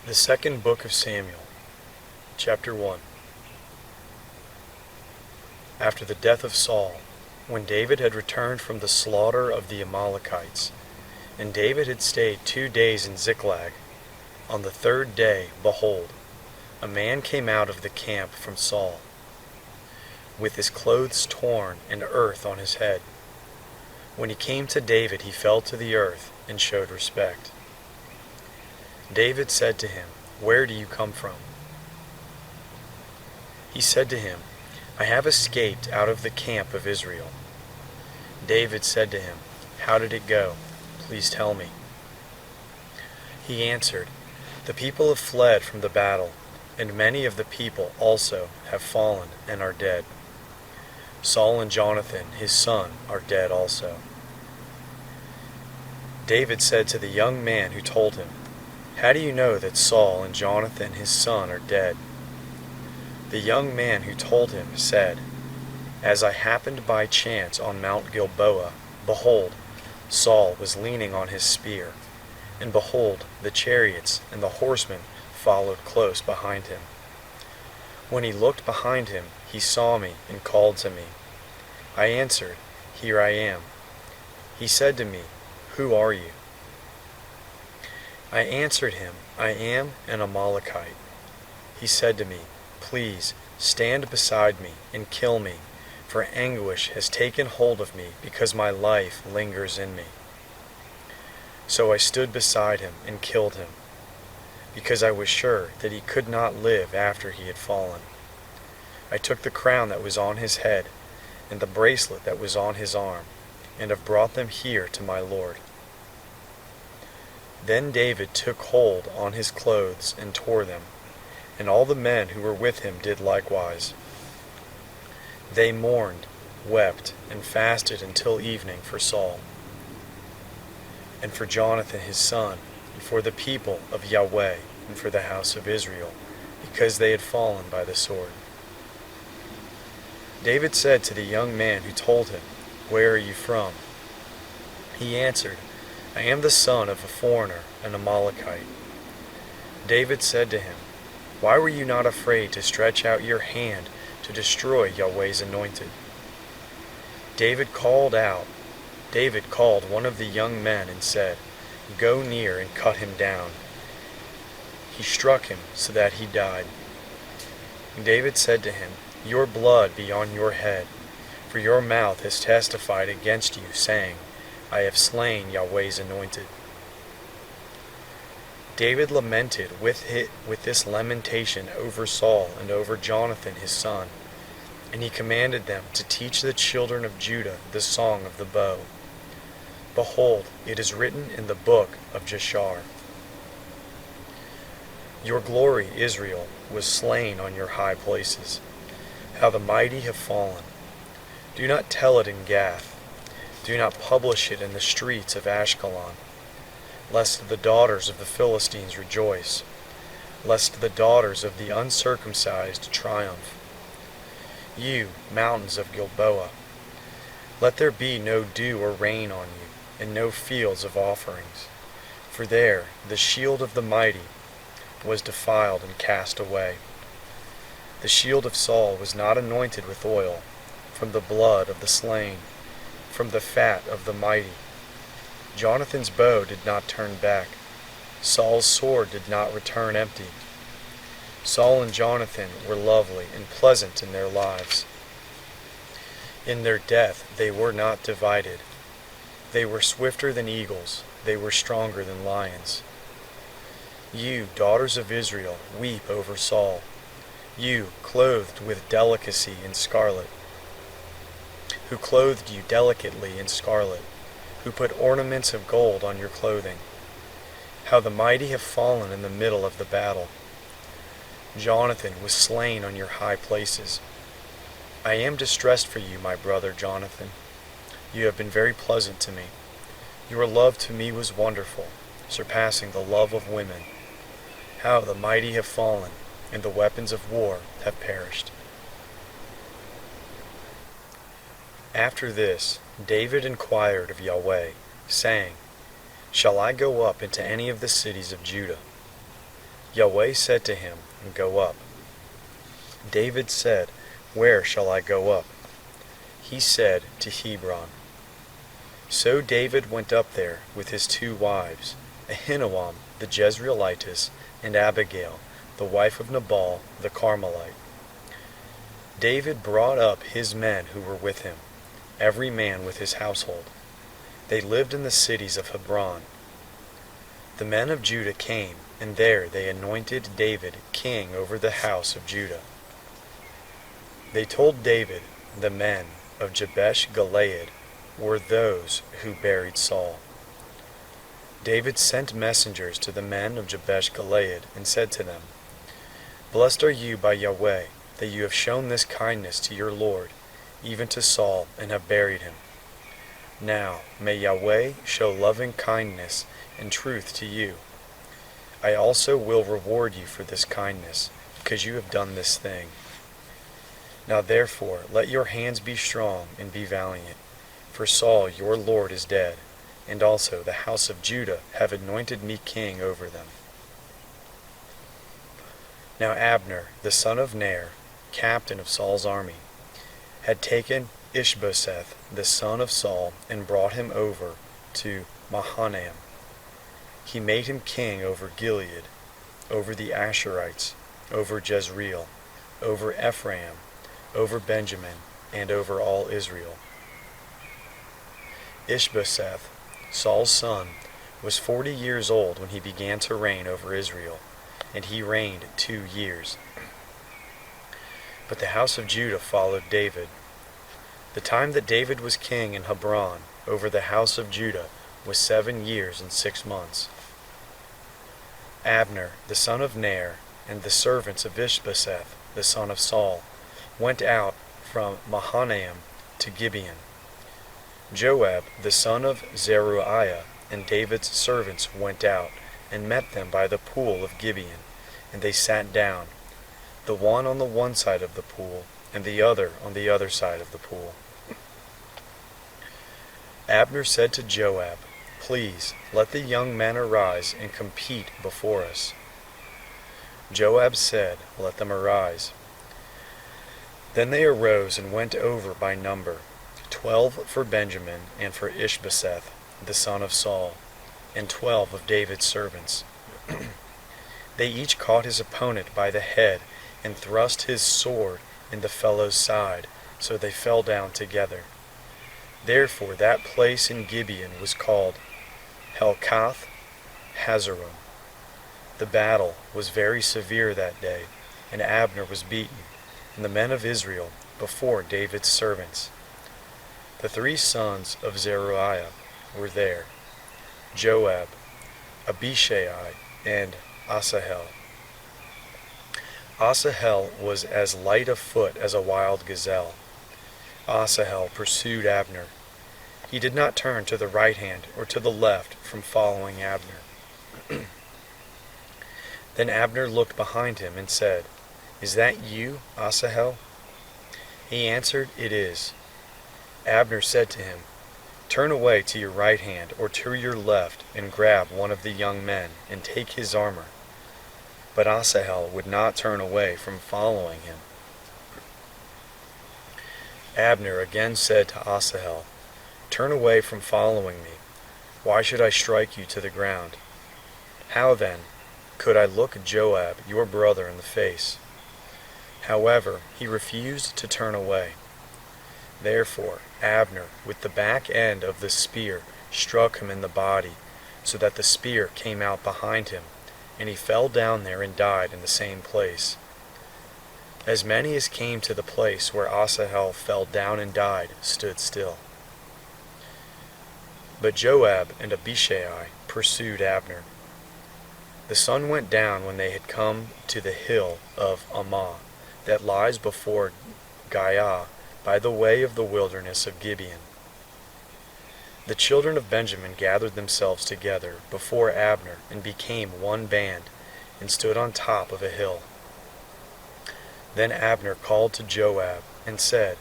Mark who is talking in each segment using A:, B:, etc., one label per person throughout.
A: The second book of Samuel, chapter 1. After the death of Saul, when David had returned from the slaughter of the Amalekites, and David had stayed 2 days in Ziklag, on the third day, behold, a man came out of the camp from Saul, with his clothes torn and earth on his head. When he came to David, he fell to the earth and showed respect. David said to him, "Where do you come from?" He said to him, "I have escaped out of the camp of Israel." David said to him, "How did it go? Please tell me." He answered, "The people have fled from the battle, and many of the people also have fallen and are dead. Saul and Jonathan, his son, are dead also." David said to the young man who told him, "How do you know that Saul and Jonathan his son are dead?" The young man who told him said, "As I happened by chance on Mount Gilboa, behold, Saul was leaning on his spear, and behold, the chariots and the horsemen followed close behind him. When he looked behind him, he saw me and called to me. I answered, 'Here I am.' He said to me, 'Who are you?' I answered him, 'I am an Amalekite.' He said to me, 'Please stand beside me and kill me, for anguish has taken hold of me because my life lingers in me.' So I stood beside him and killed him, because I was sure that he could not live after he had fallen. I took the crown that was on his head and the bracelet that was on his arm, and have brought them here to my Lord." Then David took hold on his clothes and tore them, and all the men who were with him did likewise. They mourned, wept, and fasted until evening for Saul, and for Jonathan his son, and for the people of Yahweh, and for the house of Israel, because they had fallen by the sword. David said to the young man who told him, "Where are you from?" He answered, "I am the son of a foreigner, an Amalekite." David said to him, "Why were you not afraid to stretch out your hand to destroy Yahweh's anointed?" David called one of the young men and said, "Go near and cut him down." He struck him so that he died. David said to him, "Your blood be on your head, for your mouth has testified against you, saying, 'I have slain Yahweh's anointed.'" David lamented with this lamentation over Saul and over Jonathan his son, and he commanded them to teach the children of Judah the song of the bow. Behold, it is written in the book of Jashar. "Your glory, Israel, was slain on your high places. How the mighty have fallen. Do not tell it in Gath. Do not publish it in the streets of Ashkelon, lest the daughters of the Philistines rejoice, lest the daughters of the uncircumcised triumph. You, mountains of Gilboa, let there be no dew or rain on you, and no fields of offerings. For there the shield of the mighty was defiled and cast away. The shield of Saul was not anointed with oil, from the blood of the slain, from the fat of the mighty. Jonathan's bow did not turn back. Saul's sword did not return empty. Saul and Jonathan were lovely and pleasant in their lives. In their death they were not divided. They were swifter than eagles. They were stronger than lions. You, daughters of Israel, weep over Saul. You, clothed with delicacy in scarlet, who clothed you delicately in scarlet, who put ornaments of gold on your clothing. How the mighty have fallen in the middle of the battle. Jonathan was slain on your high places. I am distressed for you, my brother Jonathan. You have been very pleasant to me. Your love to me was wonderful, surpassing the love of women. How the mighty have fallen, and the weapons of war have perished." After this, David inquired of Yahweh, saying, "Shall I go up into any of the cities of Judah?" Yahweh said to him, Go up. David said, Where shall I go up? He said, To Hebron. So David went up there with his 2 wives, Ahinoam the Jezreelitess, and Abigail, the wife of Nabal the Carmelite. David brought up his men who were with him, every man with his household. They lived in the cities of Hebron. The men of Judah came, and there they anointed David king over the house of Judah. They told David, The men of Jabesh Gilead were those who buried Saul. David sent messengers to the men of Jabesh Gilead, and said to them, Blessed are you by Yahweh, that you have shown this kindness to your Lord, even to Saul, and have buried him. Now may Yahweh show loving kindness and truth to you. I also will reward you for this kindness, because you have done this thing. Now therefore let your hands be strong and be valiant, for Saul your Lord is dead, and also the house of Judah have anointed me king over them. Now Abner, the son of Ner, captain of Saul's army, had taken Ishbosheth, the son of Saul, and brought him over to Mahanaim. He made him king over Gilead, over the Asherites, over Jezreel, over Ephraim, over Benjamin, and over all Israel. Ishbosheth, Saul's son, was 40 years old when he began to reign over Israel, and he reigned 2 years. But the house of Judah followed David. The time that David was king in Hebron over the house of Judah was 7 years and 6 months. Abner, the son of Ner, and the servants of Ishbosheth, the son of Saul, went out from Mahanaim to Gibeon. Joab, the son of Zeruiah, and David's servants went out, and met them by the pool of Gibeon, and they sat down, the one on the one side of the pool, and the other on the other side of the pool. Abner said to Joab, Please, let the young men arise and compete before us. Joab said, Let them arise. Then they arose and went over by number, 12 for Benjamin, and for Ishbosheth, the son of Saul, and 12 of David's servants. They each caught his opponent by the head, and thrust his sword in the fellow's side, so they fell down together. Therefore that place in Gibeon was called Helkath Hazarim. The battle was very severe that day, and Abner was beaten, and the men of Israel before David's servants. The 3 sons of Zeruiah were there, Joab, Abishai, and Asahel. Asahel was as light of foot as a wild gazelle. Asahel pursued Abner. He did not turn to the right hand or to the left from following Abner. Then Abner looked behind him and said, Is that you, Asahel? He answered, It is. Abner said to him, Turn away to your right hand or to your left, and grab one of the young men, and take his armor. But Asahel would not turn away from following him. Abner again said to Asahel, Turn away from following me. Why should I strike you to the ground? How then could I look Joab, your brother, in the face? However, he refused to turn away. Therefore Abner, with the back end of the spear, struck him in the body, so that the spear came out behind him, and he fell down there and died in the same place. As many as came to the place where Asahel fell down and died stood still. But Joab and Abishai pursued Abner. The sun went down when they had come to the hill of Ammah, that lies before Giah, by the way of the wilderness of Gibeon. The children of Benjamin gathered themselves together before Abner, and became one band, and stood on top of a hill. Then Abner called to Joab, and said,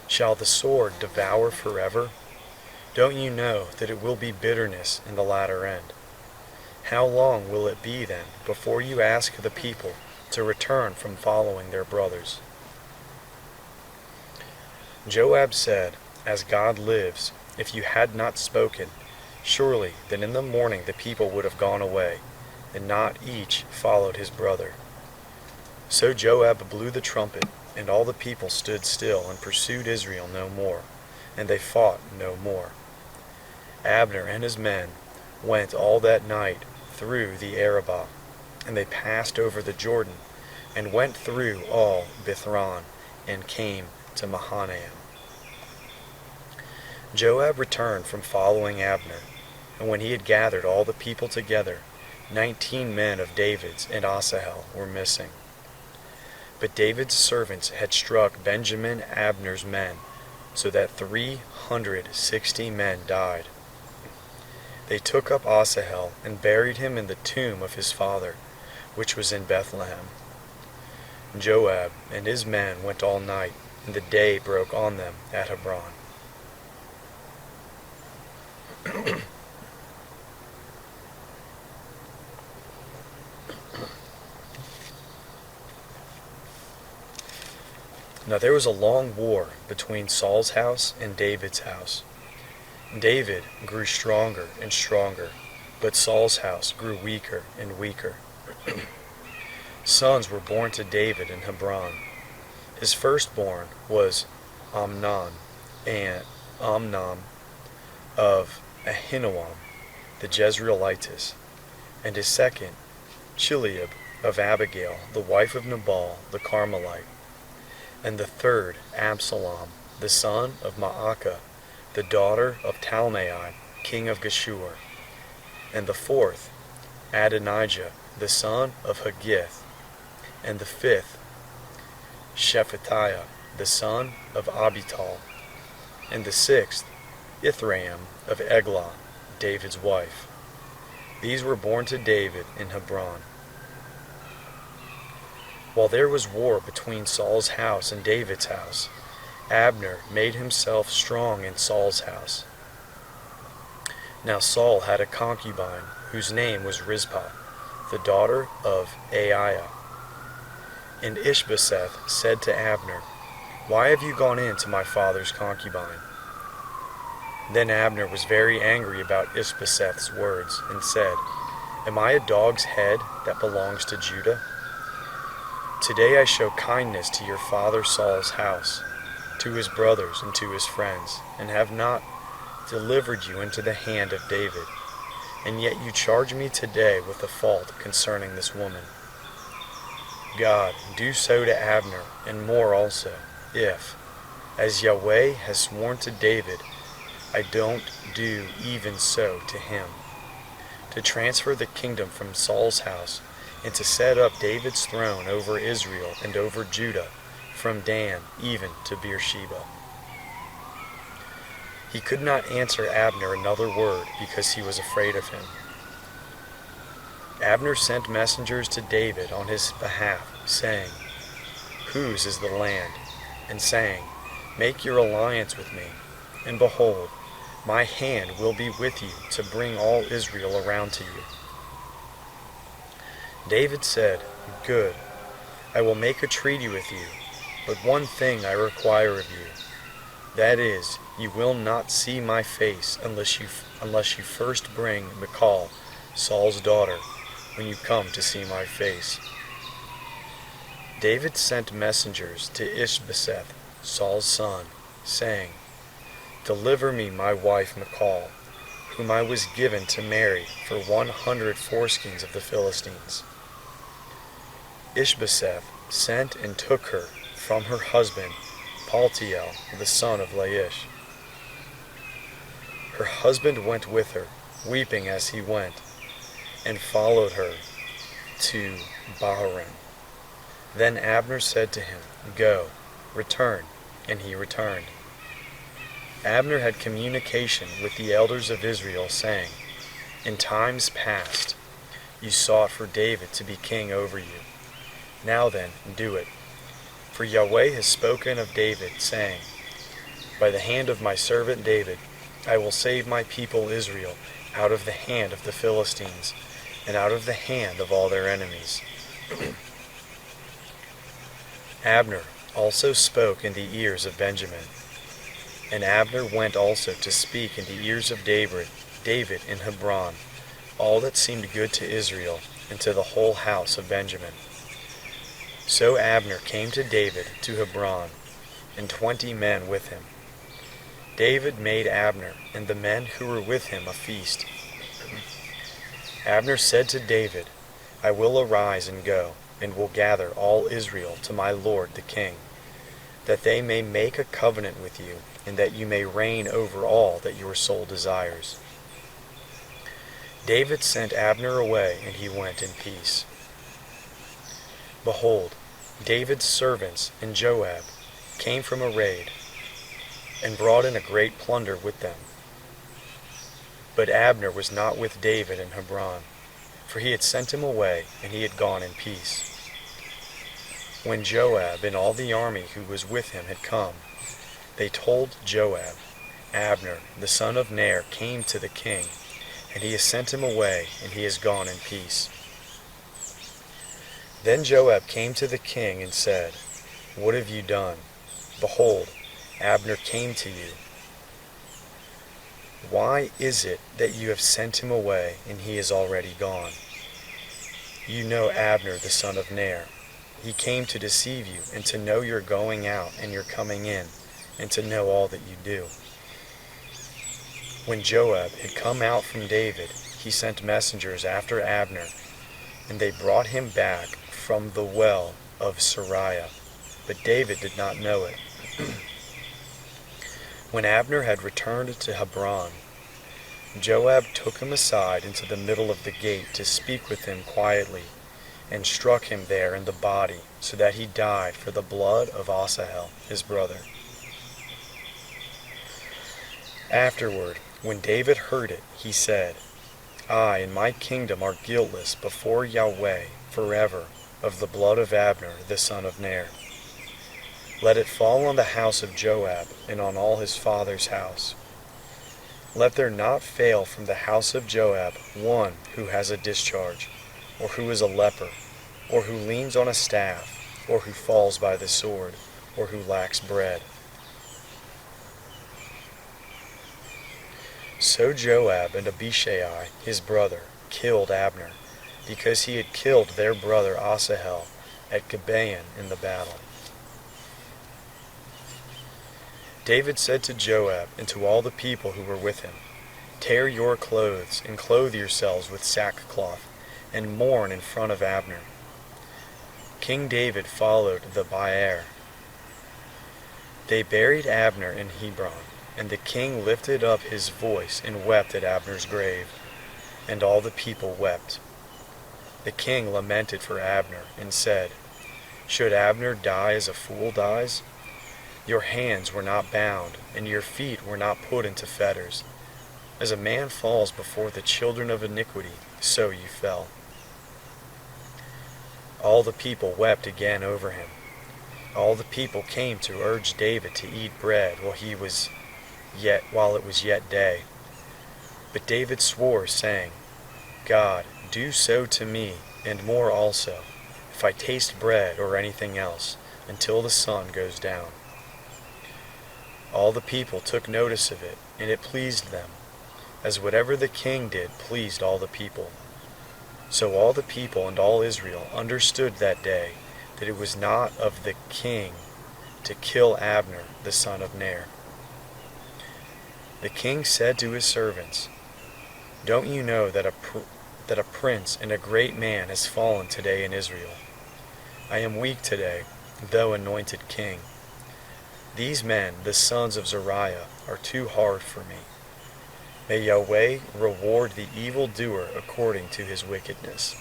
A: Shall the sword devour forever? Don't you know that it will be bitterness in the latter end? How long will it be then before you ask the people to return from following their brothers?" Joab said, "As God lives, if you had not spoken, surely then in the morning the people would have gone away, and not each followed his brother." So Joab blew the trumpet, and all the people stood still and pursued Israel no more, and they fought no more. Abner and his men went all that night through the Arabah, and they passed over the Jordan, and went through all Bithron, and came to Mahanaim. Joab returned from following Abner, and when he had gathered all the people together, 19 men of David's and Asahel were missing. But David's servants had struck Benjamin Abner's men, so that 360 men died. They took up Asahel and buried him in the tomb of his father, which was in Bethlehem. Joab and his men went all night, and the day broke on them at Hebron. Now there was a long war between Saul's house and David's house. David grew stronger and stronger, but Saul's house grew weaker and weaker. Sons were born to David in Hebron. His firstborn was Amnon of Ahinoam, the Jezreelitess, and his second, Chileab of Abigail, the wife of Nabal the Carmelite, and the third, Absalom, the son of Maacah, the daughter of Talmai, king of Geshur, and the fourth, Adonijah, the son of Haggith, and the fifth, Shephatiah, the son of Abital, and the sixth, Ithraim of Eglah, David's wife. These were born to David in Hebron. While there was war between Saul's house and David's house, Abner made himself strong in Saul's house. Now Saul had a concubine whose name was Rizpah, the daughter of Aiah. And Ishbosheth said to Abner, "Why have you gone in to my father's concubine?" Then Abner was very angry about Ishbosheth's words, and said, "Am I a dog's head that belongs to Judah? Today I show kindness to your father Saul's house, to his brothers and to his friends, and have not delivered you into the hand of David. And yet you charge me today with a fault concerning this woman. God, do so to Abner, and more also, if, as Yahweh has sworn to David, I don't do even so to him, to transfer the kingdom from Saul's house, and to set up David's throne over Israel and over Judah, from Dan even to Beersheba." He could not answer Abner another word, because he was afraid of him. Abner sent messengers to David on his behalf, saying, "Whose is the land?" and saying, "Make your alliance with me, and behold, my hand will be with you to bring all Israel around to you." David said, "Good, I will make a treaty with you, but one thing I require of you. That is, you will not see my face unless you first bring Michal, Saul's daughter, when you come to see my face." David sent messengers to Ishbosheth, Saul's son, saying, "Deliver me my wife Michal, whom I was given to marry for 100 foreskins of the Philistines." Ishbosheth sent and took her from her husband Paltiel, the son of Laish. Her husband went with her, weeping as he went, and followed her to Bahurim. Then Abner said to him, "Go, return," and he returned. Abner had communication with the elders of Israel, saying, "In times past you sought for David to be king over you. Now then, do it. For Yahweh has spoken of David, saying, By the hand of my servant David, I will save my people Israel out of the hand of the Philistines, and out of the hand of all their enemies. Abner also spoke in the ears of Benjamin. And Abner went also to speak in the ears of David in Hebron, all that seemed good to Israel, and to the whole house of Benjamin. So Abner came to David to Hebron, and 20 men with him. David made Abner and the men who were with him a feast. Abner said to David, I will arise and go, and will gather all Israel to my lord the king, that they may make a covenant with you, and that you may reign over all that your soul desires. David sent Abner away, and he went in peace. Behold, David's servants and Joab came from a raid, and brought in a great plunder with them. But Abner was not with David in Hebron, for he had sent him away, and he had gone in peace. When Joab and all the army who was with him had come, they told Joab, Abner, the son of Ner, came to the king, and he has sent him away, and he has gone in peace. Then Joab came to the king and said, What have you done? Behold, Abner came to you. Why is it that you have sent him away, and he is already gone? You know Abner, the son of Ner. He came to deceive you, and to know your going out and your coming in, and to know all that you do. When Joab had come out from David, he sent messengers after Abner, and they brought him back from the well of Sariah, but David did not know it. When Abner had returned to Hebron, Joab took him aside into the middle of the gate to speak with him quietly, and struck him there in the body, so that he died for the blood of Asahel, his brother. Afterward, when David heard it, he said, I and my kingdom are guiltless before Yahweh forever of the blood of Abner, the son of Ner. Let it fall on the house of Joab and on all his father's house. Let there not fail from the house of Joab one who has a discharge, or who is a leper, or who leans on a staff, or who falls by the sword, or who lacks bread. So Joab and Abishai, his brother, killed Abner, because he had killed their brother Asahel at Gibeon in the battle. David said to Joab and to all the people who were with him, Tear your clothes and clothe yourselves with sackcloth, and mourn in front of Abner. King David followed the bier. They buried Abner in Hebron, and the king lifted up his voice and wept at Abner's grave, and all the people wept. The king lamented for Abner and said, Should Abner die as a fool dies? Your hands were not bound, and your feet were not put into fetters. As a man falls before the children of iniquity, so you fell. All the people wept again over him. All the people came to urge David to eat bread while it was yet day. But David swore, saying, God, do so to me, and more also, if I taste bread or anything else, until the sun goes down. All the people took notice of it, and it pleased them, as whatever the king did pleased all the people. So all the people and all Israel understood that day that it was not of the king to kill Abner the son of Ner. The king said to his servants, Don't you know that a prince and a great man has fallen today in Israel? I am weak today, though anointed king. These men, the sons of Zeruiah, are too hard for me. May Yahweh reward the evildoer according to his wickedness.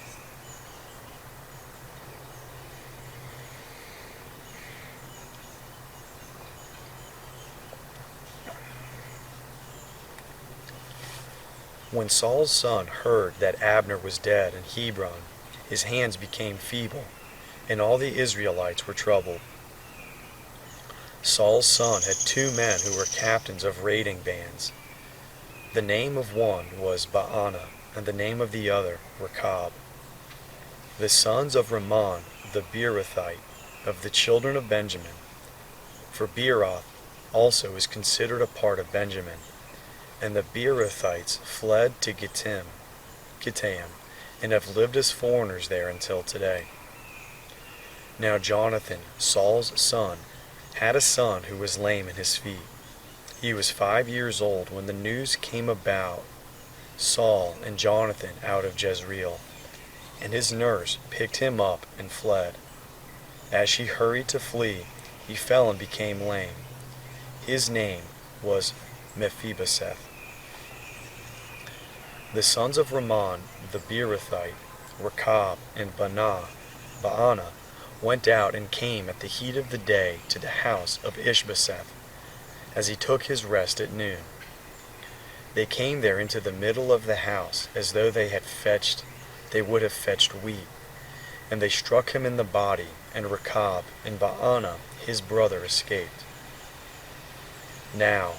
A: When Saul's son heard that Abner was dead in Hebron, his hands became feeble, and all the Israelites were troubled. Saul's son had 2 men who were captains of raiding bands. The name of one was Baanah, and the name of the other Rechab. The sons of Rimmon the Beerothite, of the children of Benjamin. For Beeroth also is considered a part of Benjamin. And the Beerothites fled to Gitaim, and have lived as foreigners there until today. Now Jonathan, Saul's son, had a son who was lame in his feet. He was 5 years old when the news came about Saul and Jonathan out of Jezreel, and his nurse picked him up and fled. As she hurried to flee, he fell and became lame. His name was Mephibosheth. The sons of Rimmon the Beerothite, Rechab and Baanah, went out and came at the heat of the day to the house of Ishbosheth, as he took his rest at noon. They came there into the middle of the house, as though they would have fetched wheat. And they struck him in the body, and Rechab and Baanah his brother escaped. Now,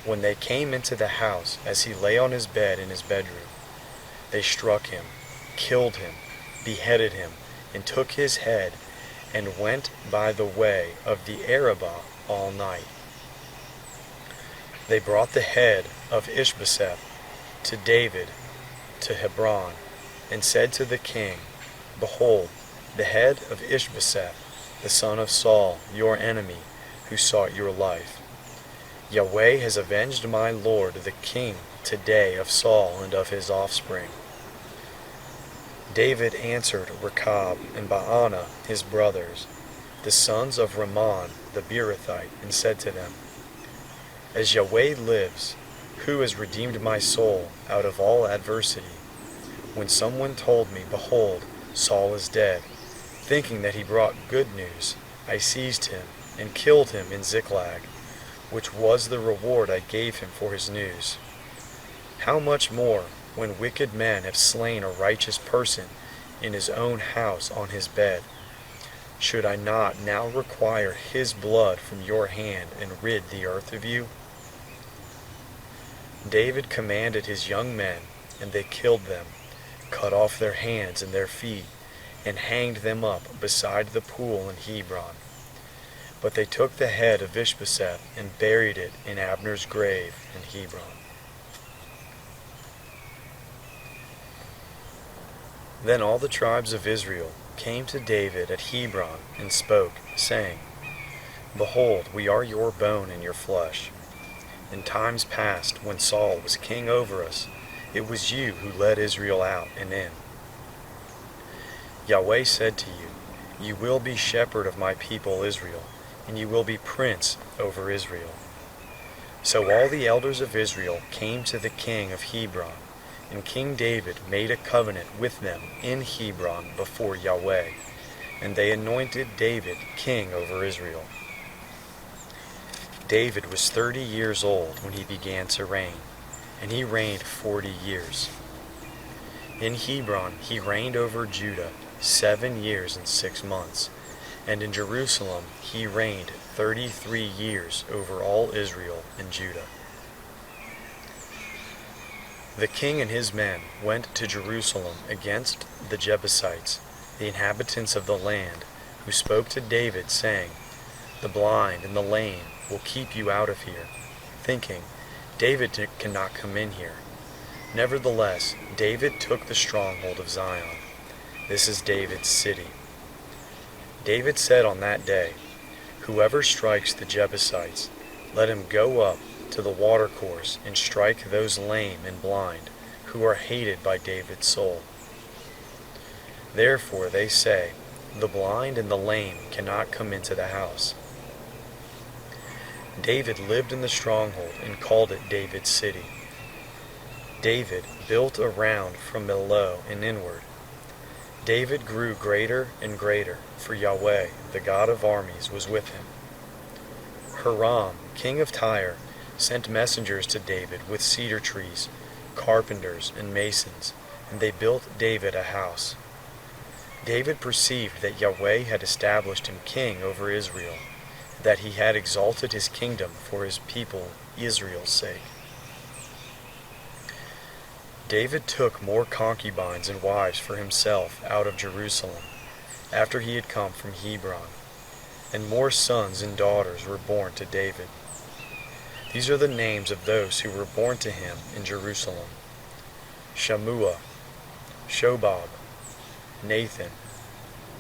A: when they came into the house, as he lay on his bed in his bedroom, they struck him, killed him, beheaded him, and took his head, and went by the way of the Arabah all night. They brought the head of Ishbosheth to David to Hebron, and said to the king, Behold, the head of Ishbosheth, the son of Saul, your enemy, who sought your life. Yahweh has avenged my lord the king today of Saul and of his offspring. David answered Rechab and Baanah his brothers, the sons of Rimmon the Beerothite, and said to them, As Yahweh lives, who has redeemed my soul out of all adversity, when someone told me, Behold, Saul is dead, thinking that he brought good news, I seized him and killed him in Ziklag, which was the reward I gave him for his news. How much more, when wicked men have slain a righteous person in his own house on his bed, should I not now require his blood from your hand and rid the earth of you? David commanded his young men, and they killed them, cut off their hands and their feet, and hanged them up beside the pool in Hebron. But they took the head of Ishbosheth and buried it in Abner's grave in Hebron. Then all the tribes of Israel came to David at Hebron and spoke, saying, Behold, we are your bone and your flesh. In times past, when Saul was king over us, it was you who led Israel out and in. Yahweh said to you, You will be shepherd of my people Israel, and you will be prince over Israel. So all the elders of Israel came to the king of Hebron, and King David made a covenant with them in Hebron before Yahweh, and they anointed David king over Israel. David was 30 years old when he began to reign, and he reigned 40 years. In Hebron he reigned over Judah 7 years and 6 months, and in Jerusalem he reigned 33 years over all Israel and Judah. The king and his men went to Jerusalem against the Jebusites, the inhabitants of the land, who spoke to David, saying, The blind and the lame will keep you out of here, thinking, David cannot come in here. Nevertheless, David took the stronghold of Zion. This is David's city. David said on that day, Whoever strikes the Jebusites, let him go up to the watercourse and strike those lame and blind, who are hated by David's soul. Therefore they say, The blind and the lame cannot come into the house. David lived in the stronghold and called it David's city. David built around from below and inward. David grew greater and greater, for Yahweh, the God of armies, was with him. Hiram, king of Tyre, sent messengers to David with cedar trees, carpenters, and masons, and they built David a house. David perceived that Yahweh had established him king over Israel, that he had exalted his kingdom for his people Israel's sake. David took more concubines and wives for himself out of Jerusalem, after he had come from Hebron, and more sons and daughters were born to David. These are the names of those who were born to him in Jerusalem: Shammua, Shobab, Nathan,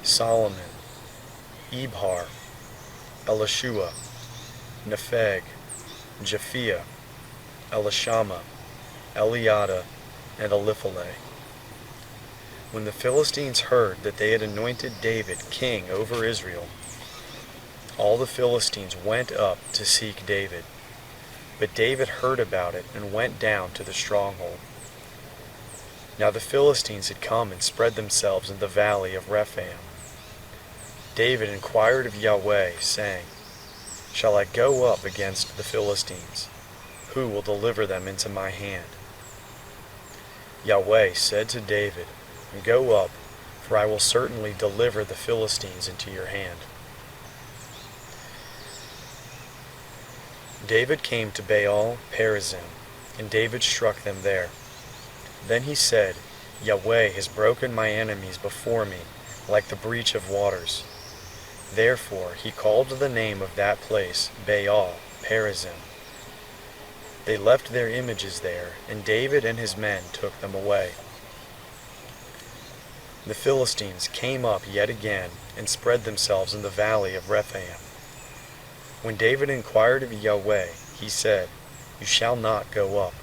A: Solomon, Ibhar, Elishua, Nepheg, Japhiah, Elishama, Eliada, and Eliphalet. When the Philistines heard that they had anointed David king over Israel, all the Philistines went up to seek David. But David heard about it and went down to the stronghold. Now the Philistines had come and spread themselves in the valley of Rephaim. David inquired of Yahweh, saying, "Shall I go up against the Philistines? Who will deliver them into my hand?" Yahweh said to David, "Go up, for I will certainly deliver the Philistines into your hand." David came to Baal Perazim, and David struck them there. Then he said, "Yahweh has broken my enemies before me, like the breach of waters." Therefore he called the name of that place Baal Perazim. They left their images there, and David and his men took them away. The Philistines came up yet again and spread themselves in the valley of Rephaim. When David inquired of Yahweh, he said, "You shall not go up.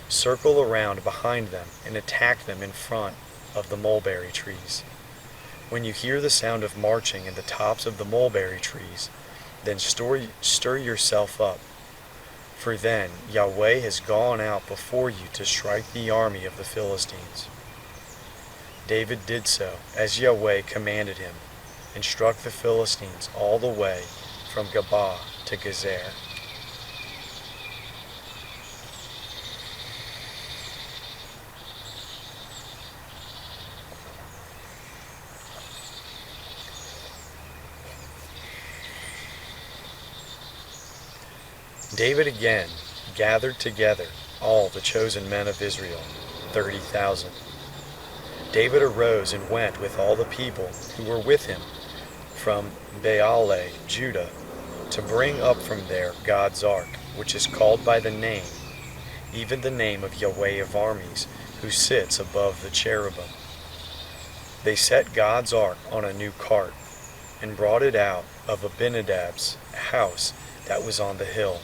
A: Circle around behind them and attack them in front of the mulberry trees. When you hear the sound of marching in the tops of the mulberry trees, then stir yourself up. For then Yahweh has gone out before you to strike the army of the Philistines." David did so, as Yahweh commanded him, and struck the Philistines all the way from Gabah to Gezer. David again gathered together all the chosen men of Israel, 30,000. David arose and went with all the people who were with him from Baalah, Judah, to bring up from there God's ark, which is called by the name, even the name of Yahweh of armies, who sits above the cherubim. They set God's ark on a new cart, and brought it out of Abinadab's house that was on the hill.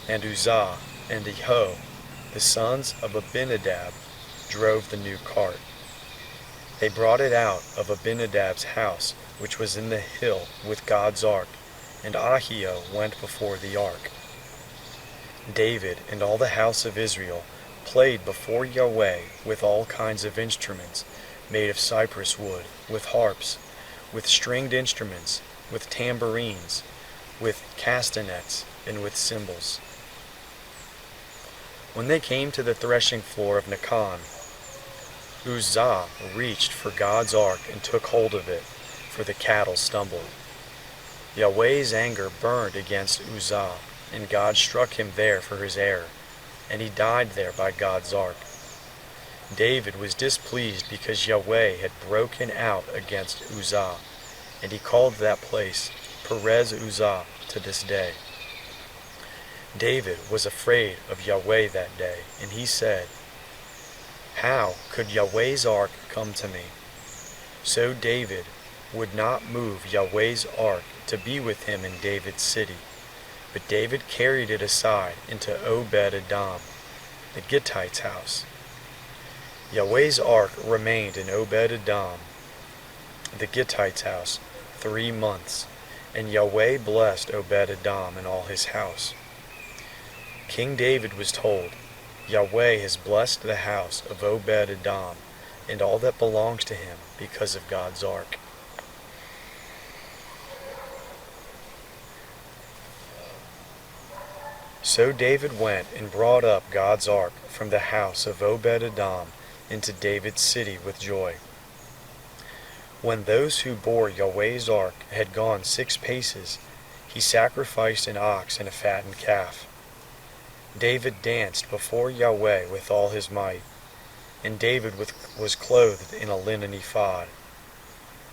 A: And Uzzah and Ahio, the sons of Abinadab, drove the new cart. They brought it out of Abinadab's house, which was in the hill, with God's ark, and Ahio went before the ark. David and all the house of Israel played before Yahweh with all kinds of instruments made of cypress wood, with harps, with stringed instruments, with tambourines, with castanets, and with cymbals. When they came to the threshing floor of Nacon, Uzzah reached for God's ark and took hold of it, for the cattle stumbled. Yahweh's anger burned against Uzzah, and God struck him there for his error, and he died there by God's ark. David was displeased because Yahweh had broken out against Uzzah, and he called that place Perez Uzzah to this day. David was afraid of Yahweh that day, and he said, "How could Yahweh's ark come to me?" So David would not move Yahweh's ark to be with him in David's city, but David carried it aside into Obed-Edom, the Gittite's house. Yahweh's ark remained in Obed-Edom, the Gittite's house, 3 months, and Yahweh blessed Obed-Edom and all his house. King David was told, "Yahweh has blessed the house of Obed-Edom and all that belongs to him because of God's ark." So David went and brought up God's ark from the house of Obed-Edom into David's city with joy. When those who bore Yahweh's ark had gone 6 paces, he sacrificed an ox and a fattened calf. David danced before Yahweh with all his might, and David was clothed in a linen ephod.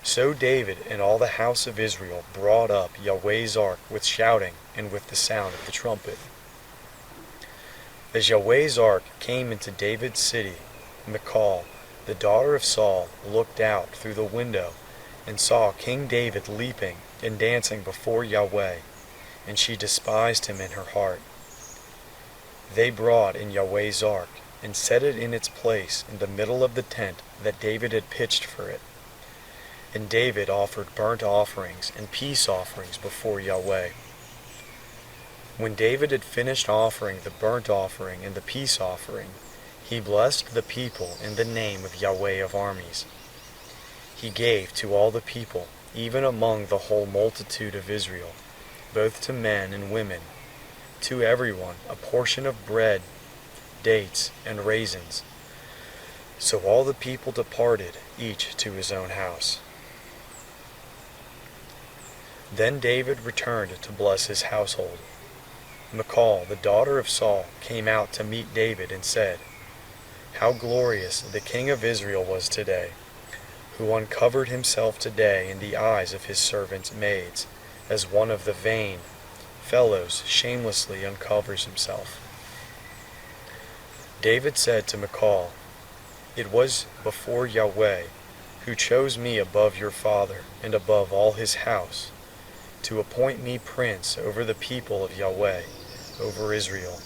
A: So David and all the house of Israel brought up Yahweh's ark with shouting and with the sound of the trumpet. As Yahweh's ark came into David's city, Michal, the daughter of Saul, looked out through the window and saw King David leaping and dancing before Yahweh, and she despised him in her heart. They brought in Yahweh's ark and set it in its place in the middle of the tent that David had pitched for it. And David offered burnt offerings and peace offerings before Yahweh. When David had finished offering the burnt offering and the peace offering, he blessed the people in the name of Yahweh of armies. He gave to all the people, even among the whole multitude of Israel, both to men and women, to everyone a portion of bread, dates, and raisins. So all the people departed, each to his own house. Then David returned to bless his household. Michal, the daughter of Saul, came out to meet David and said, "How glorious the king of Israel was today, who uncovered himself today in the eyes of his servants' maids, as one of the vain fellows shamelessly uncovers himself." David said to Michal, "It was before Yahweh, who chose me above your father and above all his house, to appoint me prince over the people of Yahweh, over Israel.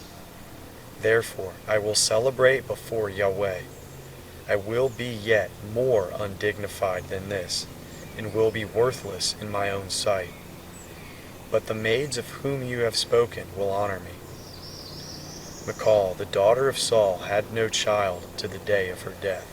A: Therefore I will celebrate before Yahweh. I will be yet more undignified than this, and will be worthless in my own sight. But the maids of whom you have spoken will honor me." Michal, the daughter of Saul, had no child to the day of her death.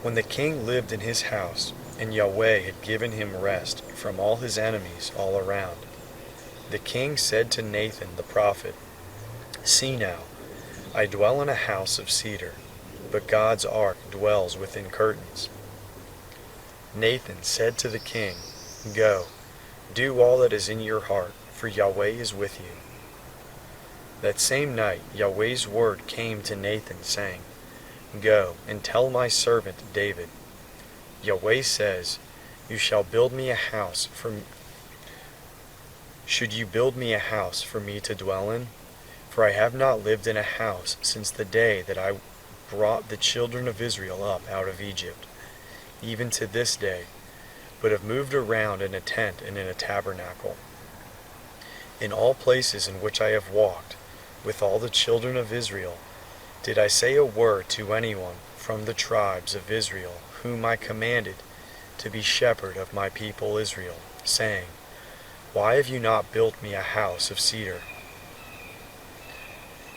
A: When the king lived in his house, and Yahweh had given him rest from all his enemies all around, the king said to Nathan the prophet, "See now, I dwell in a house of cedar, but God's ark dwells within curtains." Nathan said to the king, "Go, do all that is in your heart, for Yahweh is with you." That same night Yahweh's word came to Nathan, saying, "Go and tell my servant David, Yahweh says, you shall build me a house Should you build me a house for me to dwell in? For I have not lived in a house since the day that I brought the children of Israel up out of Egypt, even to this day, but have moved around in a tent and in a tabernacle. In all places in which I have walked with all the children of Israel, did I say a word to anyone from the tribes of Israel, whom I commanded to be shepherd of my people Israel, saying, Why have you not built me a house of cedar?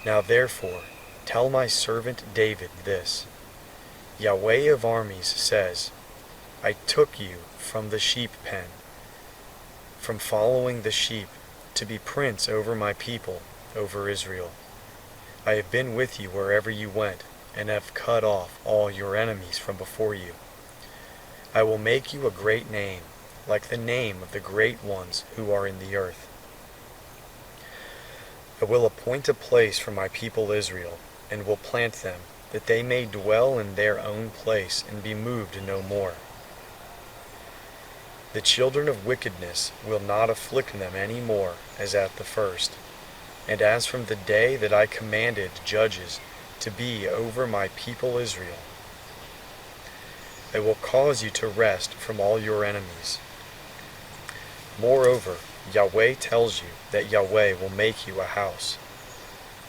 A: Now therefore, tell my servant David this, Yahweh of armies says, I took you from the sheep pen, from following the sheep, to be prince over my people, over Israel. I have been with you wherever you went, and have cut off all your enemies from before you. I will make you a great name, like the name of the great ones who are in the earth. I will appoint a place for my people Israel, and will plant them, that they may dwell in their own place and be moved no more. The children of wickedness will not afflict them any more as at the first, and as from the day that I commanded judges to be over my people Israel. I will cause you to rest from all your enemies. Moreover, Yahweh tells you that Yahweh will make you a house.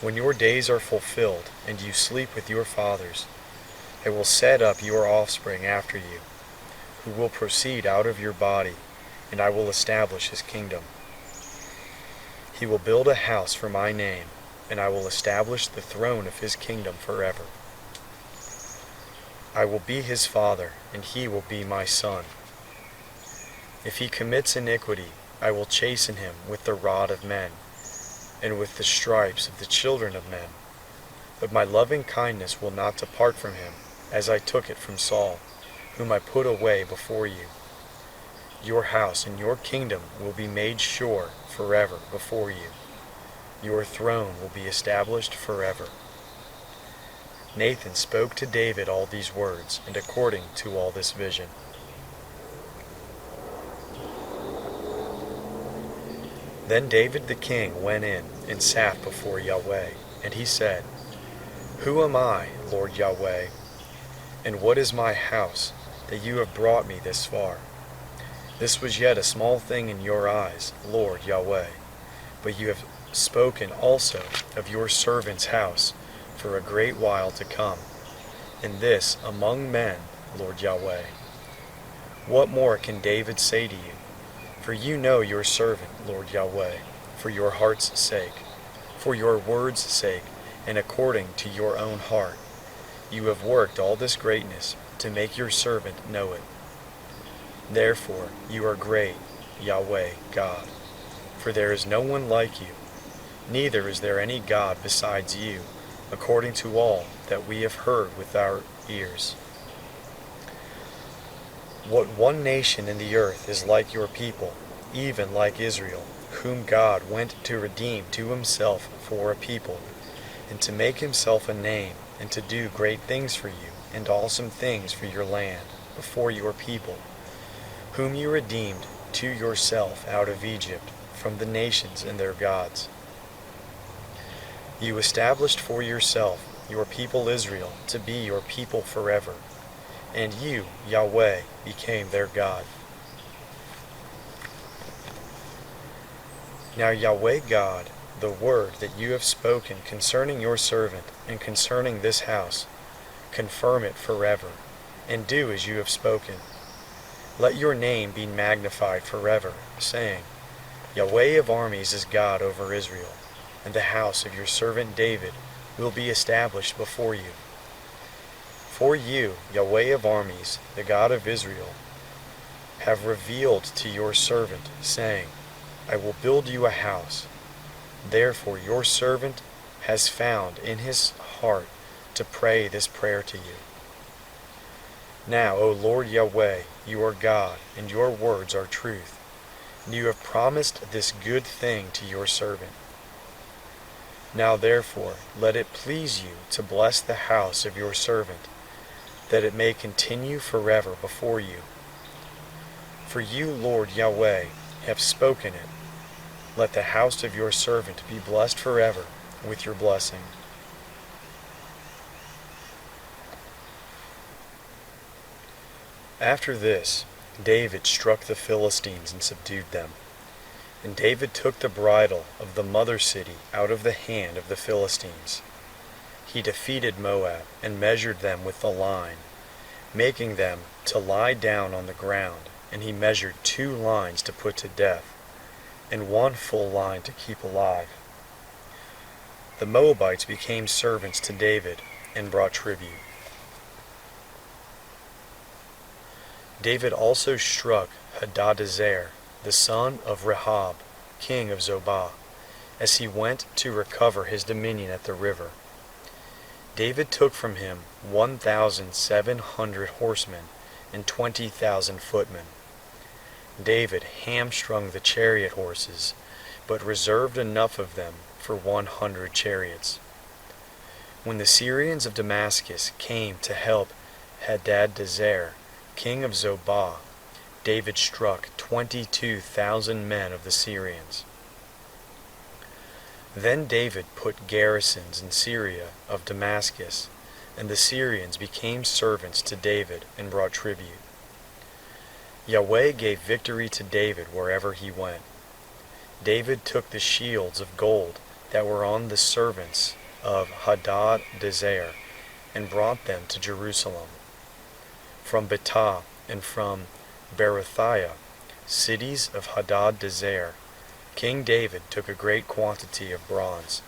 A: When your days are fulfilled, and you sleep with your fathers, I will set up your offspring after you, who will proceed out of your body, and I will establish his kingdom. He will build a house for my name, and I will establish the throne of his kingdom forever. I will be his father, and he will be my son. If he commits iniquity, I will chasten him with the rod of men, and with the stripes of the children of men. But my loving kindness will not depart from him, as I took it from Saul, whom I put away before you. Your house and your kingdom will be made sure forever before you. Your throne will be established forever." Nathan spoke to David all these words, and according to all this vision. Then David the king went in and sat before Yahweh, and he said, "Who am I, Lord Yahweh? And what is my house, that you have brought me this far? This was yet a small thing in your eyes, Lord Yahweh, but you have spoken also of your servant's house for a great while to come, and this among men, Lord Yahweh. What more can David say to you? For you know your servant, Lord Yahweh, for your heart's sake, for your word's sake, and according to your own heart. You have worked all this greatness to make your servant know it. Therefore you are great, Yahweh God, for there is no one like you, neither is there any God besides you, according to all that we have heard with our ears. What one nation in the earth is like your people, even like Israel, whom God went to redeem to himself for a people, and to make himself a name, and to do great things for you, and awesome things for your land, before your people, whom you redeemed to yourself out of Egypt, from the nations and their gods. You established for yourself your people Israel to be your people forever, and you, Yahweh, became their God. Now Yahweh God, the word that you have spoken concerning your servant and concerning this house, confirm it forever, and do as you have spoken. Let your name be magnified forever, saying, Yahweh of armies is God over Israel, and the house of your servant David will be established before you. For you, Yahweh of armies, the God of Israel, have revealed to your servant, saying, I will build you a house. Therefore your servant has found in his heart to pray this prayer to you. Now, O Lord Yahweh, you are God, and your words are truth, and you have promised this good thing to your servant. Now therefore, let it please you to bless the house of your servant, that it may continue forever before you. For you, Lord Yahweh, have spoken it. Let the house of your servant be blessed forever with your blessing. After this, David struck the Philistines and subdued them. And David took the bridle of the mother city out of the hand of the Philistines. He defeated Moab and measured them with the line, making them to lie down on the ground, and he measured 2 lines to put to death, and 1 full line to keep alive. The Moabites became servants to David and brought tribute. David also struck Hadadezer, the son of Rehob, king of Zobah, as he went to recover his dominion at the river. David took from him 1,700 horsemen and 20,000 footmen. David hamstrung the chariot horses, but reserved enough of them for 100 chariots. When the Syrians of Damascus came to help Hadadezer, king of Zobah, David struck 22,000 men of the Syrians. Then David put garrisons in Syria of Damascus, and the Syrians became servants to David and brought tribute. Yahweh gave victory to David wherever he went. David took the shields of gold that were on the servants of Hadadezer and brought them to Jerusalem. From Betah and from Berathiah, cities of Hadadezer, King David took a great quantity of bronze.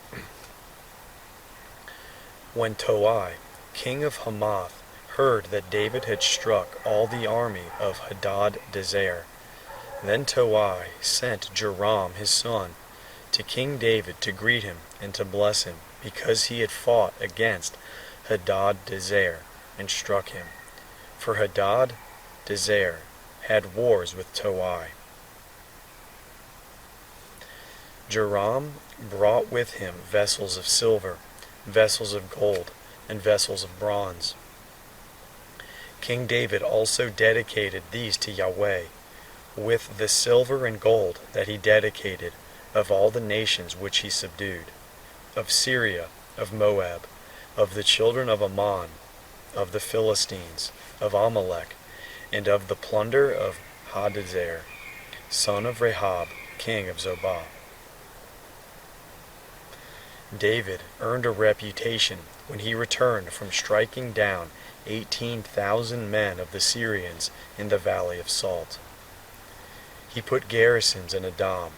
A: When Toi, king of Hamath, heard that David had struck all the army of Hadadezer, then Toi sent Joram his son to King David to greet him and to bless him, because he had fought against Hadadezer and struck him. For Hadad-Dezer had wars with Toi. Joram brought with him vessels of silver, vessels of gold, and vessels of bronze. King David also dedicated these to Yahweh, with the silver and gold that he dedicated of all the nations which he subdued, of Syria, of Moab, of the children of Ammon, of the Philistines, of Amalek, and of the plunder of Hadazer, son of Rehob, king of Zobah. David earned a reputation when he returned from striking down 18,000 men of the Syrians in the Valley of Salt. He put garrisons in Edom.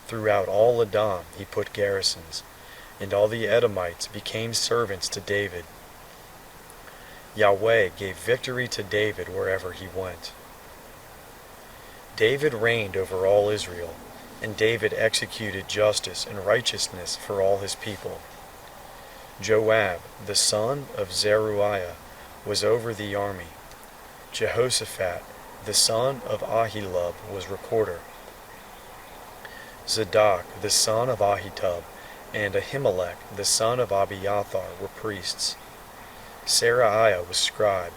A: Throughout all Edom he put garrisons, and all the Edomites became servants to David. Yahweh gave victory to David wherever he went. David reigned over all Israel, and David executed justice and righteousness for all his people. Joab, the son of Zeruiah, was over the army. Jehoshaphat, the son of Ahilud, was recorder. Zadok, the son of Ahitub, and Ahimelech, the son of Abiathar, were priests. Seraiah was scribe.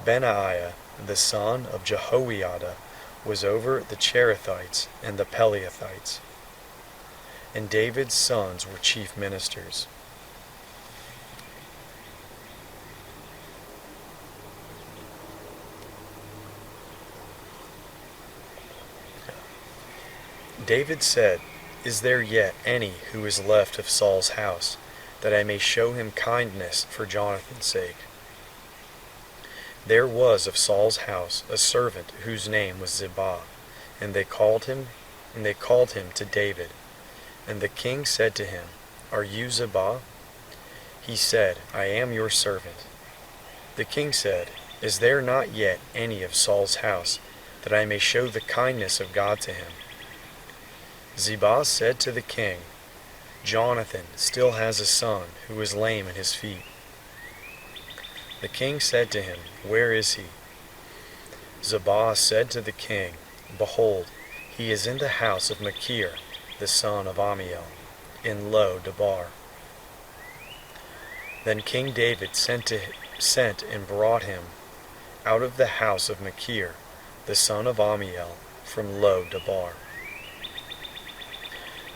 A: Benaiah, the son of Jehoiada, was over the Cherethites and the Pelethites. And David's sons were chief ministers. David said, "Is there yet any who is left of Saul's house, that I may show him kindness for Jonathan's sake?" There was of Saul's house a servant whose name was Ziba, and they called him to David. And the king said to him, "Are you Ziba?" He said, "I am your servant." The king said, "Is there not yet any of Saul's house, that I may show the kindness of God to him?" Ziba said to the king, "Jonathan still has a son who is lame in his feet." The king said to him, "Where is he?" Ziba said to the king, "Behold, he is in the house of Machir, the son of Ammiel, in Lo-debar." Then King David sent and brought him out of the house of Machir, the son of Ammiel, from Lo-debar.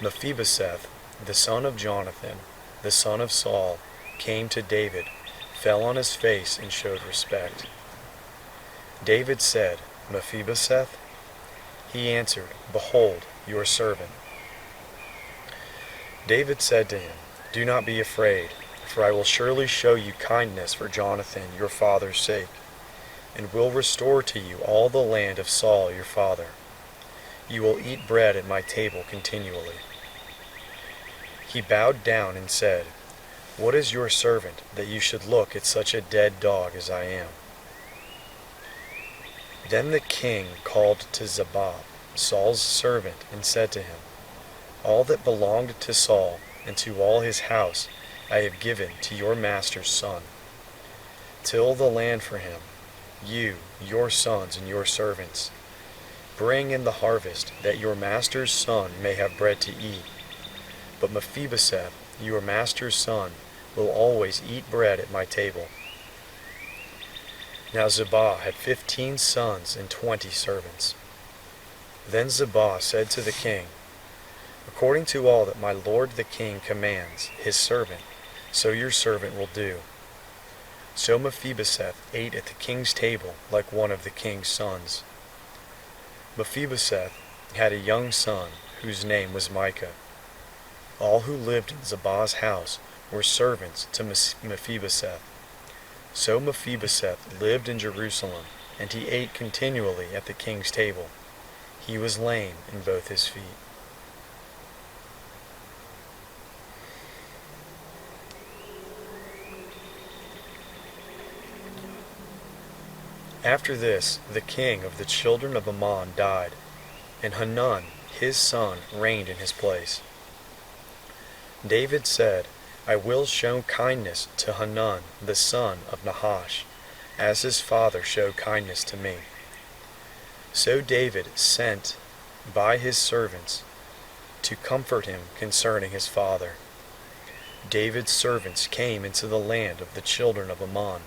A: Mephibosheth, the son of Jonathan, the son of Saul, came to David, fell on his face, and showed respect. David said, "Mephibosheth?" He answered, "Behold, your servant." David said to him, "Do not be afraid, for I will surely show you kindness for Jonathan your father's sake, and will restore to you all the land of Saul your father. You will eat bread at my table continually." He bowed down and said, "What is your servant, that you should look at such a dead dog as I am?" Then the king called to Ziba, Saul's servant, and said to him, "All that belonged to Saul and to all his house I have given to your master's son. Till the land for him, you, your sons, and your servants. Bring in the harvest, that your master's son may have bread to eat. But Mephibosheth, your master's son, will always eat bread at my table." Now Ziba had 15 sons and 20 servants. Then Ziba said to the king, "According to all that my lord the king commands his servant, so your servant will do." So Mephibosheth ate at the king's table like one of the king's sons. Mephibosheth had a young son whose name was Micah. All who lived in Ziba's house were servants to Mephibosheth. So Mephibosheth lived in Jerusalem, and he ate continually at the king's table. He was lame in both his feet. After this, the king of the children of Ammon died, and Hanun, his son, reigned in his place. David said, "I will show kindness to Hanun, the son of Nahash, as his father showed kindness to me. So David sent by his servants to comfort him concerning his father. David's servants came into the land of the children of Ammon.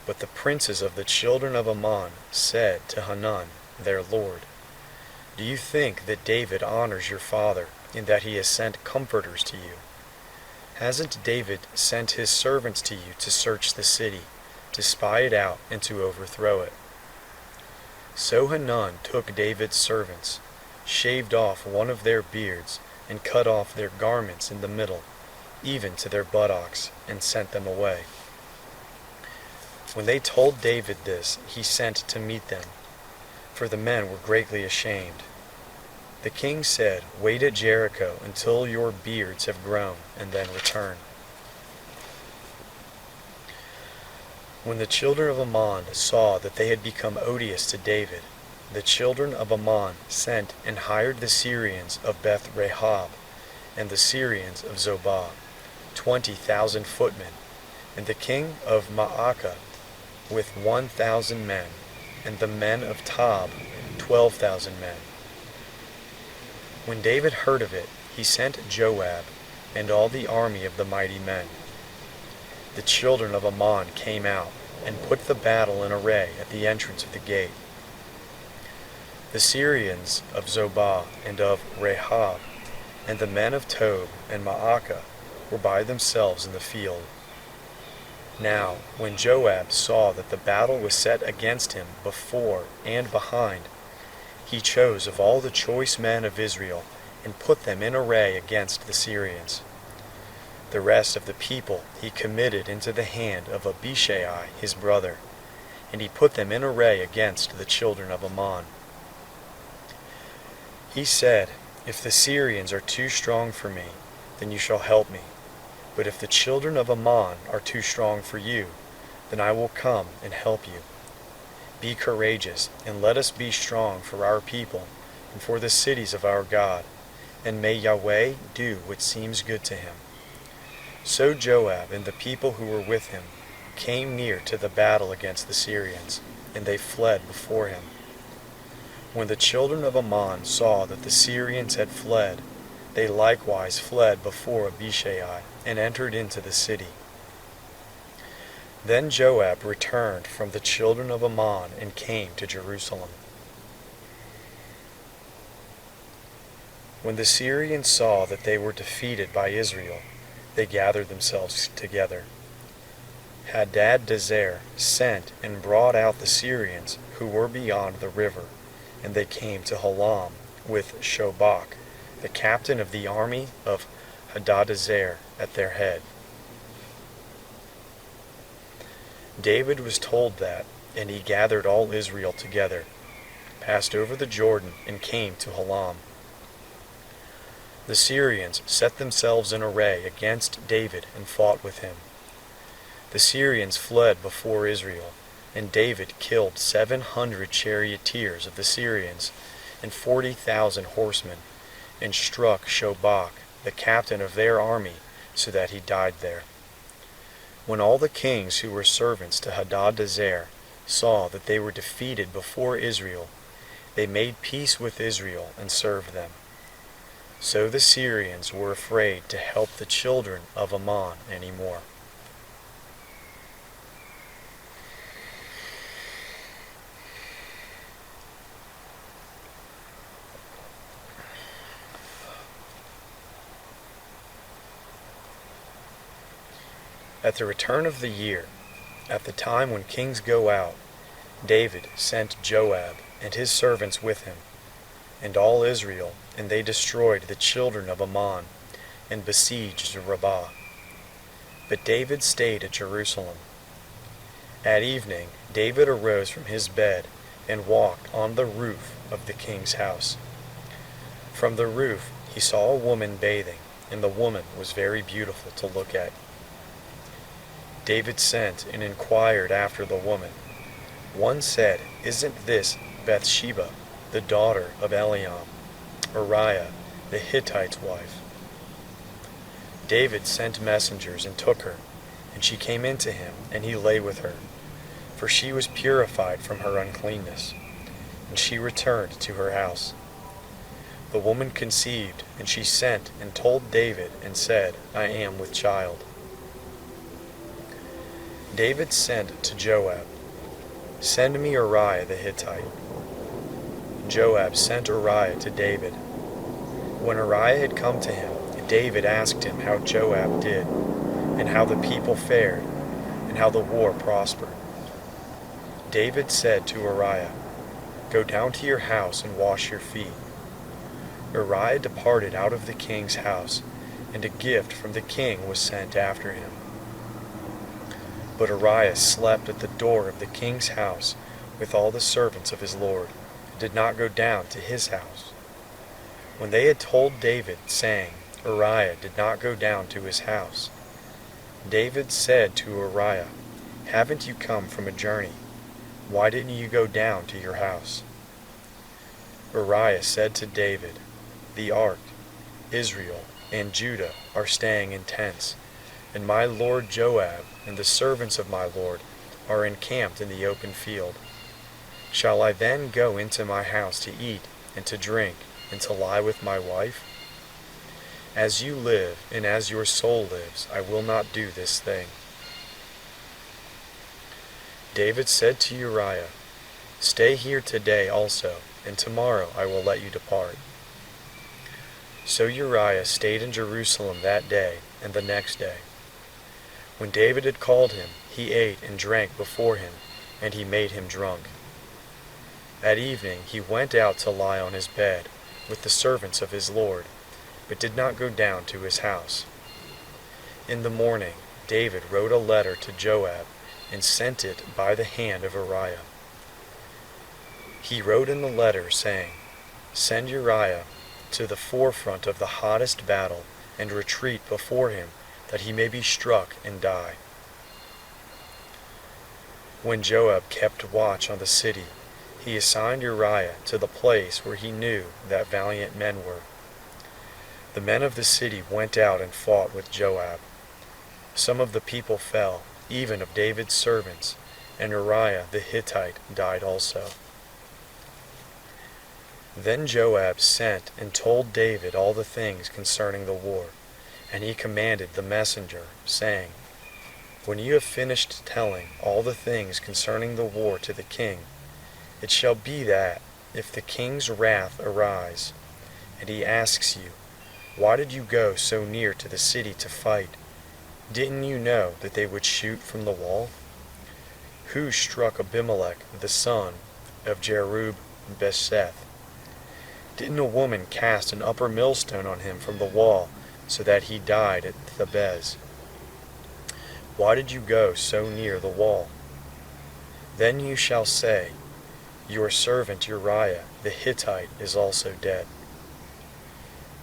A: But the princes of the children of Ammon said to Hanun, their lord, "Do you think that David honors your father, in that he has sent comforters to you? Hasn't David sent his servants to you to search the city, to spy it out, and to overthrow it?" So Hanun took David's servants, shaved off one of their beards, and cut off their garments in the middle, even to their buttocks, and sent them away. When they told David this, he sent to meet them, for the men were greatly ashamed. The king said, "Wait at Jericho until your beards have grown, and then return." When the children of Ammon saw that they had become odious to David, the children of Ammon sent and hired the Syrians of Beth-Rahab and the Syrians of Zobah, 20,000 footmen, and the king of Maacah with 1,000 men, and the men of Tob 12,000 men. When David heard of it, he sent Joab and all the army of the mighty men. The children of Ammon came out and put the battle in array at the entrance of the gate. The Syrians of Zobah and of Rahab and the men of Tob and Maacah were by themselves in the field. Now, when Joab saw that the battle was set against him before and behind, he chose of all the choice men of Israel and put them in array against the Syrians. The rest of the people he committed into the hand of Abishai his brother, and he put them in array against the children of Ammon. He said, "If the Syrians are too strong for me, then you shall help me. But if the children of Ammon are too strong for you, then I will come and help you. Be courageous, and let us be strong for our people and for the cities of our God, and may Yahweh do what seems good to him." So Joab and the people who were with him came near to the battle against the Syrians, and they fled before him. When the children of Ammon saw that the Syrians had fled, they likewise fled before Abishai and entered into the city. Then Joab returned from the children of Ammon and came to Jerusalem. When the Syrians saw that they were defeated by Israel, they gathered themselves together. Hadadezer sent and brought out the Syrians who were beyond the river, and they came to Halam with Shobach, the captain of the army of Hadadezer, at their head. David was told that, and he gathered all Israel together, passed over the Jordan, and came to Halam. The Syrians set themselves in array against David and fought with him. The Syrians fled before Israel, and David killed 700 charioteers of the Syrians and 40,000 horsemen, and struck Shobach, the captain of their army, so that he died there. When all the kings who were servants to Hadadezer saw that they were defeated before Israel, they made peace with Israel and served them. So the Syrians were afraid to help the children of Ammon any more. At the return of the year, at the time when kings go out, David sent Joab and his servants with him, and all Israel, and they destroyed the children of Ammon, and besieged Rabbah. But David stayed at Jerusalem. At evening, David arose from his bed, and walked on the roof of the king's house. From the roof he saw a woman bathing, and the woman was very beautiful to look at. David sent and inquired after the woman. One said, "Isn't this Bathsheba, the daughter of Eliam, Uriah, the Hittite's wife?" David sent messengers and took her, and she came in to him, and he lay with her. for she was purified from her uncleanness, and she returned to her house. The woman conceived, and she sent and told David and said, I am with child. David sent to Joab, Send me Uriah the Hittite. Joab sent Uriah to David. When Uriah had come to him, David asked him how Joab did, and how the people fared, and how the war prospered. David said to Uriah, Go down to your house and wash your feet. Uriah departed out of the king's house, and a gift from the king was sent after him. But Uriah slept at the door of the king's house with all the servants of his lord, and did not go down to his house. When they had told David, saying, Uriah did not go down to his house, David said to Uriah, Haven't you come from a journey? Why didn't you go down to your house? Uriah said to David, The ark, Israel, and Judah are staying in tents, and my lord Joab and the servants of my lord are encamped in the open field. Shall I then go into my house to eat and to drink and to lie with my wife? As you live and as your soul lives, I will not do this thing. David said to Uriah, Stay here today also, and tomorrow I will let you depart. So Uriah stayed in Jerusalem that day and the next day. When David had called him, he ate and drank before him, and he made him drunk. At evening he went out to lie on his bed with the servants of his lord, but did not go down to his house. In the morning David wrote a letter to Joab, and sent it by the hand of Uriah. He wrote in the letter, saying, Send Uriah to the forefront of the hottest battle, and retreat before him, that he may be struck and die. When Joab kept watch on the city, he assigned Uriah to the place where he knew that valiant men were. The men of the city went out and fought with Joab. Some of the people fell, even of David's servants, and Uriah the Hittite died also. Then Joab sent and told David all the things concerning the war, and he commanded the messenger, saying, When you have finished telling all the things concerning the war to the king, it shall be that, if the king's wrath arise, and he asks you, Why did you go so near to the city to fight? Didn't you know that they would shoot from the wall? Who struck Abimelech the son of Jerub-Besheth? Didn't a woman cast an upper millstone on him from the wall, so that he died at Thebez? Why did you go so near the wall? Then you shall say, Your servant Uriah the Hittite is also dead.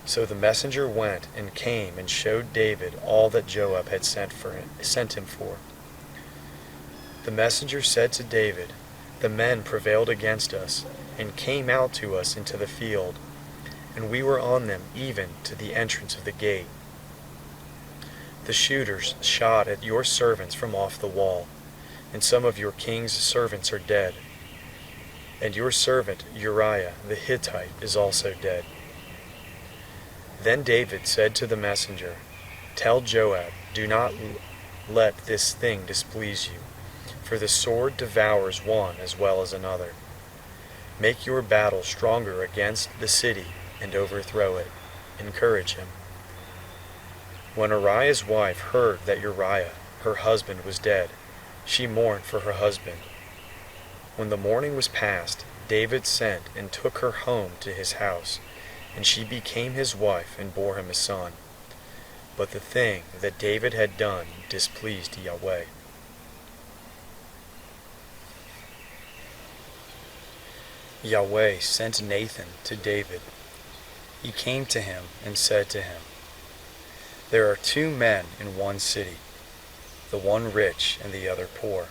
A: So the messenger went and came and showed David all that Joab had sent him for. The messenger said to David, The men prevailed against us, and came out to us into the field, and we were on them even to the entrance of the gate. The shooters shot at your servants from off the wall, and some of your king's servants are dead. And your servant Uriah the Hittite is also dead. Then David said to the messenger, Tell Joab, do not let this thing displease you, for the sword devours one as well as another. Make your battle stronger against the city and overthrow it. Encourage him. When Uriah's wife heard that Uriah, her husband, was dead, she mourned for her husband. When the mourning was past, David sent and took her home to his house, and she became his wife and bore him a son. But the thing that David had done displeased Yahweh. Yahweh sent Nathan to David. He came to him and said to him, There are 2 men in one city, the one rich and the other poor.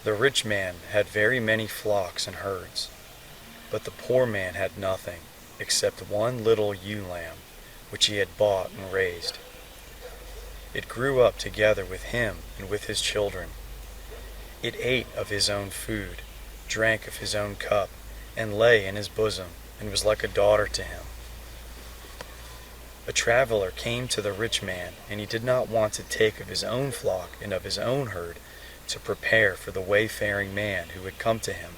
A: The rich man had very many flocks and herds, but the poor man had nothing except one little ewe lamb, which he had bought and raised. It grew up together with him and with his children. It ate of his own food, drank of his own cup, and lay in his bosom, and was like a daughter to him. A traveler came to the rich man, and he did not want to take of his own flock and of his own herd to prepare for the wayfaring man who had come to him,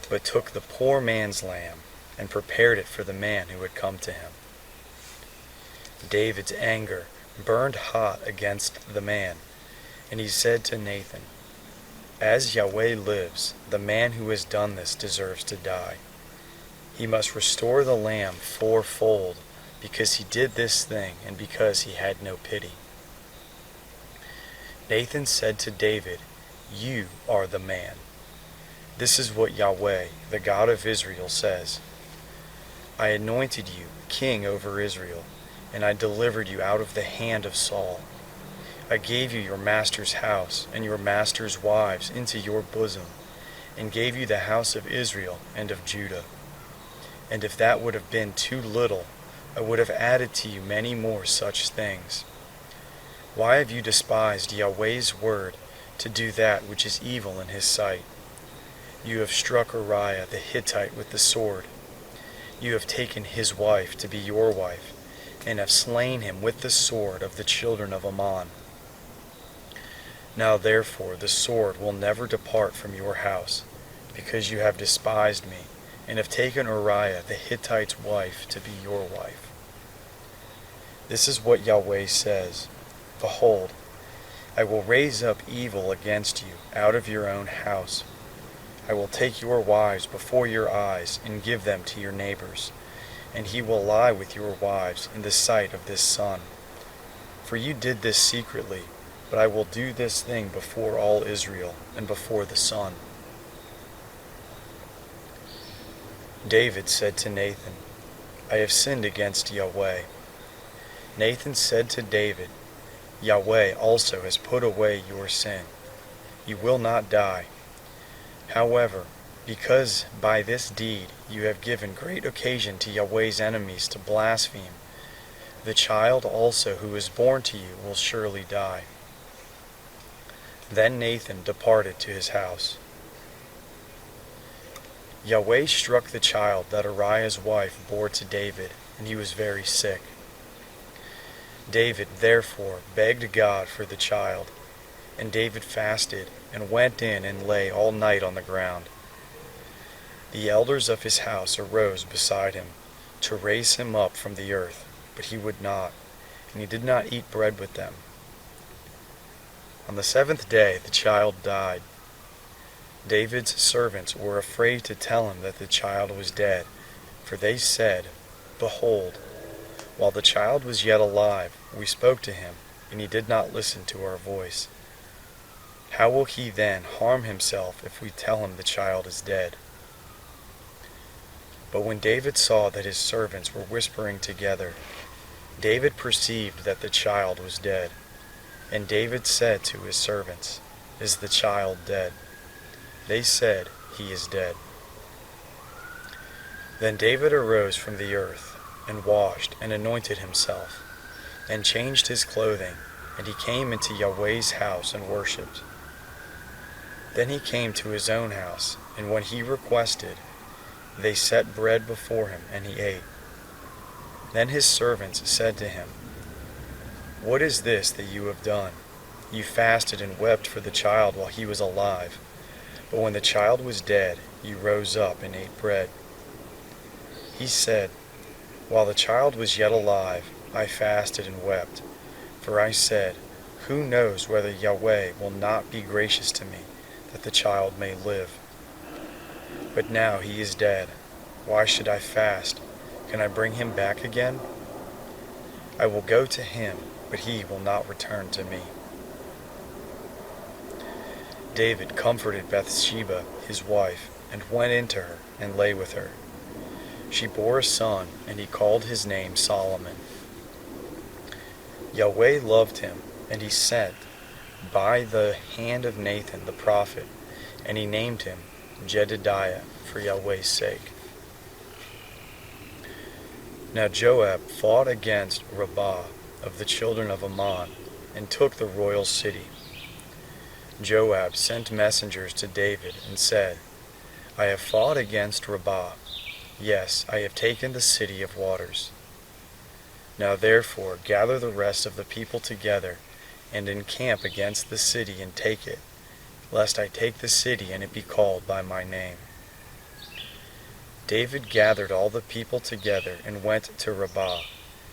A: but took the poor man's lamb and prepared it for the man who had come to him. David's anger burned hot against the man, and he said to Nathan, "As Yahweh lives, the man who has done this deserves to die. He must restore the lamb fourfold, because he did this thing and because he had no pity." Nathan said to David, "You are the man. This is what Yahweh, the God of Israel, says. I anointed you king over Israel, and I delivered you out of the hand of Saul. I gave you your master's house and your master's wives into your bosom, and gave you the house of Israel and of Judah. And if that would have been too little, I would have added to you many more such things. Why have you despised Yahweh's word to do that which is evil in his sight? You have struck Uriah the Hittite with the sword. You have taken his wife to be your wife, and have slain him with the sword of the children of Ammon. Now therefore the sword will never depart from your house, because you have despised me, and have taken Uriah the Hittite's wife to be your wife. This is what Yahweh says, Behold, I will raise up evil against you out of your own house. I will take your wives before your eyes and give them to your neighbors, and he will lie with your wives in the sight of this sun. For you did this secretly, but I will do this thing before all Israel and before the sun." David said to Nathan, "I have sinned against Yahweh." Nathan said to David, "Yahweh also has put away your sin. You will not die. However, because by this deed you have given great occasion to Yahweh's enemies to blaspheme, the child also who is born to you will surely die." Then Nathan departed to his house. Yahweh struck the child that Uriah's wife bore to David, and he was very sick. David therefore begged God for the child, and David fasted and went in and lay all night on the ground. The elders of his house arose beside him to raise him up from the earth, but he would not, and he did not eat bread with them. On the seventh day the child died. David's servants were afraid to tell him that the child was dead, for they said, "Behold, while the child was yet alive, we spoke to him, and he did not listen to our voice. How will he then harm himself if we tell him the child is dead?" But when David saw that his servants were whispering together, David perceived that the child was dead. And David said to his servants, "Is the child dead?" They said, "He is dead." Then David arose from the earth, and washed and anointed himself, and changed his clothing, and he came into Yahweh's house and worshipped. Then he came to his own house, and when he requested, they set bread before him, and he ate. Then his servants said to him, "What is this that you have done? You fasted and wept for the child while he was alive, but when the child was dead, you rose up and ate bread." He said, "While the child was yet alive, I fasted and wept, for I said, who knows whether Yahweh will not be gracious to me, that the child may live? But now he is dead. Why should I fast? Can I bring him back again? I will go to him, but he will not return to me." David comforted Bathsheba, his wife, and went into her, and lay with her. She bore a son, and he called his name Solomon. Yahweh loved him, and he sent by the hand of Nathan the prophet, and he named him Jedidiah for Yahweh's sake. Now Joab fought against Rabbah of the children of Ammon, and took the royal city. Joab sent messengers to David and said, I have fought against Rabbah. Yes, I have taken the city of waters. Now therefore gather the rest of the people together, and encamp against the city and take it, lest I take the city and it be called by my name. David gathered all the people together and went to Rabbah,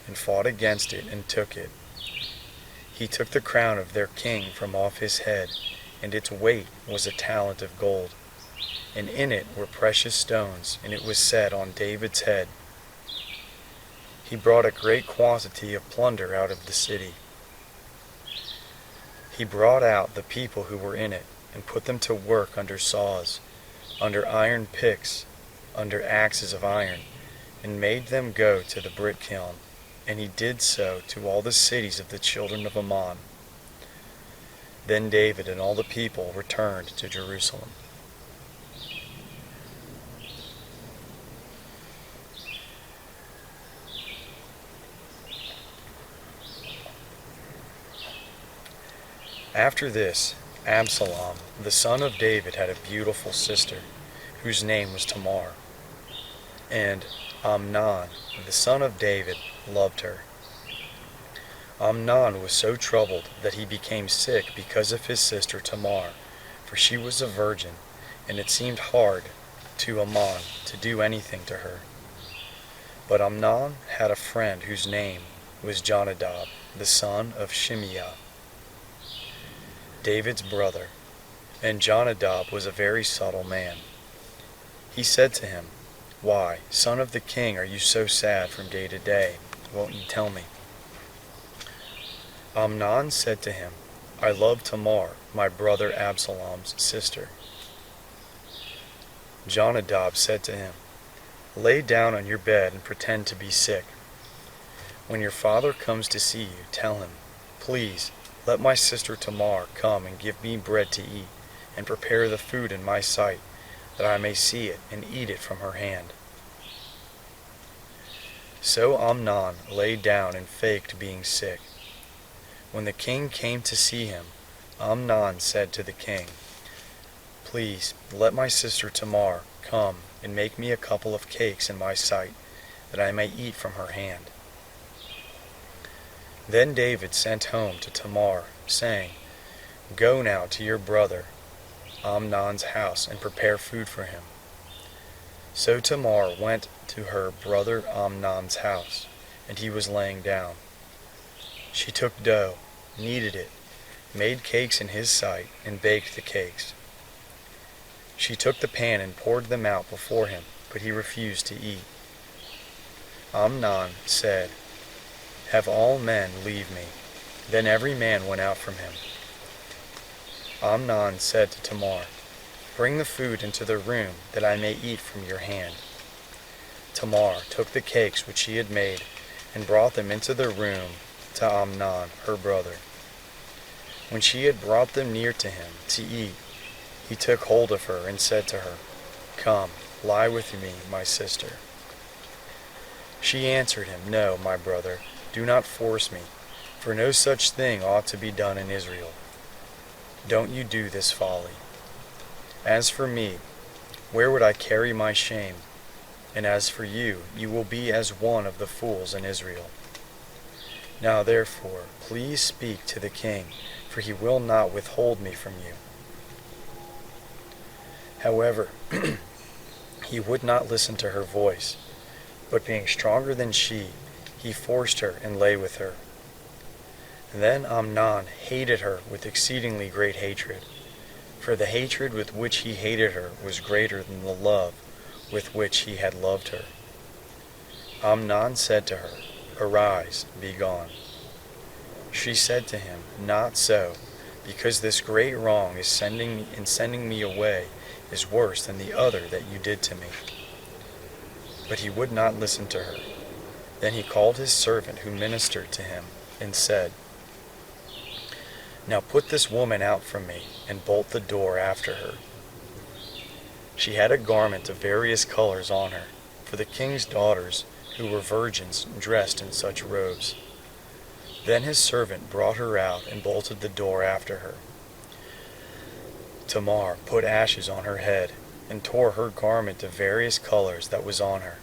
A: and fought against it and took it. He took the crown of their king from off his head, and its weight was a talent of gold. And in it were precious stones, and it was set on David's head. He brought a great quantity of plunder out of the city. He brought out the people who were in it, and put them to work under saws, under iron picks, under axes of iron, and made them go to the brick kiln. And he did so to all the cities of the children of Ammon. Then David and all the people returned to Jerusalem. After this, Absalom, the son of David, had a beautiful sister, whose name was Tamar. And Amnon, the son of David, loved her. Amnon was so troubled that he became sick because of his sister Tamar, for she was a virgin, and it seemed hard to Amnon to do anything to her. But Amnon had a friend whose name was Jonadab, the son of Shimeah, David's brother, and Jonadab was a very subtle man. He said to him, Why, son of the king, are you so sad from day to day? Won't you tell me? Amnon said to him, I love Tamar, my brother Absalom's sister. Jonadab said to him, Lay down on your bed and pretend to be sick. When your father comes to see you, tell him, Please, let my sister Tamar come and give me bread to eat, and prepare the food in my sight, that I may see it and eat it from her hand. So Amnon lay down and faked being sick. When the king came to see him, Amnon said to the king, Please, let my sister Tamar come and make me a couple of cakes in my sight, that I may eat from her hand. Then David sent home to Tamar, saying, Go now to your brother Amnon's house and prepare food for him. So Tamar went to her brother Amnon's house, and he was laying down. She took dough, kneaded it, made cakes in his sight, and baked the cakes. She took the pan and poured them out before him, but he refused to eat. Amnon said, Have all men leave me. Then every man went out from him. Amnon said to Tamar, Bring the food into the room, that I may eat from your hand. Tamar took the cakes which she had made, and brought them into the room to Amnon, her brother. When she had brought them near to him to eat, he took hold of her and said to her, Come, lie with me, my sister. She answered him, No, my brother, do not force me, for no such thing ought to be done in Israel. Don't you do this folly. As for me, where would I carry my shame? And as for you, you will be as one of the fools in Israel. Now therefore, please speak to the king, for he will not withhold me from you. However, he would not listen to her voice, but being stronger than she, he forced her and lay with her. Then Amnon hated her with exceedingly great hatred, for the hatred with which he hated her was greater than the love with which he had loved her. Amnon said to her, Arise, be gone. She said to him, Not so, because this great wrong is sending me away is worse than the other that you did to me. But he would not listen to her. Then he called his servant who ministered to him, and said, Now put this woman out from me, and bolt the door after her. She had a garment of various colors on her, for the king's daughters, who were virgins, dressed in such robes. Then his servant brought her out and bolted the door after her. Tamar put ashes on her head, and tore her garment of various colors that was on her.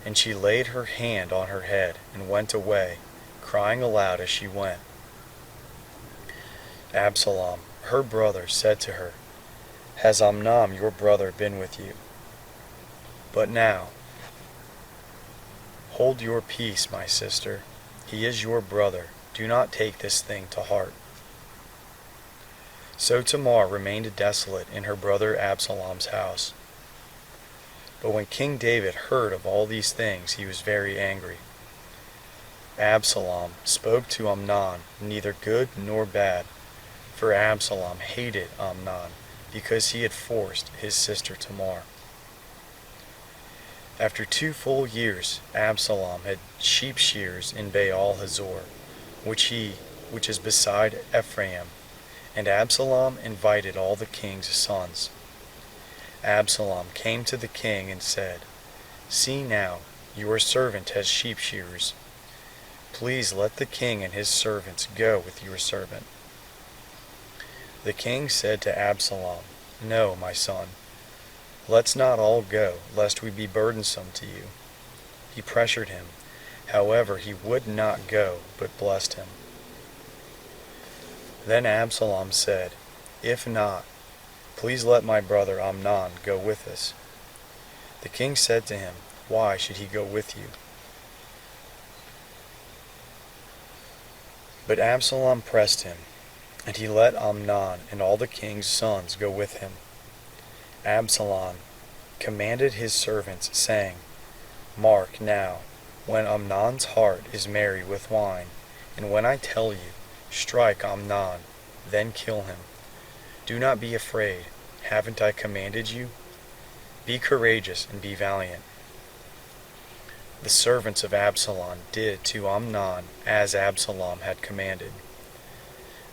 A: And she laid her hand on her head, and went away, crying aloud as she went. Absalom, her brother, said to her, Has Amnon your brother been with you? But now, hold your peace, my sister. He is your brother. Do not take this thing to heart. So Tamar remained desolate in her brother Absalom's house. But when King David heard of all these things, he was very angry. Absalom spoke to Amnon neither good nor bad, for Absalom hated Amnon, because he had forced his sister Tamar. After 2 full years, Absalom had sheep shears in Baal-Hazor, which is beside Ephraim, and Absalom invited all the king's sons. Absalom came to the king and said, See now, your servant has sheep shearers. Please let the king and his servants go with your servant. The king said to Absalom, No, my son, let's not all go, lest we be burdensome to you. He pressured him. However, he would not go, but blessed him. Then Absalom said, If not, please let my brother Amnon go with us. The king said to him, Why should he go with you? But Absalom pressed him, and he let Amnon and all the king's sons go with him. Absalom commanded his servants, saying, Mark now, when Amnon's heart is merry with wine, and when I tell you, Strike Amnon, then kill him. Do not be afraid. Haven't I commanded you? Be courageous and be valiant. The servants of Absalom did to Amnon as Absalom had commanded.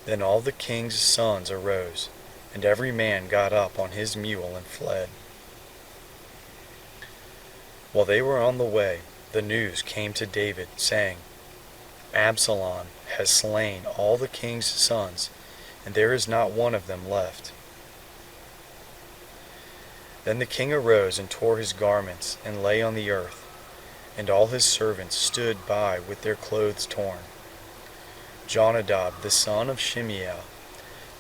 A: Then all the king's sons arose, and every man got up on his mule and fled. While they were on the way, the news came to David, saying, Absalom has slain all the king's sons, and there is not one of them left. Then the king arose and tore his garments, and lay on the earth, and all his servants stood by with their clothes torn. Jonadab the son of Shimeah,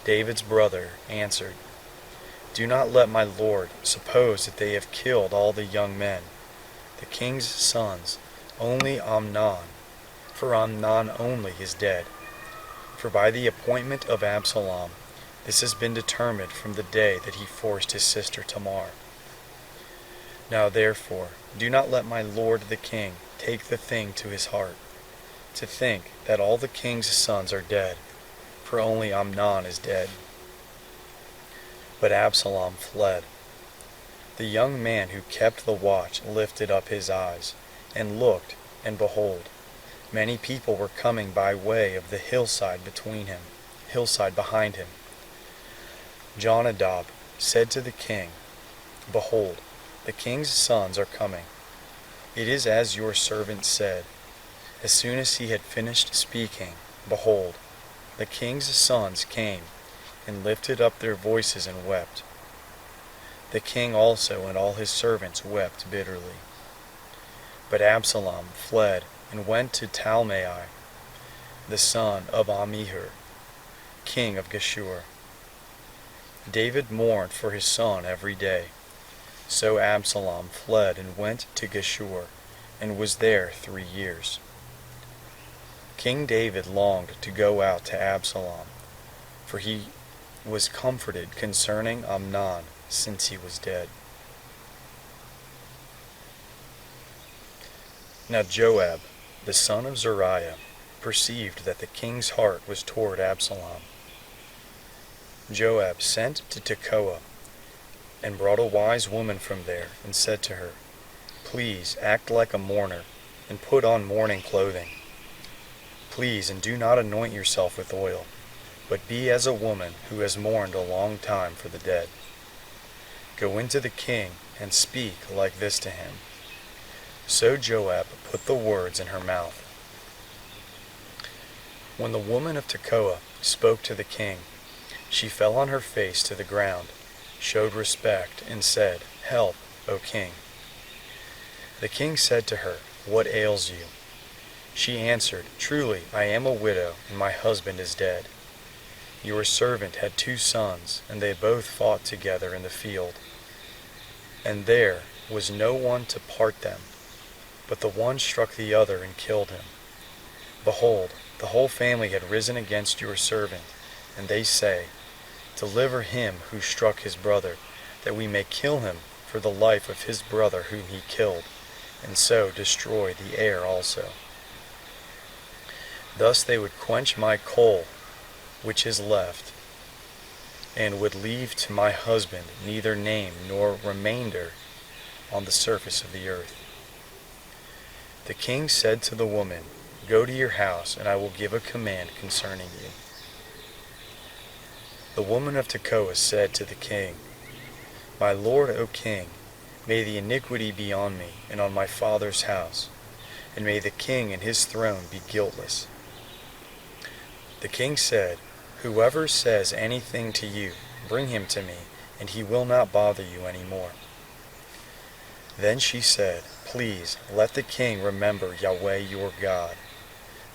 A: David's brother, answered, Do not let my lord suppose that they have killed all the young men, the king's sons, only Amnon, for Amnon only is dead. For by the appointment of Absalom, this has been determined from the day that he forced his sister Tamar. Now therefore, do not let my lord the king take the thing to his heart, to think that all the king's sons are dead, for only Amnon is dead. But Absalom fled. The young man who kept the watch lifted up his eyes, and looked, and behold, many people were coming by way of the hillside behind him. Jonadab said to the king, Behold, the king's sons are coming. It is as your servant said. As soon as he had finished speaking, behold, the king's sons came, and lifted up their voices and wept. The king also and all his servants wept bitterly. But Absalom fled and went to Talmai, the son of Ammihur, king of Geshur. David mourned for his son every day. So Absalom fled and went to Geshur, and was there 3 years. King David longed to go out to Absalom, for he was comforted concerning Amnon, since he was dead. Now Joab, the son of Zeruiah, perceived that the king's heart was toward Absalom. Joab sent to Tekoa, and brought a wise woman from there, and said to her, Please act like a mourner, and put on mourning clothing. Please, and do not anoint yourself with oil, but be as a woman who has mourned a long time for the dead. Go into the king, and speak like this to him. So Joab put the words in her mouth. When the woman of Tekoa spoke to the king, She fell on her face to the ground, showed respect, and said, "Help, O king." The king said to her, "What ails you?" She answered, "Truly, I am a widow, and my husband is dead. Your servant had 2 sons, and they both fought together in the field. And there was no one to part them, but the one struck the other and killed him. Behold, the whole family had risen against your servant, and they say, 'Deliver him who struck his brother, that we may kill him for the life of his brother whom he killed, and so destroy the heir also.' Thus they would quench my coal which is left, and would leave to my husband neither name nor remainder on the surface of the earth." The king said to the woman, "Go to your house, and I will give a command concerning you." The woman of Tekoa said to the king, "My lord, O king, may the iniquity be on me and on my father's house, and may the king and his throne be guiltless." The king said, "Whoever says anything to you, bring him to me, and he will not bother you any more." Then she said, "Please let the king remember Yahweh your God,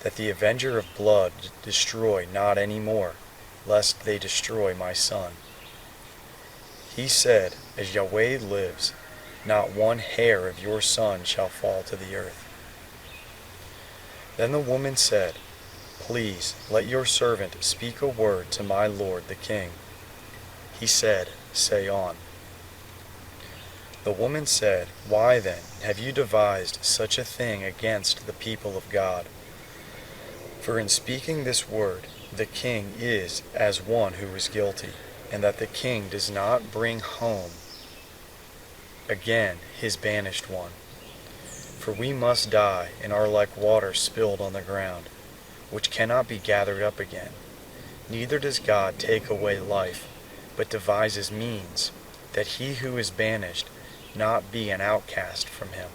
A: that the avenger of blood destroy not any more, lest they destroy my son." He said, "As Yahweh lives, not one hair of your son shall fall to the earth." Then the woman said, "Please let your servant speak a word to my lord the king." He said, "Say on." The woman said, "Why then have you devised such a thing against the people of God? For in speaking this word, the king is as one who is guilty, and that the king does not bring home again his banished one. For we must die, and are like water spilled on the ground, which cannot be gathered up again. Neither does God take away life, but devises means, that he who is banished not be an outcast from him.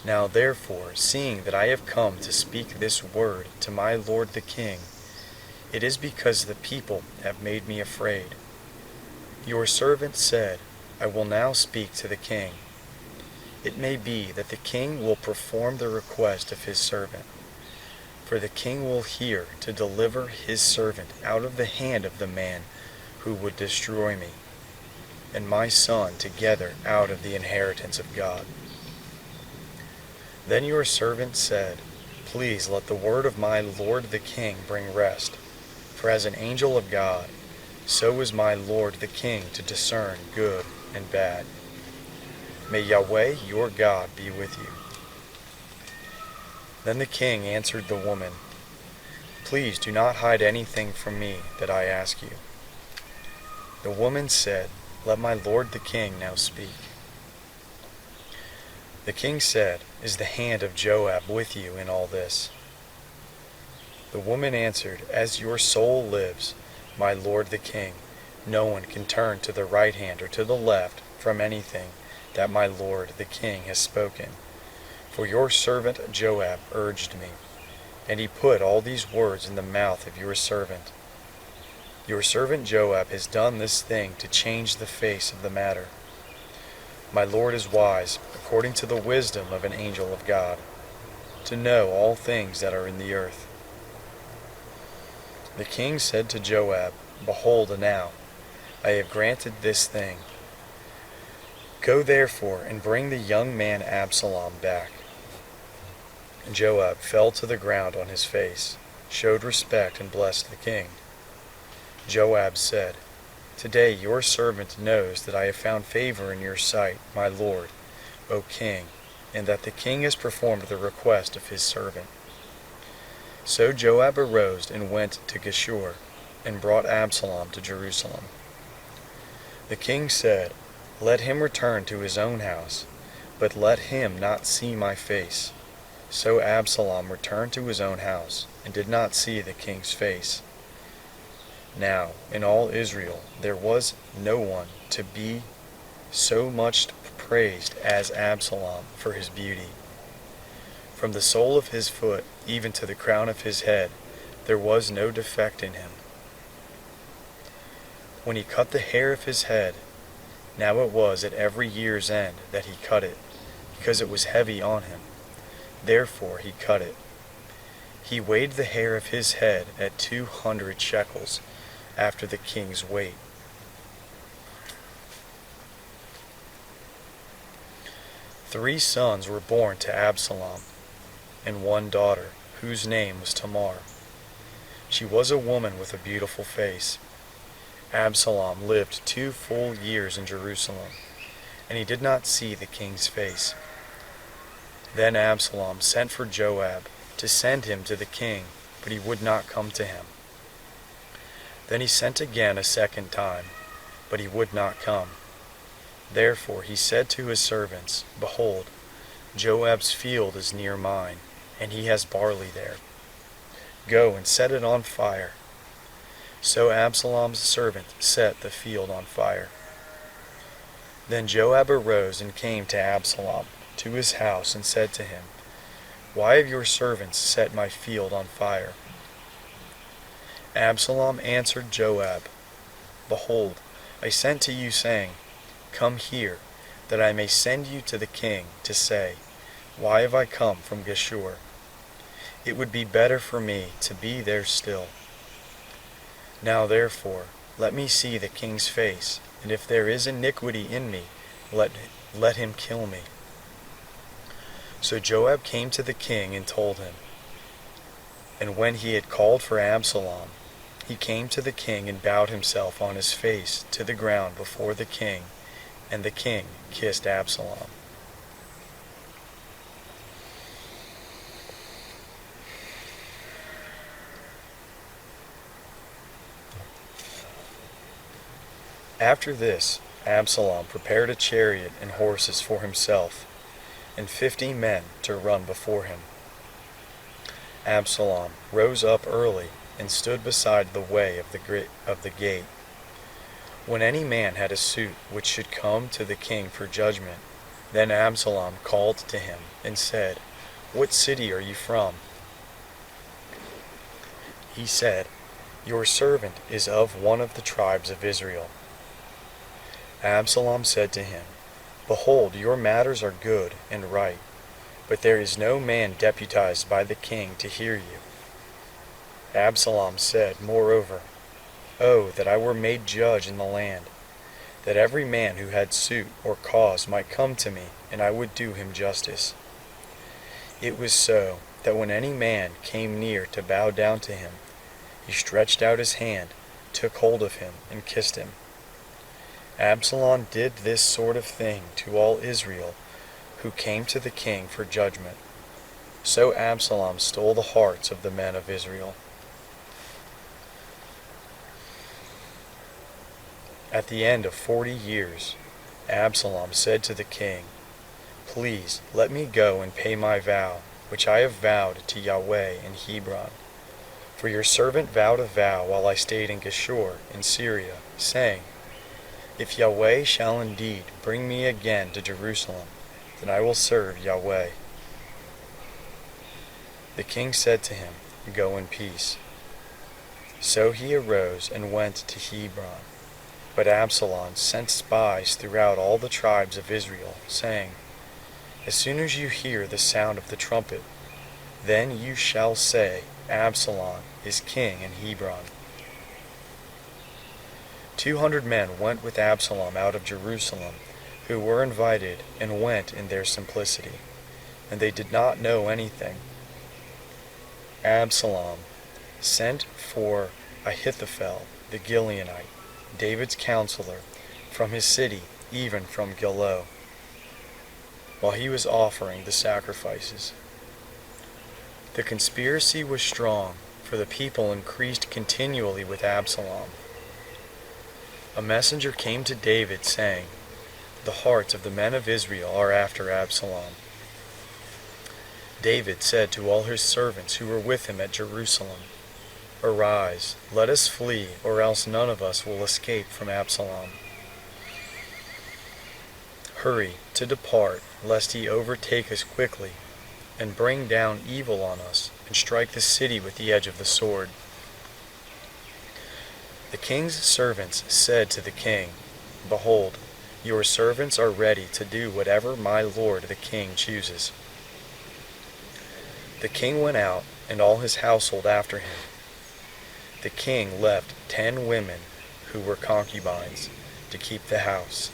A: Now therefore, seeing that I have come to speak this word to my lord the king, it is because the people have made me afraid. Your servant said, I will now speak to the king. It may be that the king will perform the request of his servant. For the king will hear to deliver his servant out of the hand of the man who would destroy me, and my son together out of the inheritance of God." Then your servant said, "Please let the word of my lord the king bring rest. For as an angel of God, so is my lord the king to discern good and bad. May Yahweh your God be with you." Then the king answered the woman, "Please do not hide anything from me that I ask you." The woman said, "Let my lord the king now speak." The king said, "Is the hand of Joab with you in all this?" The woman answered, "As your soul lives, my lord the king, no one can turn to the right hand or to the left from anything that my lord the king has spoken. For your servant Joab urged me, and he put all these words in the mouth of your servant. Your servant Joab has done this thing to change the face of the matter. My lord is wise, according to the wisdom of an angel of God, to know all things that are in the earth." The king said to Joab, "Behold now, I have granted this thing. Go therefore and bring the young man Absalom back." Joab fell to the ground on his face, showed respect, and blessed the king. Joab said, "Today your servant knows that I have found favor in your sight, my lord, O king, and that the king has performed the request of his servant." So Joab arose and went to Geshur, and brought Absalom to Jerusalem. The king said, "Let him return to his own house, but let him not see my face." So Absalom returned to his own house, and did not see the king's face. Now in all Israel there was no one to be so much praised as Absalom for his beauty. From the sole of his foot even to the crown of his head there was no defect in him. when he cut the hair of his head. Now it was at every year's end that he cut it, because it was heavy on him. Therefore he cut it. He weighed the hair of his head at 200 shekels, after the king's weight. Three sons were born to Absalom, and one daughter, whose name was Tamar. She was a woman with a beautiful face. Absalom lived 2 full years in Jerusalem, and he did not see the king's face. Then Absalom sent for Joab to send him to the king, but he would not come to him. Then he sent again a second time, but he would not come. Therefore he said to his servants, Behold, Joab's field is near mine, and he has barley there. Go and set it on fire. So Absalom's servant set the field on fire. Then Joab arose and came to Absalom, to his house, and said to him, Why have your servants set my field on fire? Absalom answered Joab, Behold, I sent to you, saying, Come here, that I may send you to the king, to say, Why have I come from Geshur? It would be better for me to be there still. Now therefore, let me see the king's face, and if there is iniquity in me, let him kill me. So Joab came to the king and told him. And when he had called for Absalom, he came to the king and bowed himself on his face to the ground before the king, and the king kissed Absalom. After this, Absalom prepared a chariot and horses for himself, and 50 men to run before him. Absalom rose up early and stood beside the way of the gate. When any man had a suit which should come to the king for judgment, then Absalom called to him and said, What city are you from? He said, Your servant is of one of the tribes of Israel. Absalom said to him, Behold, your matters are good and right, but there is no man deputized by the king to hear you. Absalom said, moreover, Oh, that I were made judge in the land, that every man who had suit or cause might come to me, and I would do him justice. It was so, that when any man came near to bow down to him, he stretched out his hand, took hold of him, and kissed him. Absalom did this sort of thing to all Israel who came to the king for judgment. So Absalom stole the hearts of the men of Israel. At the end of 40 years, Absalom said to the king, Please let me go and pay my vow, which I have vowed to Yahweh in Hebron. For your servant vowed a vow while I stayed in Geshur in Syria, saying, If Yahweh shall indeed bring me again to Jerusalem, then I will serve Yahweh. The king said to him, Go in peace. So he arose and went to Hebron. But Absalom sent spies throughout all the tribes of Israel, saying, As soon as you hear the sound of the trumpet, then you shall say, Absalom is king in Hebron. 200 men went with Absalom out of Jerusalem, who were invited, and went in their simplicity, and they did not know anything. Absalom sent for Ahithophel the Gileonite, David's counselor, from his city, even from Gilo, while he was offering the sacrifices. The conspiracy was strong, for the people increased continually with Absalom. A messenger came to David, saying, The hearts of the men of Israel are after Absalom. David said to all his servants who were with him at Jerusalem, Arise, let us flee, or else none of us will escape from Absalom. Hurry to depart, lest he overtake us quickly, and bring down evil on us, and strike the city with the edge of the sword. The king's servants said to the king, Behold, your servants are ready to do whatever my lord the king chooses. The king went out, and all his household after him. The king left 10 women who were concubines to keep the house.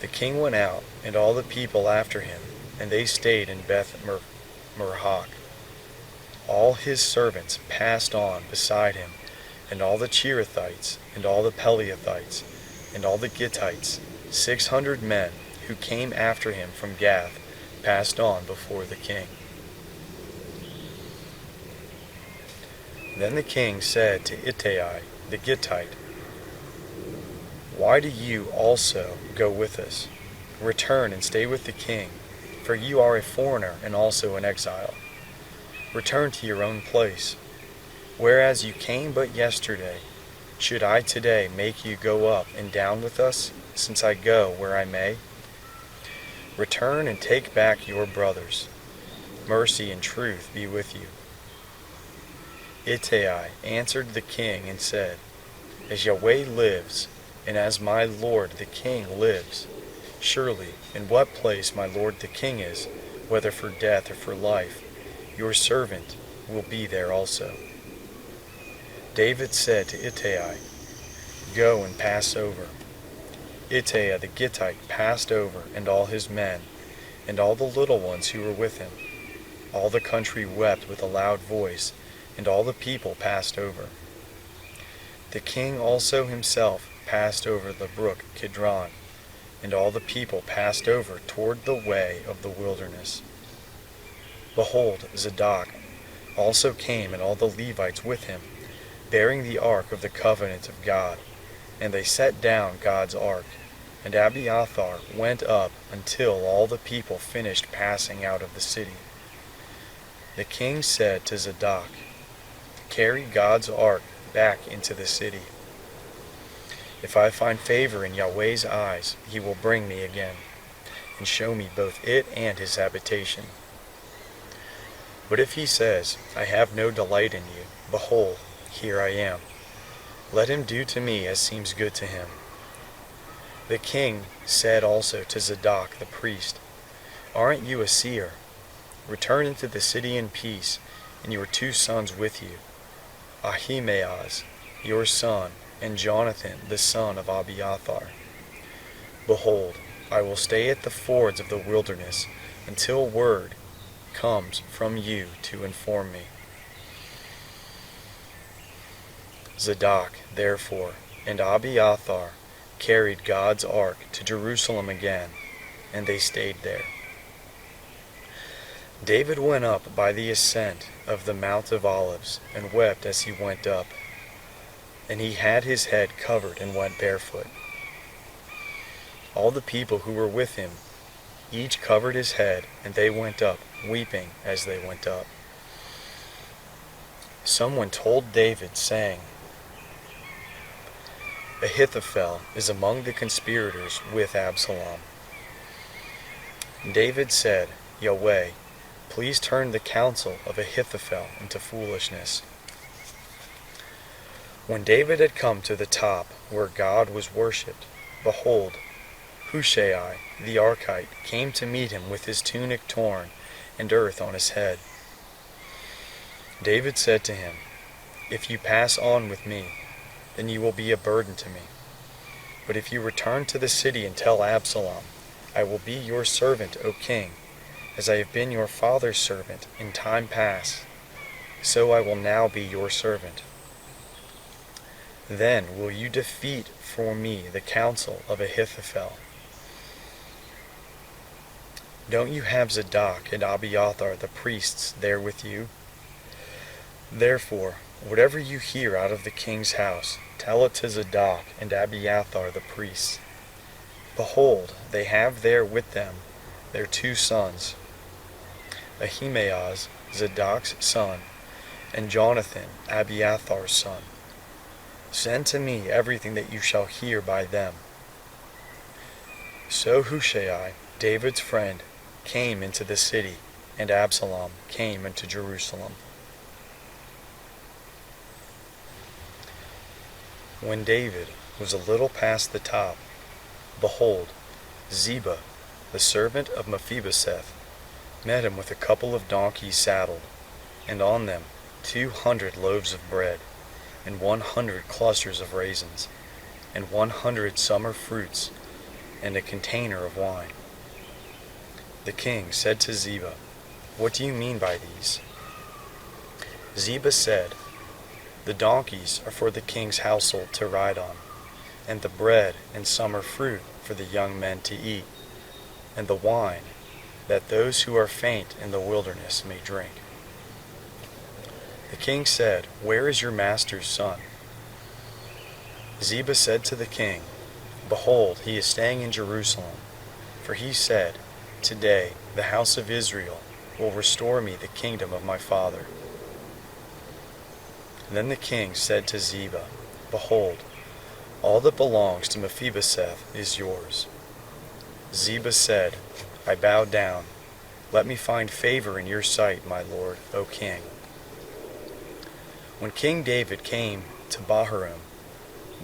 A: The king went out, and all the people after him, and they stayed in Beth-Merhach. All his servants passed on beside him, and all the Cherethites, and all the Pelethites, and all the Gittites, 600 men who came after him from Gath, passed on before the king. Then the king said to Ittai the Gittite, Why do you also go with us? Return and stay with the king, for you are a foreigner and also an exile. Return to your own place. Whereas you came but yesterday, should I today make you go up and down with us, since I go where I may? Return and take back your brothers. Mercy and truth be with you. Ittai answered the king and said, As Yahweh lives, and as my lord the king lives, surely in what place my lord the king is, whether for death or for life, your servant will be there also. David said to Ittai, Go and pass over. Ittai the Gittite passed over, and all his men, and all the little ones who were with him. All the country wept with a loud voice, and all the people passed over. The king also himself passed over the brook Kidron, and all the people passed over toward the way of the wilderness. Behold, Zadok also came, and all the Levites with him, bearing the ark of the covenant of God. And they set down God's ark, and Abiathar went up until all the people finished passing out of the city. The king said to Zadok, Carry God's ark back into the city. If I find favor in Yahweh's eyes, he will bring me again, and show me both it and his habitation. But if he says, I have no delight in you, behold, here I am. Let him do to me as seems good to him. The king said also to Zadok the priest, Aren't you a seer? Return into the city in peace, and your 2 sons with you, Ahimaaz, your son, and Jonathan, the son of Abiathar. Behold, I will stay at the fords of the wilderness until word comes from you to inform me. Zadok, therefore, and Abiathar carried God's ark to Jerusalem again, and they stayed there. David went up by the ascent of the Mount of Olives, and wept as he went up. And he had his head covered and went barefoot. All the people who were with him, each covered his head, and they went up, weeping as they went up. Someone told David, saying, Ahithophel is among the conspirators with Absalom. David said, Yahweh, please turn the counsel of Ahithophel into foolishness. When David had come to the top where God was worshipped, behold, Hushai the Archite came to meet him with his tunic torn and earth on his head. David said to him, If you pass on with me, then you will be a burden to me. But if you return to the city and tell Absalom, I will be your servant, O king, as I have been your father's servant in time past, so I will now be your servant. Then will you defeat for me the counsel of Ahithophel. Don't you have Zadok and Abiathar the priests there with you? Therefore, whatever you hear out of the king's house, tell it to Zadok and Abiathar the priests. Behold, they have there with them their 2 sons, Ahimaaz, Zadok's son, and Jonathan, Abiathar's son. Send to me everything that you shall hear by them. So Hushai, David's friend, came into the city, and Absalom came into Jerusalem. When David was a little past the top, behold, Ziba, the servant of Mephibosheth, met him with a couple of donkeys saddled, and on them 200 loaves of bread, and 100 clusters of raisins, and 100 summer fruits, and a container of wine. The king said to Ziba, "What do you mean by these?" Ziba said, "The donkeys are for the king's household to ride on, and the bread and summer fruit for the young men to eat, and the wine, that those who are faint in the wilderness may drink." The king said, "Where is your master's son?" Ziba said to the king, "Behold, he is staying in Jerusalem, for he said, 'Today the house of Israel will restore me the kingdom of my father.'" Then the king said to Ziba, "Behold, all that belongs to Mephibosheth is yours." Ziba said, "I bow down. Let me find favor in your sight, my lord, O king." When King David came to Bahurim,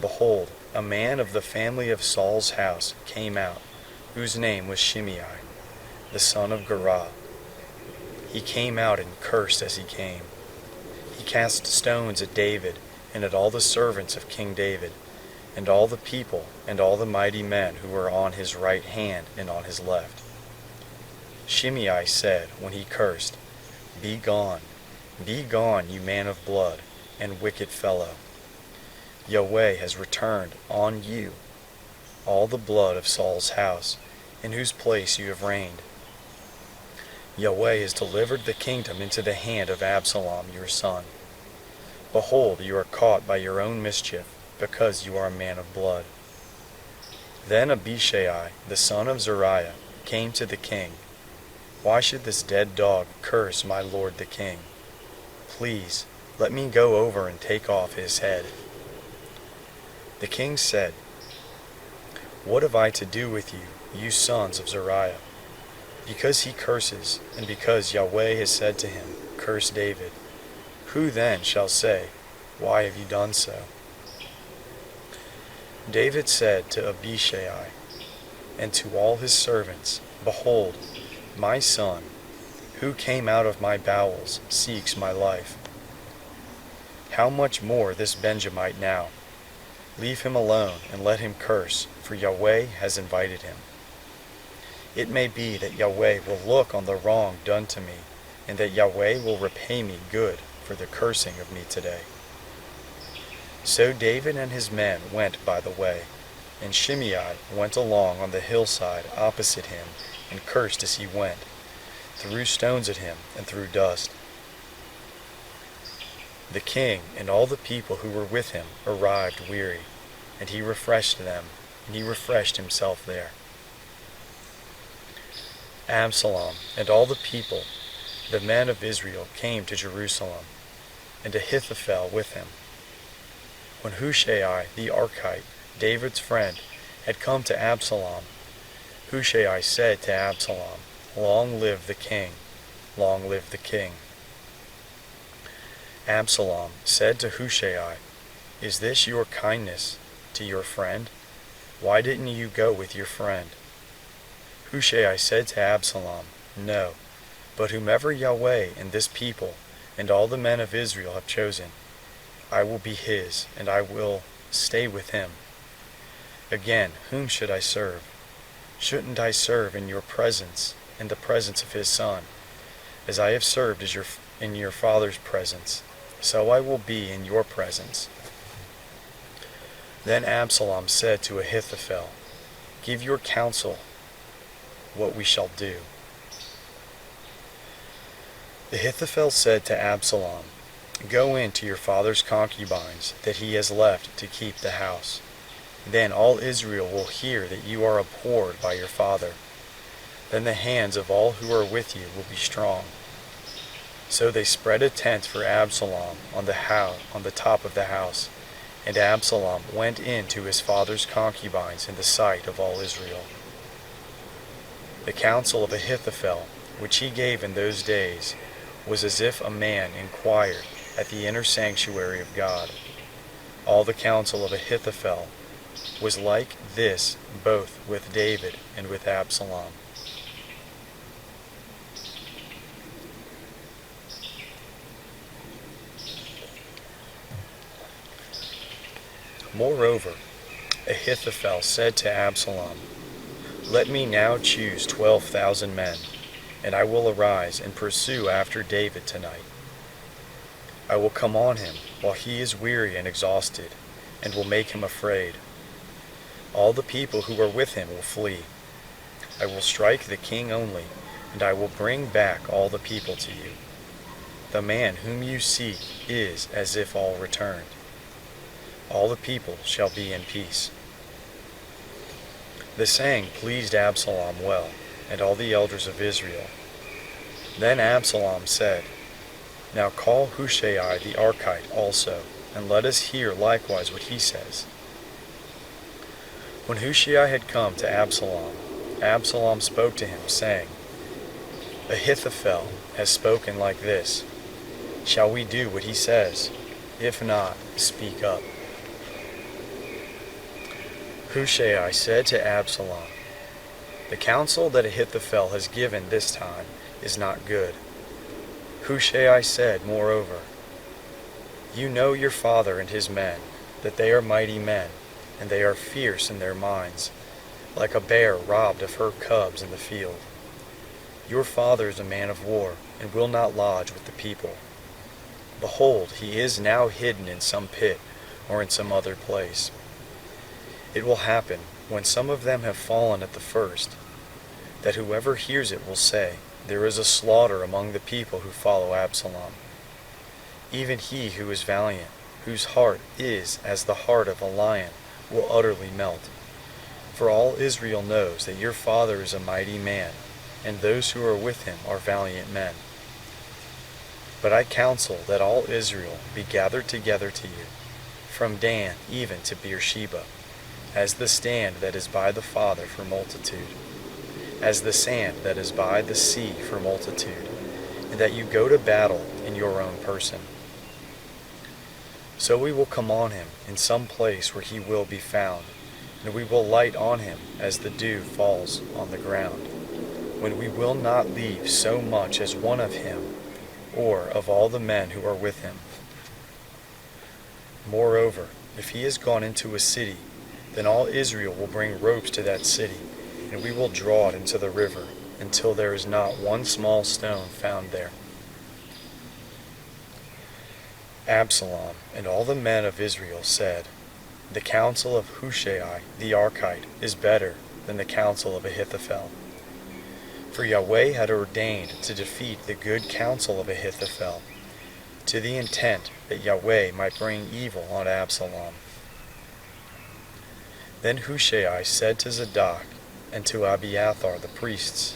A: behold, a man of the family of Saul's house came out, whose name was Shimei, the son of Gera. He came out and cursed as he came. He cast stones at David and at all the servants of King David, and all the people and all the mighty men who were on his right hand and on his left. Shimei said when he cursed, be gone, you man of blood and wicked fellow. Yahweh has returned on you all the blood of Saul's house, in whose place you have reigned. Yahweh has delivered the kingdom into the hand of Absalom your son. Behold, you are caught by your own mischief, because you are a man of blood." Then Abishai, the son of Zeruiah, came to the king. "Why should this dead dog curse my lord the king? Please, let me go over and take off his head." The king said, "What have I to do with you, you sons of Zeruiah? Because he curses, and because Yahweh has said to him, 'Curse David,' who then shall say, 'Why have you done so?'" David said to Abishai and to all his servants, "Behold, my son, who came out of my bowels, seeks my life. How much more this Benjamite now? Leave him alone and let him curse, for Yahweh has invited him. It may be that Yahweh will look on the wrong done to me, and that Yahweh will repay me good for the cursing of me today." So David and his men went by the way, and Shimei went along on the hillside opposite him, and cursed as he went, threw stones at him, and threw dust. The king and all the people who were with him arrived weary, and he refreshed them, and he refreshed himself there. Absalom and all the people, the men of Israel, came to Jerusalem, and Ahithophel with him. When Hushai the Archite, David's friend, had come to Absalom, Hushai said to Absalom, "Long live the king! Long live the king!" Absalom said to Hushai, "Is this your kindness to your friend? Why didn't you go with your friend?" Hushai said to Absalom, "No, but whomever Yahweh and this people and all the men of Israel have chosen, I will be his, and I will stay with him. Again, whom should I serve? Shouldn't I serve in your presence, in the presence of his son? As I have served in your father's presence, so I will be in your presence." Then Absalom said to Ahithophel, "Give your counsel what we shall do." Ahithophel said to Absalom, "Go in to your father's concubines that he has left to keep the house. Then all Israel will hear that you are abhorred by your father. Then the hands of all who are with you will be strong." So they spread a tent for Absalom on the top of the house, and Absalom went in to his father's concubines in the sight of all Israel. The counsel of Ahithophel, which he gave in those days, was as if a man inquired at the inner sanctuary of God. All the counsel of Ahithophel was like this both with David and with Absalom. Moreover, Ahithophel said to Absalom, "Let me now choose 12,000 men, and I will arise and pursue after David tonight. I will come on him while he is weary and exhausted, and will make him afraid. All the people who are with him will flee. I will strike the king only, and I will bring back all the people to you. The man whom you seek is as if all returned. All the people shall be in peace." The saying pleased Absalom well, and all the elders of Israel. Then Absalom said, "Now call Hushai the Archite also, and let us hear likewise what he says." When Hushai had come to Absalom, Absalom spoke to him, saying, "Ahithophel has spoken like this. Shall we do what he says? If not, speak up." Hushai said to Absalom, "The counsel that Ahithophel has given this time is not good." Hushai said, moreover, "You know your father and his men, that they are mighty men, and they are fierce in their minds, like a bear robbed of her cubs in the field. Your father is a man of war, and will not lodge with the people. Behold, he is now hidden in some pit, or in some other place. It will happen, when some of them have fallen at the first, that whoever hears it will say, 'There is a slaughter among the people who follow Absalom.' Even he who is valiant, whose heart is as the heart of a lion, will utterly melt. For all Israel knows that your father is a mighty man, and those who are with him are valiant men. But I counsel that all Israel be gathered together to you, from Dan even to Beersheba, as the stand that is by the Father for multitude, as the sand that is by the sea for multitude, and that you go to battle in your own person. So we will come on him in some place where he will be found, and we will light on him as the dew falls on the ground, when we will not leave so much as one of him, or of all the men who are with him. Moreover, if he has gone into a city, then all Israel will bring ropes to that city, and we will draw it into the river, until there is not one small stone found there." Absalom and all the men of Israel said, "The counsel of Hushai the Archite is better than the counsel of Ahithophel." For Yahweh had ordained to defeat the good counsel of Ahithophel, to the intent that Yahweh might bring evil on Absalom. Then Hushai said to Zadok and to Abiathar the priests,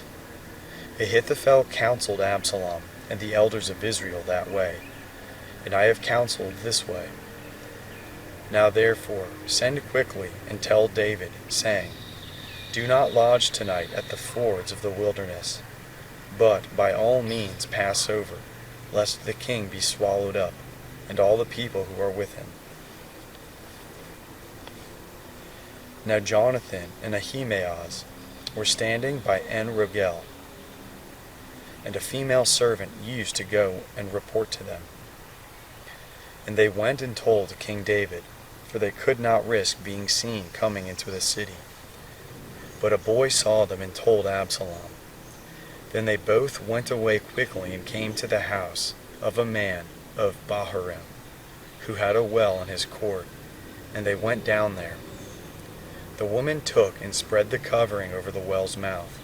A: "Ahithophel counseled Absalom and the elders of Israel that way, and I have counseled this way. Now therefore send quickly and tell David, saying, 'Do not lodge tonight at the fords of the wilderness, but by all means pass over, lest the king be swallowed up, and all the people who are with him.'" Now Jonathan and Ahimaaz were standing by En-Rogel, and a female servant used to go and report to them. And they went and told King David, for they could not risk being seen coming into the city. But a boy saw them and told Absalom. Then they both went away quickly and came to the house of a man of Bahurim, who had a well in his court, and they went down there. The woman took and spread the covering over the well's mouth,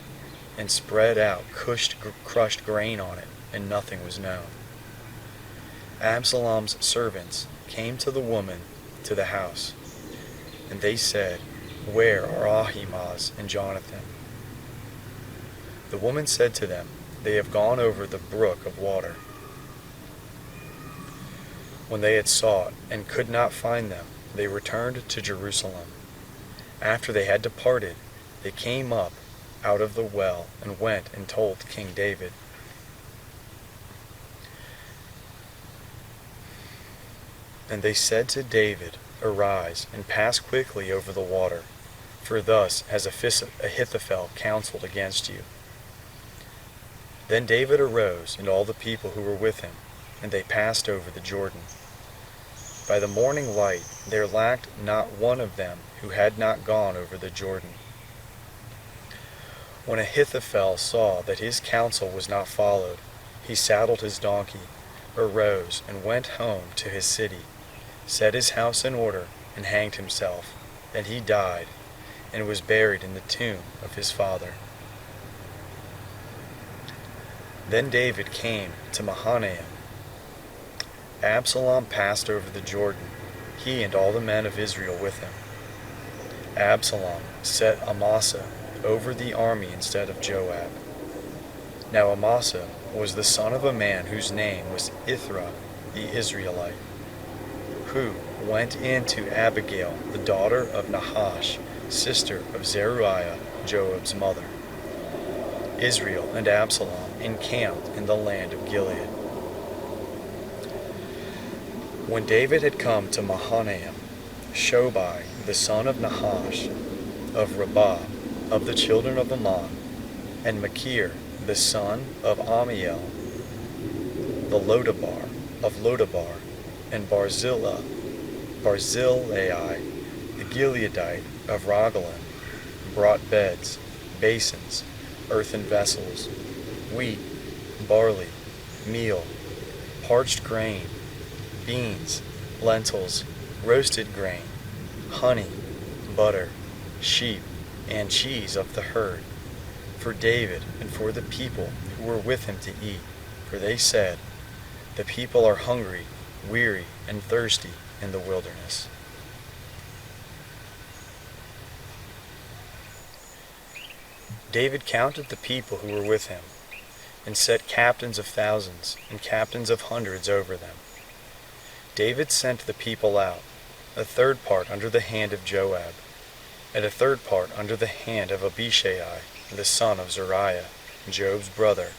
A: and spread out crushed grain on it, and nothing was known. Absalom's servants came to the woman to the house, and they said, "Where are Ahimaaz and Jonathan?" The woman said to them, "They have gone over the brook of water." When they had sought and could not find them, they returned to Jerusalem. After they had departed, they came up out of the well and went and told King David. And they said to David, Arise, and pass quickly over the water, for thus has Ahithophel counseled against you. Then David arose, and all the people who were with him, and they passed over the Jordan. By the morning light there lacked not one of them who had not gone over the Jordan. When Ahithophel saw that his counsel was not followed, he saddled his donkey, arose, and went home to his city, set his house in order, and hanged himself. And he died, and was buried in the tomb of his father. Then David came to Mahanaim. Absalom passed over the Jordan, he and all the men of Israel with him. Absalom set Amasa over the army instead of Joab. Now Amasa was the son of a man whose name was Ithra the Israelite, who went in to Abigail, the daughter of Nahash, sister of Zeruiah, Joab's mother. Israel and Absalom encamped in the land of Gilead. When David had come to Mahanaim, Shobai, the son of Nahash, of Rabbah, of the children of Ammon, and Machir, the son of Ammiel, the Lodabar of Lodabar, and Barzillai, the Gileadite of Rogelim, brought beds, basins, earthen vessels, wheat, barley, meal, parched grain, beans, lentils, roasted grain, honey, butter, sheep, and cheese of the herd, for David and for the people who were with him to eat. For they said, "The people are hungry, weary, and thirsty in the wilderness." David counted the people who were with him, and set captains of thousands and captains of hundreds over them. David sent the people out, a third part under the hand of Joab, and a third part under the hand of Abishai, the son of Zeruiah, Joab's brother,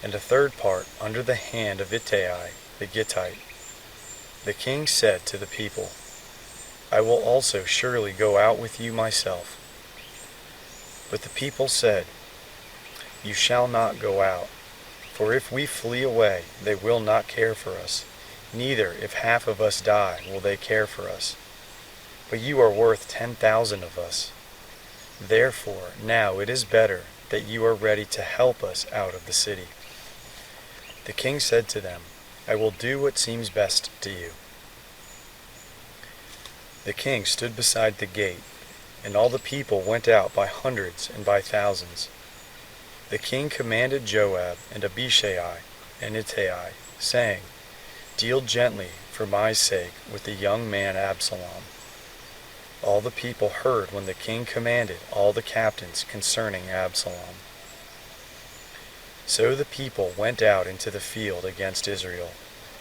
A: and a third part under the hand of Ittai the Gittite. The king said to the people, "I will also surely go out with you myself." But the people said, "You shall not go out, for if we flee away, they will not care for us. Neither, if half of us die, will they care for us. But you are worth 10,000 of us. Therefore, now it is better that you are ready to help us out of the city." The king said to them, "I will do what seems best to you." The king stood beside the gate, and all the people went out by hundreds and by thousands. The king commanded Joab and Abishai and Ittai, saying, "Deal gently for my sake with the young man Absalom." All the people heard when the king commanded all the captains concerning Absalom. So the people went out into the field against Israel,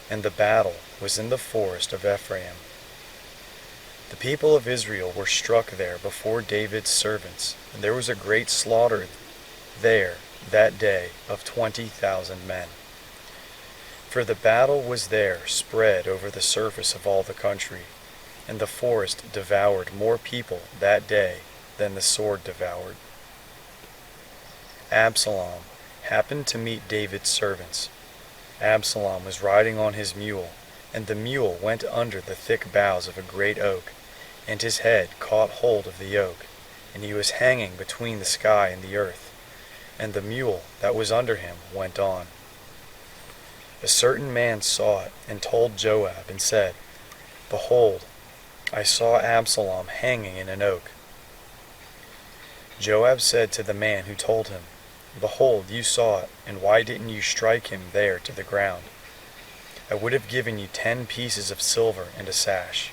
A: and the battle was in the forest of Ephraim. The people of Israel were struck there before David's servants, and there was a great slaughter there that day of 20,000 men. For the battle was there spread over the surface of all the country, and the forest devoured more people that day than the sword devoured. Absalom happened to meet David's servants. Absalom was riding on his mule, and the mule went under the thick boughs of a great oak, and his head caught hold of the oak, and he was hanging between the sky and the earth, and the mule that was under him went on. A certain man saw it, and told Joab, and said, "Behold, I saw Absalom hanging in an oak." Joab said to the man who told him, "Behold, you saw it, and why didn't you strike him there to the ground? I would have given you 10 pieces of silver and a sash."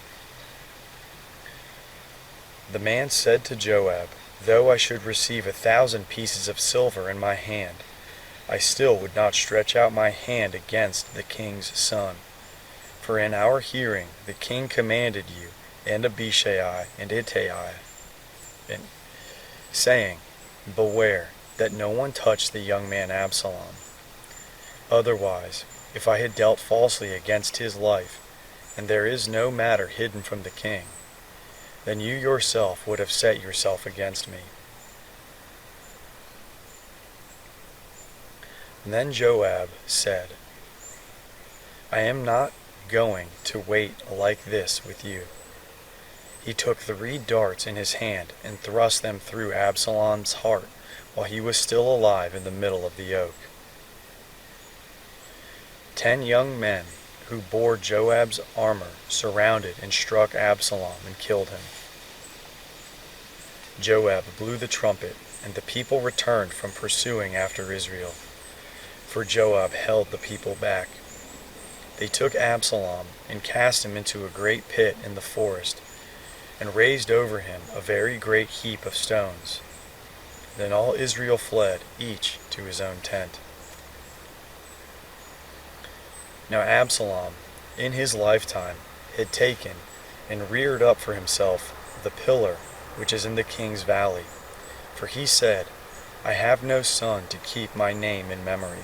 A: The man said to Joab, "Though I should receive 1,000 pieces of silver in my hand, I still would not stretch out my hand against the king's son. For in our hearing the king commanded you, and Abishai and Ittai, saying, 'Beware that no one touch the young man Absalom. Otherwise, if I had dealt falsely against his life, and there is no matter hidden from the king, then you yourself would have set yourself against me. And then Joab said, I am not going to wait like this with you. He took 3 darts in his hand and thrust them through Absalom's heart while he was still alive in the middle of the oak. 10 young men who bore Joab's armor surrounded and struck Absalom and killed him. Joab blew the trumpet, and the people returned from pursuing after Israel, for Joab held the people back. They took Absalom and cast him into a great pit in the forest, and raised over him a very great heap of stones. Then all Israel fled, each to his own tent. Now Absalom, in his lifetime, had taken and reared up for himself the pillar which is in the king's valley, for he said, I have no son to keep my name in memory.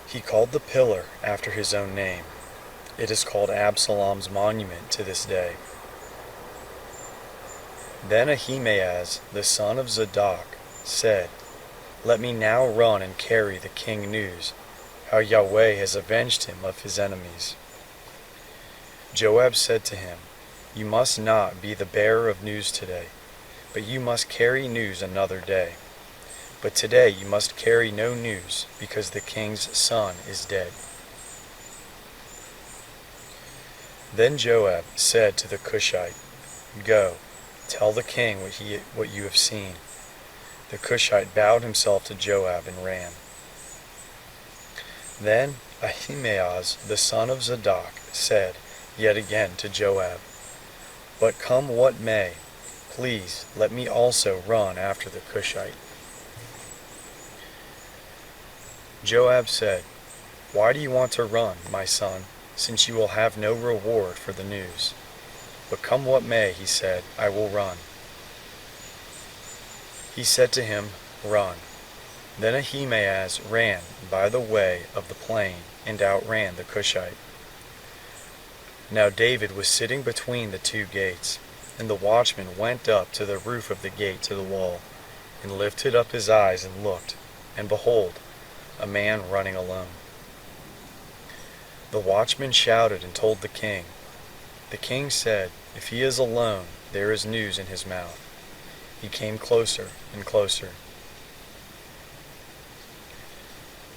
A: He called the pillar after his own name. It is called Absalom's monument to this day. Then Ahimaaz, the son of Zadok, said, Let me now run and carry the king news, how Yahweh has avenged him of his enemies. Joab said to him, You must not be the bearer of news today, but you must carry news another day. But today you must carry no news, because the king's son is dead. Then Joab said to the Cushite, Go, tell the king what you have seen. The Cushite bowed himself to Joab and ran. Then Ahimaaz the son of Zadok said yet again to Joab, But come what may, please let me also run after the Cushite. Joab said, Why do you want to run, my son, since you will have no reward for the news? But come what may, he said, I will run. He said to him, Run. Then Ahimaaz ran by the way of the plain and outran the Cushite. Now David was sitting between the 2 gates, and the watchman went up to the roof of the gate to the wall, and lifted up his eyes and looked, and behold, a man running alone. The watchman shouted and told the king. The king said, If he is alone, there is news in his mouth. He came closer and closer.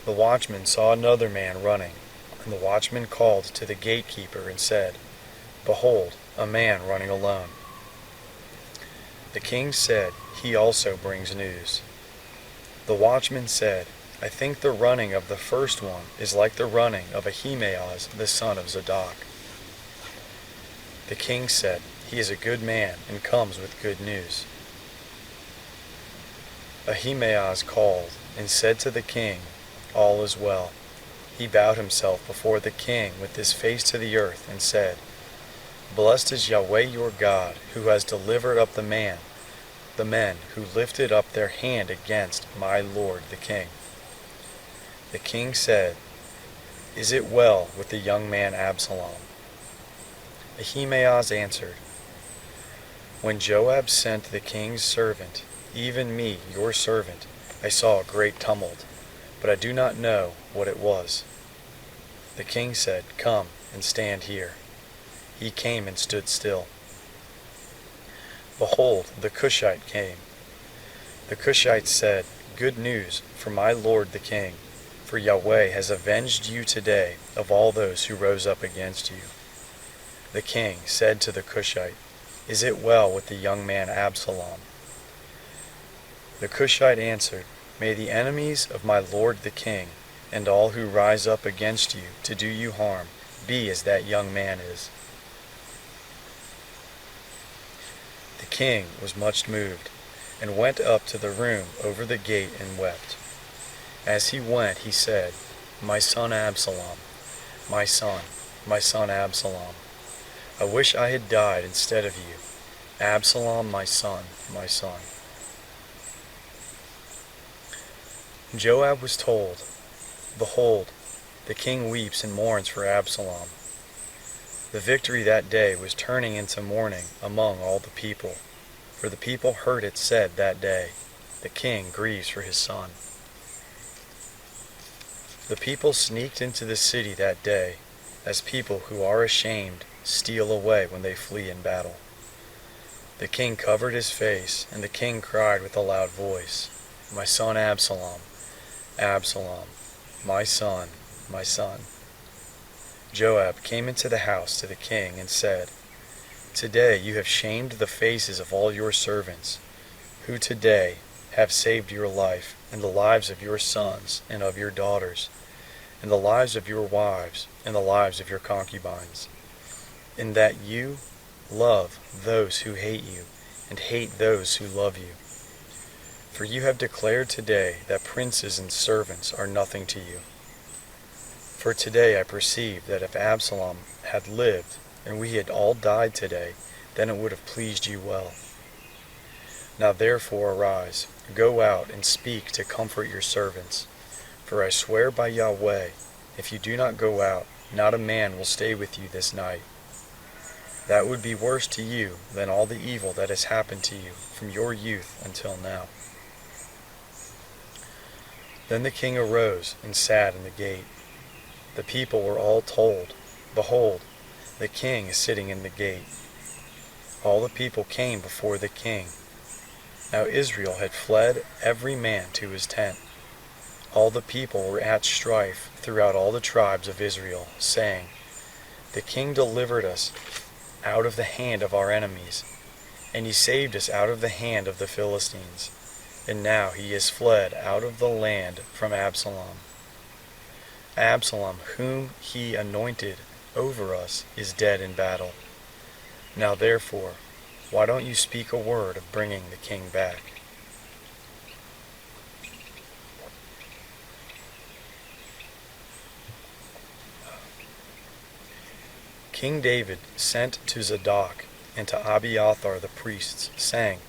A: The watchman saw another man running, and the watchman called to the gatekeeper and said, Behold, a man running alone. The king said, He also brings news. The watchman said, I think the running of the first one is like the running of Ahimaaz the son of Zadok. The king said, He is a good man and comes with good news. Ahimaaz called and said to the king, All is well. He bowed himself before the king with his face to the earth and said, Blessed is Yahweh your God, who has delivered up the men who lifted up their hand against my lord the king. The king said, Is it well with the young man Absalom? Ahimaaz answered, When Joab sent the king's servant, even me, your servant, I saw a great tumult, but I do not know what it was. The king said, Come and stand here. He came and stood still. Behold, the Cushite came. The Cushite said, Good news for my lord the king, for Yahweh has avenged you today of all those who rose up against you. The king said to the Cushite, Is it well with the young man Absalom? The Cushite answered, May the enemies of my lord the king, and all who rise up against you to do you harm, be as that young man is. The king was much moved, and went up to the room over the gate and wept. As he went, he said, My son Absalom, my son Absalom, I wish I had died instead of you. Absalom, my son, my son. Joab was told, Behold, the king weeps and mourns for Absalom. The victory that day was turning into mourning among all the people, for the people heard it said that day, "The king grieves for his son." The people sneaked into the city that day, as people who are ashamed steal away when they flee in battle. The king covered his face, and the king cried with a loud voice, "My son Absalom, Absalom, my son, my son." Joab came into the house to the king and said, "Today you have shamed the faces of all your servants, who today have saved your life and the lives of your sons and of your daughters, and the lives of your wives and the lives of your concubines, in that you love those who hate you and hate those who love you. For you have declared today that princes and servants are nothing to you. For today I perceive that if Absalom had lived and we had all died today, then it would have pleased you well. Now therefore arise, go out and speak to comfort your servants. For I swear by Yahweh, if you do not go out, not a man will stay with you this night. That would be worse to you than all the evil that has happened to you from your youth until now." Then the king arose and sat in the gate. The people were all told, "Behold, the king is sitting in the gate." All the people came before the king. Now Israel had fled every man to his tent. All the people were at strife throughout all the tribes of Israel, saying, "The king delivered us out of the hand of our enemies, and he saved us out of the hand of the Philistines, and now he is fled out of the land from Absalom. Absalom, whom he anointed over us, is dead in battle. Now therefore, why don't you speak a word of bringing the king back?" King David sent to Zadok and to Abiathar the priests, saying,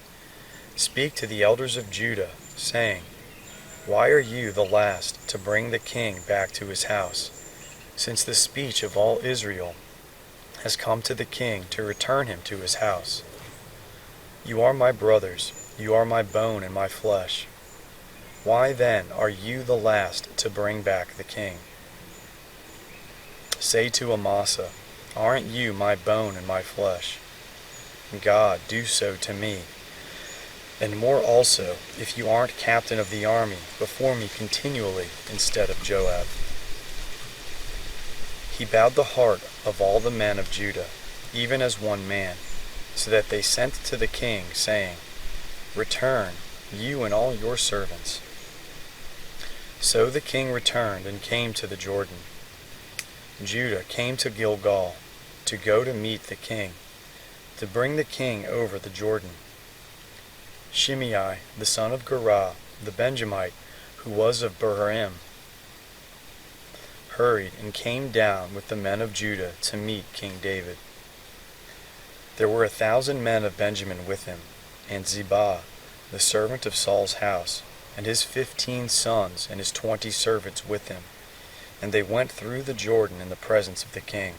A: "Speak to the elders of Judah, saying, Why are you the last to bring the king back to his house, since the speech of all Israel has come to the king to return him to his house? You are my brothers, you are my bone and my flesh. Why then are you the last to bring back the king? Say to Amasa, Aren't you my bone and my flesh? God, do so to me, and more also, if you aren't captain of the army before me continually instead of Joab." He bowed the heart of all the men of Judah, even as one man, so that they sent to the king, saying, "Return, you and all your servants." So the king returned and came to the Jordan. Judah came to Gilgal to go to meet the king, to bring the king over the Jordan. Shimei, the son of Gera, the Benjamite, who was of Bahurim, hurried and came down with the men of Judah to meet King David. There were 1,000 men of Benjamin with him, and Ziba, the servant of Saul's house, and his 15 sons and his 20 servants with him, and they went through the Jordan in the presence of the king.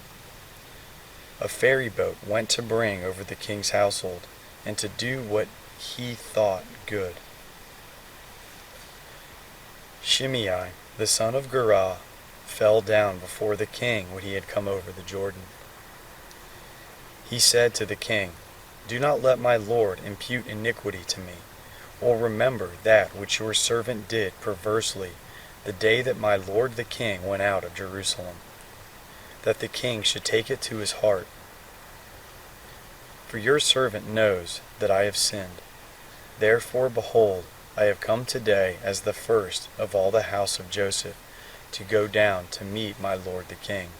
A: A ferry boat went to bring over the king's household, and to do what he thought good. Shimei, the son of Gera, fell down before the king when he had come over the Jordan. He said to the king, "Do not let my lord impute iniquity to me, or remember that which your servant did perversely the day that my lord the king went out of Jerusalem, that the king should take it to his heart. For your servant knows that I have sinned. Therefore, behold, I have come today as the first of all the house of Joseph to go down to meet my lord the king."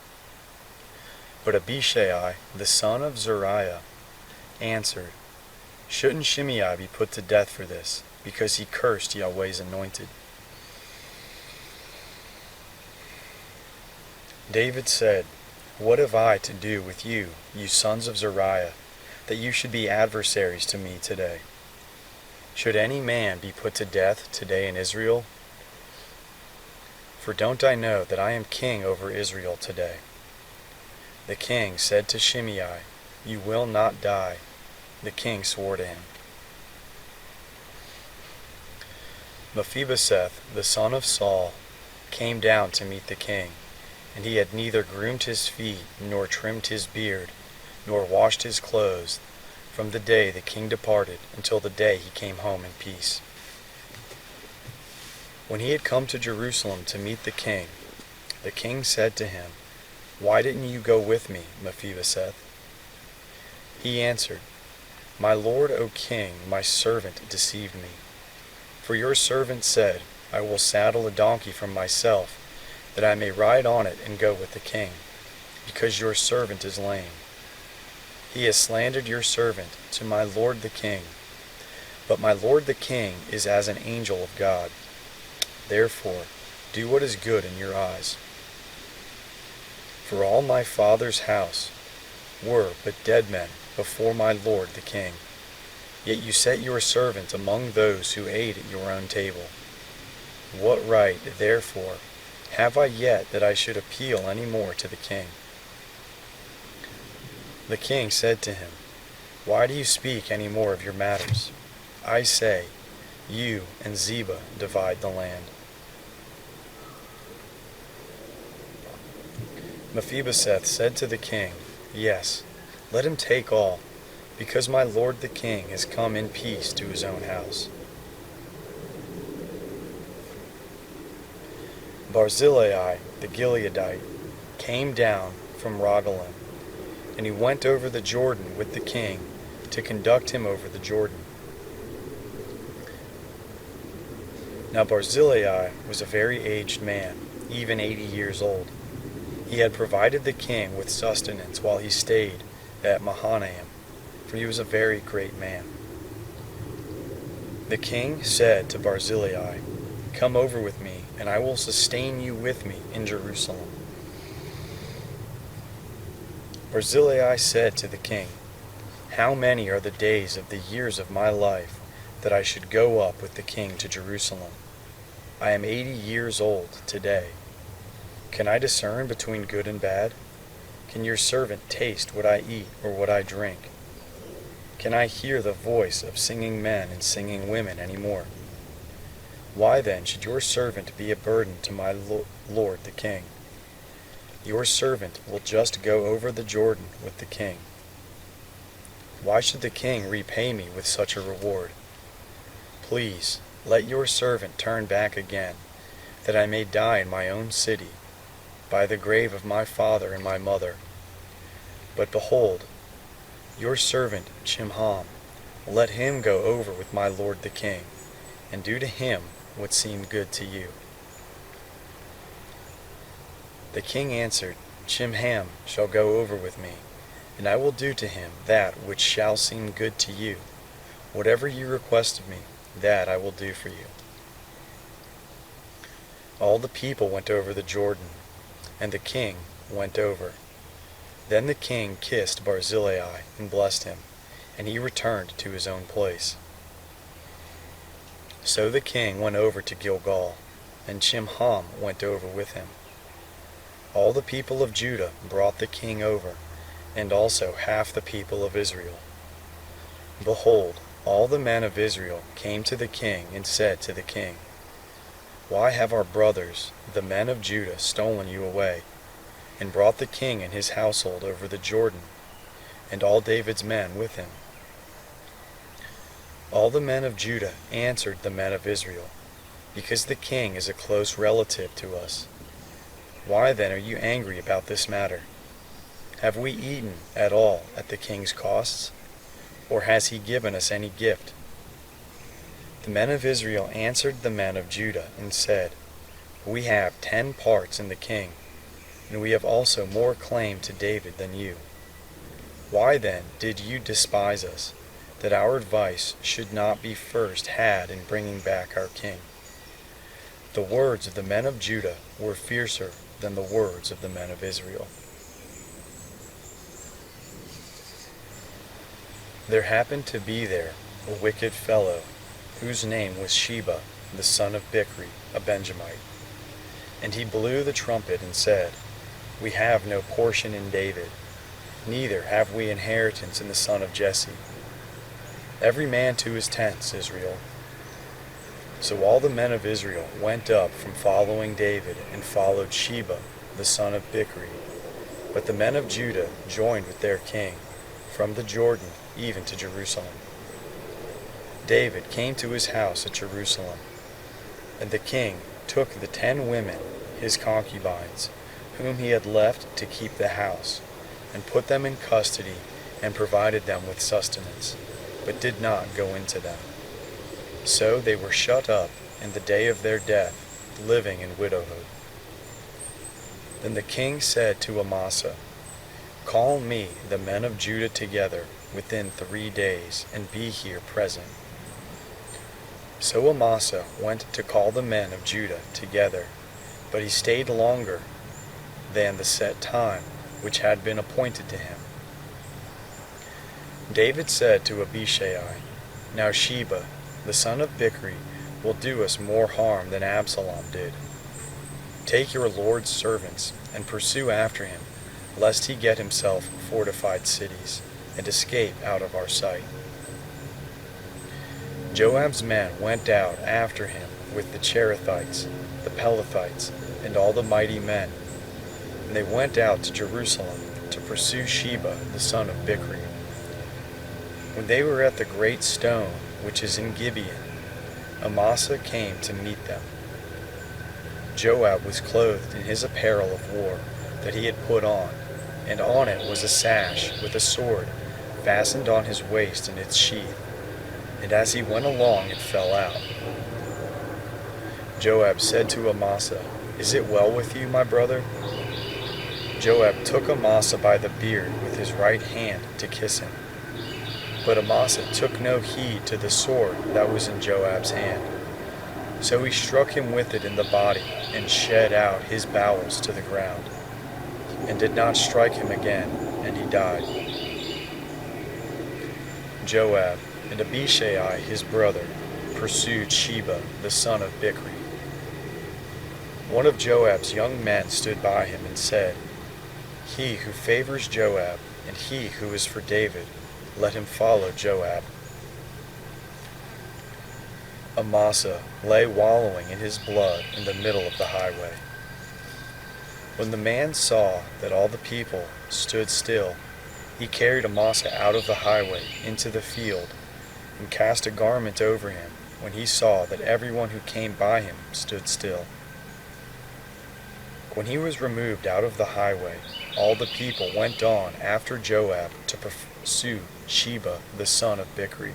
A: But Abishai, the son of Zeruiah, answered, "Shouldn't Shimei be put to death for this, because he cursed Yahweh's anointed?" David said, "What have I to do with you, you sons of Zeruiah, that you should be adversaries to me today? Should any man be put to death today in Israel? For don't I know that I am king over Israel today? The king said to Shimei, "You will not die." The king swore to him. Mephibosheth, the son of Saul, came down to meet the king, and he had neither groomed his feet, nor trimmed his beard, nor washed his clothes, from the day the king departed until the day he came home in peace. When he had come to Jerusalem to meet the king said to him, "Why didn't you go with me, Mephibosheth?" He answered, "My lord, O king, my servant deceived me. For your servant said, I will saddle a donkey for myself, that I may ride on it and go with the king, because your servant is lame. He has slandered your servant to my lord the king. But my lord the king is as an angel of God. Therefore, do what is good in your eyes. For all my father's house were but dead men before my lord the king. Yet you set your servant among those who ate at your own table. What right, therefore, have I yet that I should appeal any more to the king?" The king said to him, "Why do you speak any more of your matters? I say, you and Ziba divide the land." Mephibosheth said to the king, "Yes, let him take all, because my lord the king has come in peace to his own house." Barzillai the Gileadite came down from Rogelim, and he went over the Jordan with the king to conduct him over the Jordan. Now Barzillai was a very aged man, even 80 years old. He had provided the king with sustenance while he stayed at Mahanaim, for he was a very great man. The king said to Barzillai, "Come over with me, and I will sustain you with me in Jerusalem." Barzillai said to the king, "How many are the days of the years of my life, that I should go up with the king to Jerusalem? I am 80 years old today. Can I discern between good and bad? Can your servant taste what I eat or what I drink? Can I hear the voice of singing men and singing women any more? Why then should your servant be a burden to my lord the king? Your servant will just go over the Jordan with the king. Why should the king repay me with such a reward? Please, let your servant turn back again, that I may die in my own city, by the grave of my father and my mother. But behold, your servant Chimham, let him go over with my lord the king, and do to him what seemed good to you." The king answered, "Chimham shall go over with me, and I will do to him that which shall seem good to you. Whatever you request of me, that I will do for you." All the people went over the Jordan, and the king went over. Then the king kissed Barzillai and blessed him, and he returned to his own place. So the king went over to Gilgal, and Chimham went over with him. All the people of Judah brought the king over, and also half the people of Israel. Behold, all the men of Israel came to the king and said to the king, "Why have our brothers, the men of Judah, stolen you away, and brought the king and his household over the Jordan, and all David's men with him?" All the men of Judah answered the men of Israel, "Because the king is a close relative to us. Why then are you angry about this matter? Have we eaten at all at the king's costs? Or has he given us any gift?" The men of Israel answered the men of Judah and said, "We have 10 parts in the king, and we have also more claim to David than you. Why then did you despise us, that our advice should not be first had in bringing back our king?" The words of the men of Judah were fiercer than the words of the men of Israel. There happened to be there a wicked fellow, whose name was Sheba, the son of Bichri, a Benjamite. And he blew the trumpet and said, We have no portion in David, neither have we inheritance in the son of Jesse. Every man to his tents, Israel." So all the men of Israel went up from following David and followed Sheba, the son of Bichri. But the men of Judah joined with their king, from the Jordan even to Jerusalem. David came to his house at Jerusalem, and the king took the 10 women, his concubines, whom he had left to keep the house, and put them in custody, and provided them with sustenance, but did not go into them. So they were shut up in the day of their death, living in widowhood. Then the king said to Amasa, "Call me the men of Judah together within 3 days, and be here present." So Amasa went to call the men of Judah together, but he stayed longer than the set time which had been appointed to him. David said to Abishai, "Now Sheba, the son of Bichri, will do us more harm than Absalom did. Take your lord's servants and pursue after him, lest he get himself fortified cities, and escape out of our sight." Joab's men went out after him with the Cherethites, the Pelethites, and all the mighty men, and they went out to Jerusalem to pursue Sheba the son of Bichri. When they were at the great stone which is in Gibeon, Amasa came to meet them. Joab was clothed in his apparel of war that he had put on, and on it was a sash with a sword fastened on his waist in its sheath, and as he went along it fell out. Joab said to Amasa, "Is it well with you, my brother?" Joab took Amasa by the beard with his right hand to kiss him. But Amasa took no heed to the sword that was in Joab's hand. So he struck him with it in the body, and shed out his bowels to the ground, and did not strike him again, and he died. Joab and Abishai his brother pursued Sheba the son of Bichri. One of Joab's young men stood by him and said, "He who favors Joab, and he who is for David, let him follow Joab." Amasa lay wallowing in his blood in the middle of the highway. When the man saw that all the people stood still, he carried Amasa out of the highway into the field, and cast a garment over him when he saw that everyone who came by him stood still. When he was removed out of the highway, all the people went on after Joab to pursue Sheba the son of Bichri.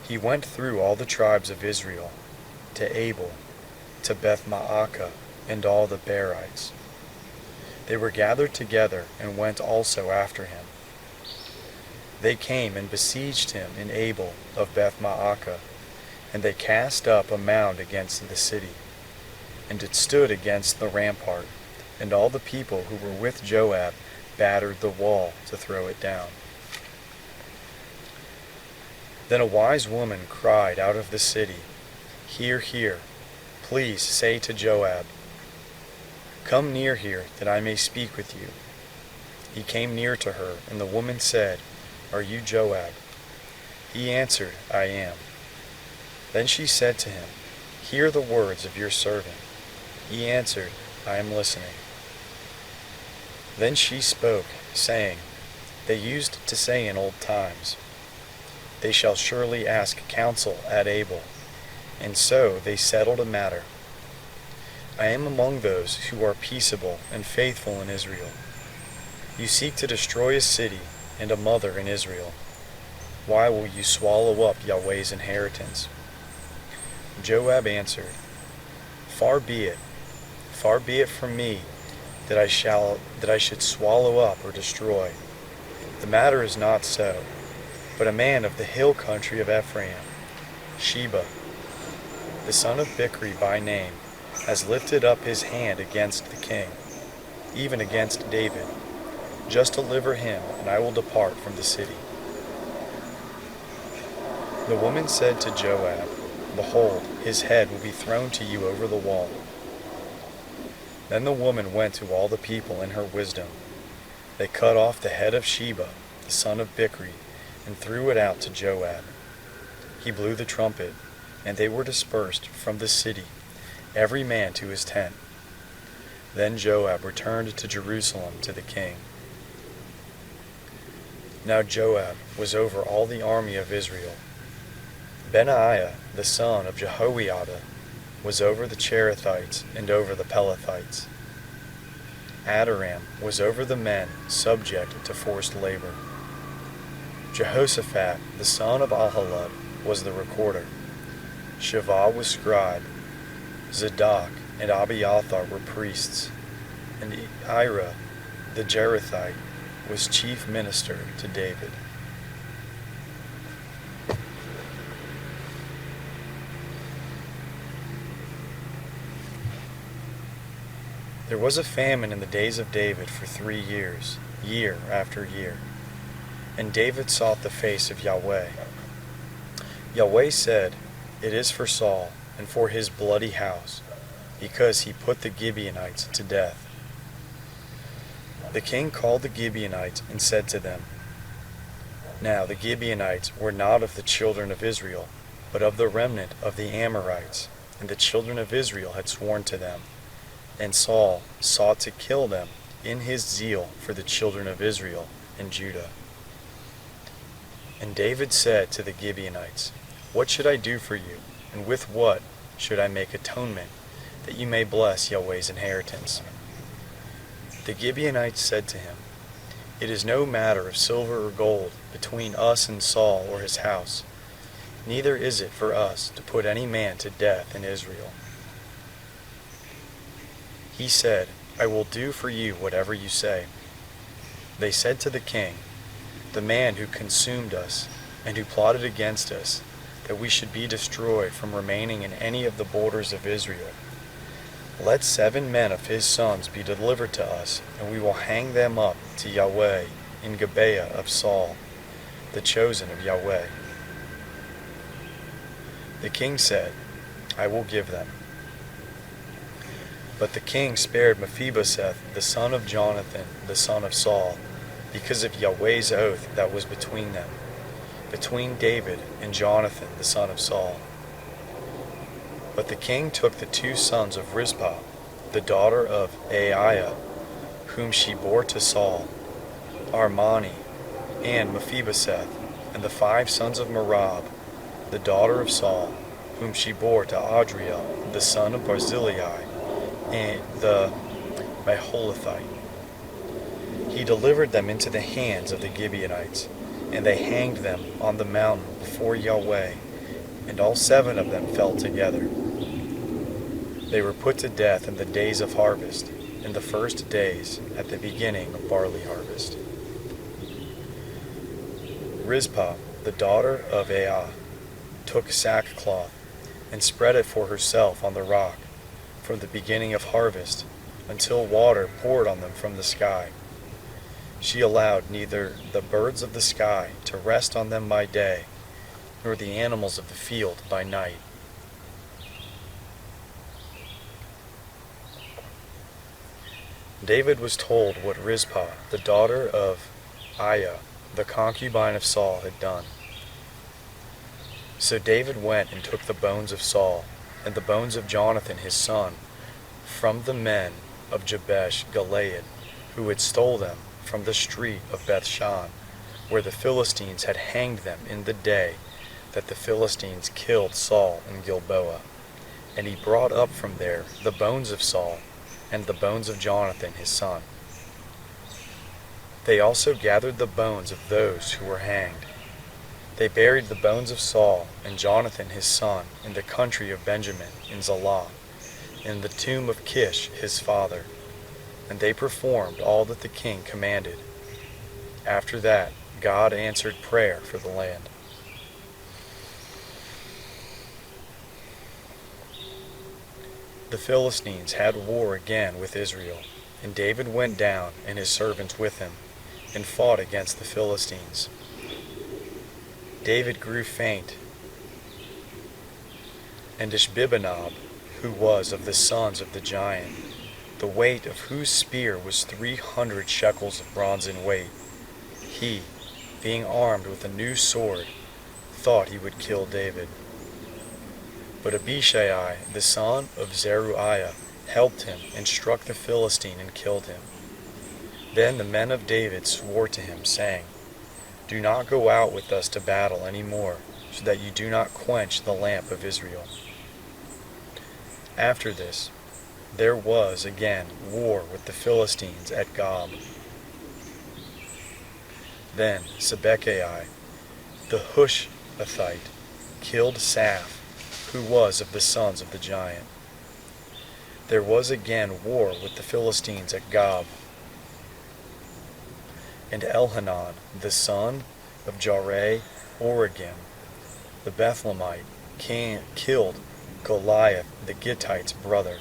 A: He went through all the tribes of Israel, to Abel, to Beth-Maacah, and all the Berites. They were gathered together and went also after him. They came and besieged him in Abel of Beth-Maacah, and they cast up a mound against the city, and it stood against the rampart, and all the people who were with Joab battered the wall to throw it down. Then a wise woman cried out of the city, "Hear, hear, please say to Joab, 'Come near here, that I may speak with you.' He came near to her, and the woman said, 'Are you Joab?' He answered, 'I am.' Then she said to him, 'Hear the words of your servant.' He answered, 'I am listening.' Then she spoke, saying, 'They used to say in old times, they shall surely ask counsel at Abel.' And so they settled a matter. I am among those who are peaceable and faithful in Israel. You seek to destroy a city and a mother in Israel. Why will you swallow up Yahweh's inheritance?" Joab answered, Far be it from me that I should swallow up or destroy. The matter is not so, but a man of the hill country of Ephraim, Sheba, the son of Bichri by name, has lifted up his hand against the king, even against David. Just deliver him, and I will depart from the city." The woman said to Joab, "Behold, his head will be thrown to you over the wall." Then the woman went to all the people in her wisdom. They cut off the head of Sheba, the son of Bichri, and threw it out to Joab. He blew the trumpet, and they were dispersed from the city, every man to his tent. Then Joab returned to Jerusalem to the king. Now Joab was over all the army of Israel. Benaiah, the son of Jehoiada, was over the Cherethites and over the Pelethites. Adoram was over the men subject to forced labor. Jehoshaphat, the son of Ahilud, was the recorder. Sheva was scribe. Zadok and Abiathar were priests. And Ira, the Jerethite, was chief minister to David. There was a famine in the days of David for 3 years, year after year. And David sought the face of Yahweh. Yahweh said, "It is for Saul and for his bloody house, because he put the Gibeonites to death." The king called the Gibeonites and said to them, Now the Gibeonites were not of the children of Israel, but of the remnant of the Amorites, and the children of Israel had sworn to them. And Saul sought to kill them in his zeal for the children of Israel and Judah. And David said to the Gibeonites, What should I do for you, and with what should I make atonement, that you may bless Yahweh's inheritance? The Gibeonites said to him, It is no matter of silver or gold between us and Saul or his house, neither is it for us to put any man to death in Israel. He said, I will do for you whatever you say. They said to the king, The man who consumed us and who plotted against us, that we should be destroyed from remaining in any of the borders of Israel, let 7 men of his sons be delivered to us, and we will hang them up to Yahweh in Gibeah of Saul, the chosen of Yahweh. The king said, I will give them. But the king spared Mephibosheth, the son of Jonathan, the son of Saul, because of Yahweh's oath that was between them, between David and Jonathan, the son of Saul. But the king took the 2 sons of Rizpah, the daughter of Aiah, whom she bore to Saul, Armani, and Mephibosheth, and the 5 sons of Merab, the daughter of Saul, whom she bore to Adriel, the son of Barzillai, and the Maholathite. He delivered them into the hands of the Gibeonites, and they hanged them on the mountain before Yahweh, and all 7 of them fell together. They were put to death in the days of harvest, in the first days at the beginning of barley harvest. Rizpah, the daughter of Aiah, took sackcloth and spread it for herself on the rock, from the beginning of harvest until water poured on them from the sky. She allowed neither the birds of the sky to rest on them by day, nor the animals of the field by night. David was told what Rizpah, the daughter of Aiah, the concubine of Saul, had done. So David went and took the bones of Saul, and the bones of Jonathan his son, from the men of Jabesh Gilead, who had stole them from the street of Bethshan, where the Philistines had hanged them in the day that the Philistines killed Saul in Gilboa. And he brought up from there the bones of Saul, and the bones of Jonathan his son. They also gathered the bones of those who were hanged. They buried the bones of Saul and Jonathan his son in the country of Benjamin in Zelah, in the tomb of Kish his father, and they performed all that the king commanded. After that, God answered prayer for the land. The Philistines had war again with Israel, and David went down and his servants with him, and fought against the Philistines. David grew faint, and Ishbi-benob, who was of the sons of the giant, the weight of whose spear was 300 shekels of bronze in weight. He, being armed with a new sword, thought he would kill David. But Abishai, the son of Zeruiah, helped him and struck the Philistine and killed him. Then the men of David swore to him, saying, "Do not go out with us to battle any more, so that you do not quench the lamp of Israel." After this, there was again war with the Philistines at Gob. Then Sibbecai, the Hushathite, killed Saph, who was of the sons of the giant. There was again war with the Philistines at Gob. And Elhanan, the son of Jaare-Oregim, the Bethlehemite, killed Goliath the Gittite's brother,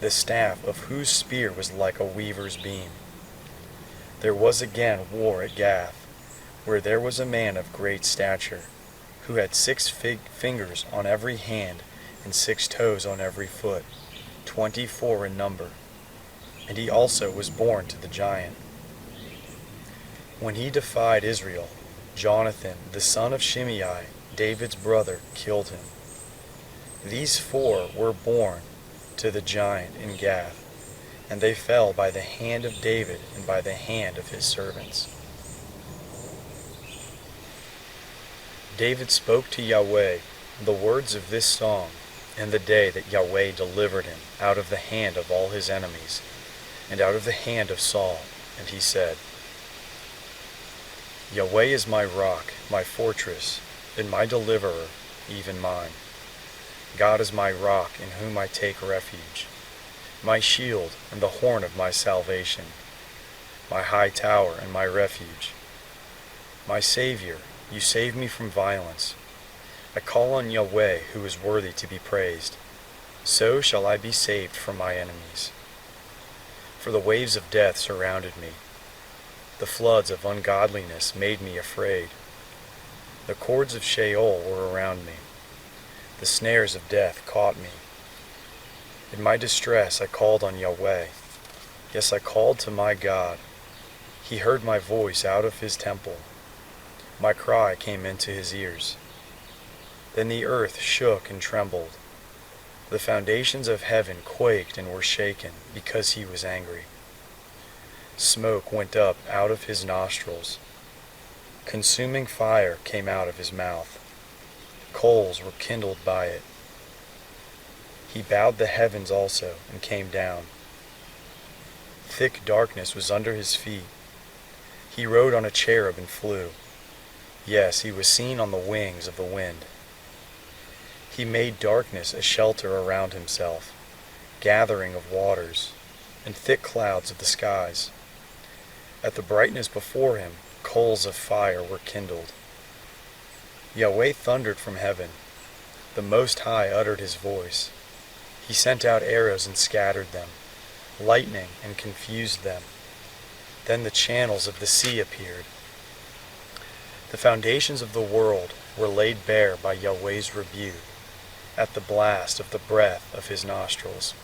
A: the staff of whose spear was like a weaver's beam. There was again war at Gath, where there was a man of great stature, who had 6 fingers on every hand and 6 toes on every foot, 24 in number, and he also was born to the giant. When he defied Israel, Jonathan, the son of Shimei, David's brother, killed him. These 4 were born to the giant in Gath, and they fell by the hand of David and by the hand of his servants. David spoke to Yahweh the words of this song in the day that Yahweh delivered him out of the hand of all his enemies, and out of the hand of Saul, and he said, "Yahweh is my rock, my fortress, and my deliverer, even mine. God is my rock in whom I take refuge, my shield and the horn of my salvation, my high tower and my refuge. My Savior, you save me from violence. I call on Yahweh, who is worthy to be praised. So shall I be saved from my enemies. For the waves of death surrounded me. The floods of ungodliness made me afraid. The cords of Sheol were around me. The snares of death caught me. In my distress I called on Yahweh. Yes, I called to my God. He heard my voice out of his temple. My cry came into his ears. Then the earth shook and trembled. The foundations of heaven quaked and were shaken, because he was angry. Smoke went up out of his nostrils. Consuming fire came out of his mouth. Coals were kindled by it. He bowed the heavens also and came down. Thick darkness was under his feet. He rode on a cherub and flew. Yes, he was seen on the wings of the wind. He made darkness a shelter around himself, gathering of waters, and thick clouds of the skies. At the brightness before him, coals of fire were kindled. Yahweh thundered from heaven. The Most High uttered his voice. He sent out arrows and scattered them, lightning and confused them. Then the channels of the sea appeared. The foundations of the world were laid bare by Yahweh's rebuke, at the blast of the breath of his nostrils.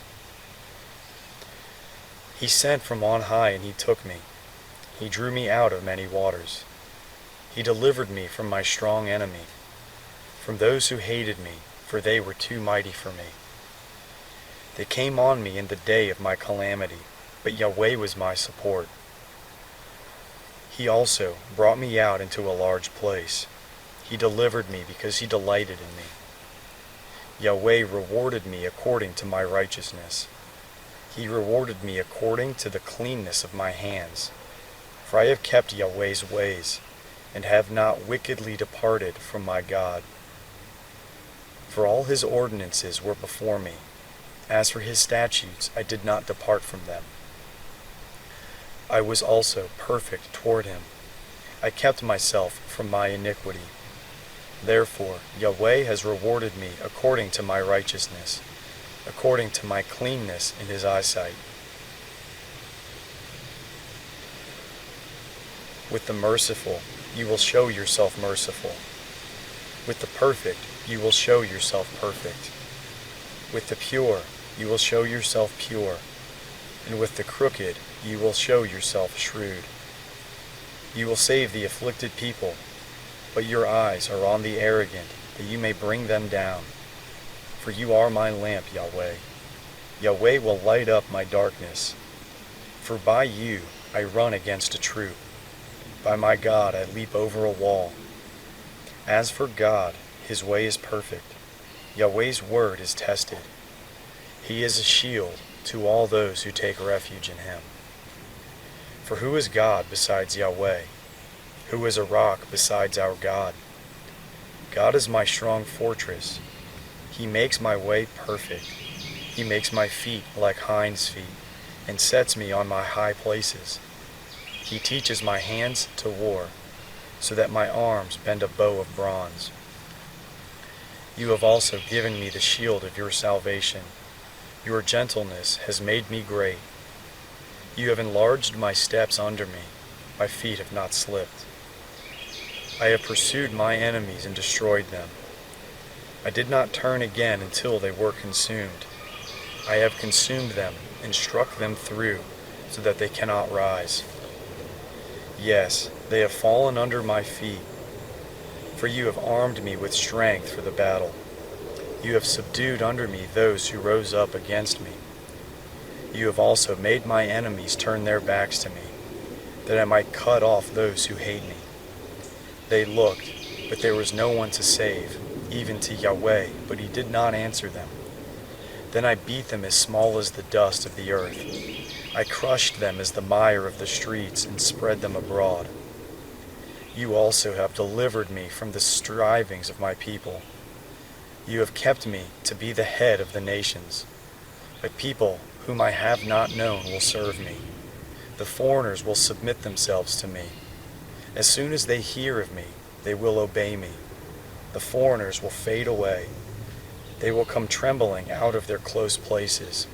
A: He sent from on high and he took me. He drew me out of many waters. He delivered me from my strong enemy, from those who hated me, for they were too mighty for me. They came on me in the day of my calamity, but Yahweh was my support. He also brought me out into a large place. He delivered me because he delighted in me. Yahweh rewarded me according to my righteousness. He rewarded me according to the cleanness of my hands. For I have kept Yahweh's ways, and have not wickedly departed from my God. For all his ordinances were before me. As for his statutes, I did not depart from them. I was also perfect toward him. I kept myself from my iniquity. Therefore Yahweh has rewarded me according to my righteousness, according to my cleanness in his eyesight. With the merciful you will show yourself merciful. With the perfect you will show yourself perfect. With the pure you will show yourself pure. and with the crooked you will show yourself shrewd. You will save the afflicted people, but your eyes are on the arrogant, that you may bring them down. For you are my lamp, Yahweh. Yahweh will light up my darkness. For by you I run against a troop. By my God I leap over a wall. As for God, his way is perfect. Yahweh's word is tested. He is a shield to all those who take refuge in him. For who is God besides Yahweh? Who is a rock besides our God? God is my strong fortress. He makes my way perfect. He makes my feet like hinds' feet, and sets me on my high places. He teaches my hands to war, so that my arms bend a bow of bronze. You have also given me the shield of your salvation. Your gentleness has made me great. You have enlarged my steps under me. My feet have not slipped. I have pursued my enemies and destroyed them. I did not turn again until they were consumed. I have consumed them and struck them through, so that they cannot rise. Yes, they have fallen under my feet. For you have armed me with strength for the battle. You have subdued under me those who rose up against me. You have also made my enemies turn their backs to me, that I might cut off those who hate me. They looked, but there was no one to save, even to Yahweh, but he did not answer them. Then I beat them as small as the dust of the earth. I crushed them as the mire of the streets and spread them abroad. You also have delivered me from the strivings of my people. You have kept me to be the head of the nations. A people whom I have not known will serve me. The foreigners will submit themselves to me. As soon as they hear of me, they will obey me. The foreigners will fade away. They will come trembling out of their close places.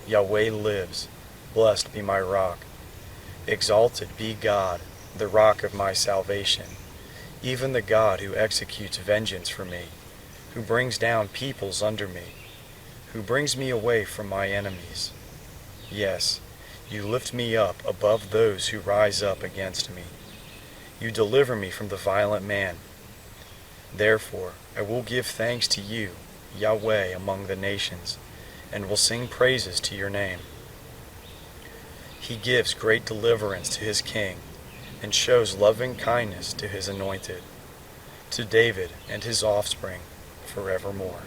A: Yahweh lives. Blessed be my rock. Exalted be God, the rock of my salvation, even the God who executes vengeance for me, who brings down peoples under me, who brings me away from my enemies. Yes, you lift me up above those who rise up against me. You deliver me from the violent man. Therefore, I will give thanks to you, Yahweh, among the nations, and will sing praises to your name. He gives great deliverance to his king, and shows loving kindness to his anointed, to David and his offspring forevermore.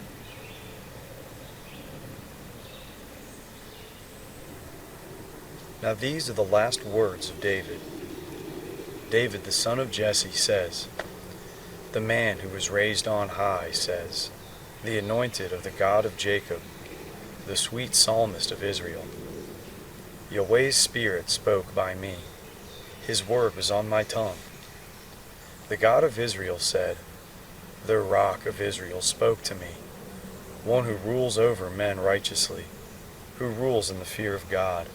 A: Now these are the last words of David. David, the son of Jesse, says, the man who was raised on high says, the anointed of the God of Jacob, the sweet psalmist of Israel. Yahweh's Spirit spoke by me. His word was on my tongue. The God of Israel said, the Rock of Israel spoke to me, one who rules over men righteously, who rules in the fear of God,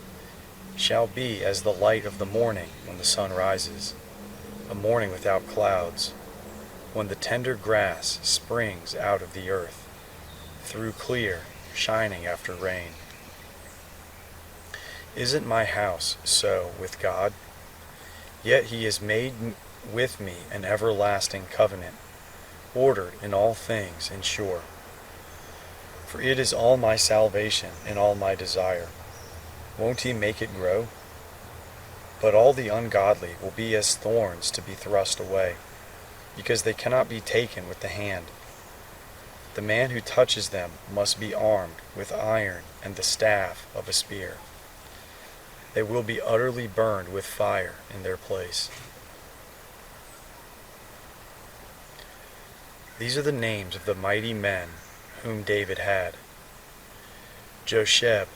A: shall be as the light of the morning when the sun rises, a morning without clouds, when the tender grass springs out of the earth, through clear, shining after rain. Isn't my house so with God? Yet he has made with me an everlasting covenant, ordered in all things and sure. For it is all my salvation and all my desire. Won't he make it grow? But all the ungodly will be as thorns to be thrust away, because they cannot be taken with the hand. The man who touches them must be armed with iron and the staff of a spear. They will be utterly burned with fire in their place. These are the names of the mighty men whom David had: Josheb,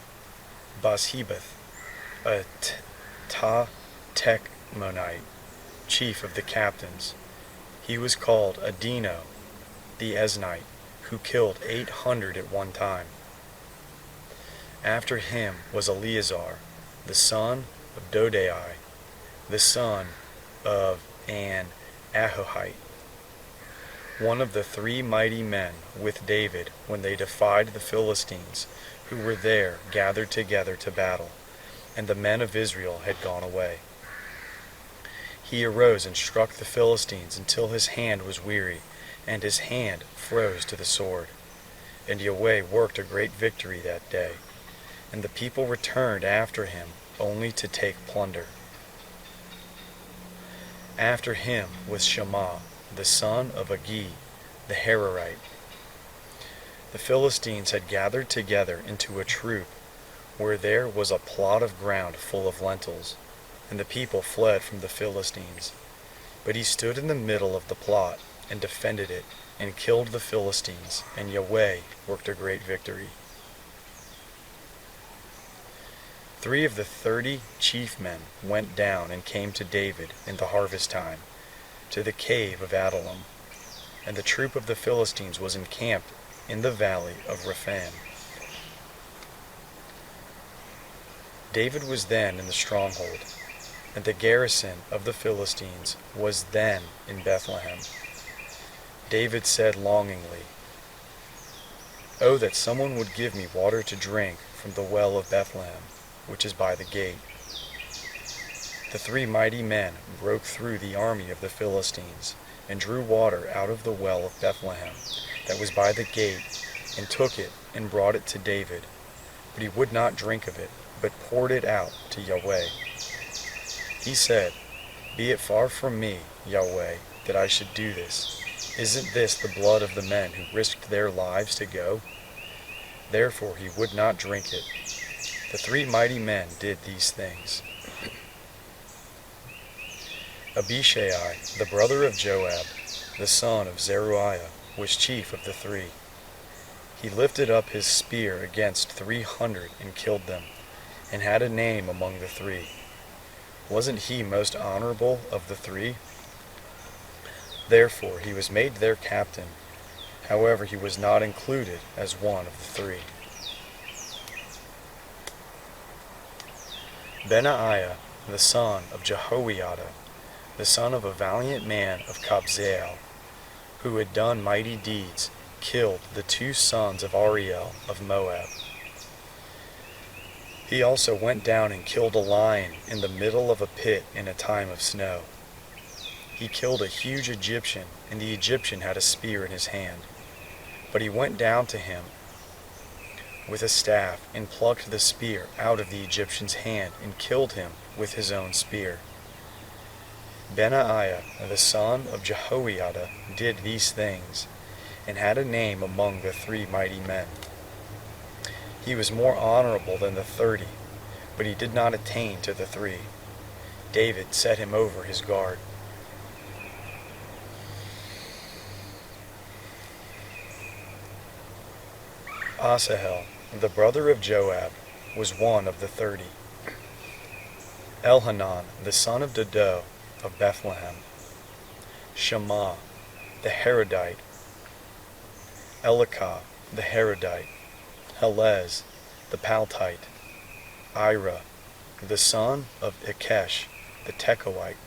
A: Bashebeth, a Techmonite, chief of the captains. He was called Adino, the Eznite, who killed 800 at one time. After him was Eleazar, the son of Dodai, the son of an Ahohite, one of the three mighty men with David when they defied the Philistines, who were there gathered together to battle, and the men of Israel had gone away. He arose and struck the Philistines until his hand was weary, and his hand froze to the sword. And Yahweh worked a great victory that day, and the people returned after him only to take plunder. After him was Shammah, the son of Agi, the Hararite. The Philistines had gathered together into a troop, where there was a plot of ground full of lentils, and the people fled from the Philistines. But he stood in the middle of the plot, and defended it, and killed the Philistines, and Yahweh worked a great victory. 3 of the 30 chief men went down and came to David in the harvest time, to the cave of Adullam, and the troop of the Philistines was encamped in the valley of Rephaim. David was then in the stronghold, and the garrison of the Philistines was then in Bethlehem. David said longingly, "Oh, that someone would give me water to drink from the well of Bethlehem, which is by the gate." The 3 mighty men broke through the army of the Philistines, and drew water out of the well of Bethlehem that was by the gate, and took it and brought it to David. But he would not drink of it, but poured it out to Yahweh. He said, "Be it far from me, Yahweh, that I should do this. Isn't this the blood of the men who risked their lives to go?" Therefore he would not drink it. The 3 mighty men did these things. Abishai, the brother of Joab, the son of Zeruiah, was chief of the 3. He lifted up his spear against 300 and killed them, and had a name among the 3. Wasn't he most honorable of the 3? Therefore he was made their captain. However, he was not included as one of the 3. Benaiah, the son of Jehoiada, the son of a valiant man of Kabzeel, who had done mighty deeds, killed the 2 sons of Ariel of Moab. He also went down and killed a lion in the middle of a pit in a time of snow. He killed a huge Egyptian, and the Egyptian had a spear in his hand. But he went down to him with a staff, and plucked the spear out of the Egyptian's hand, and killed him with his own spear. Benaiah, the son of Jehoiada, did these things, and had a name among the 3 mighty men. He was more honorable than the 30, but he did not attain to the 3. David set him over his guard. Asahel, the brother of Joab, was one of the 30. Elhanan, the son of Dodo, of Bethlehem. Shammah, the Harodite. Elikah, the Harodite. Helez, the Paltite. Ira, the son of Ikesh, the Tekoite.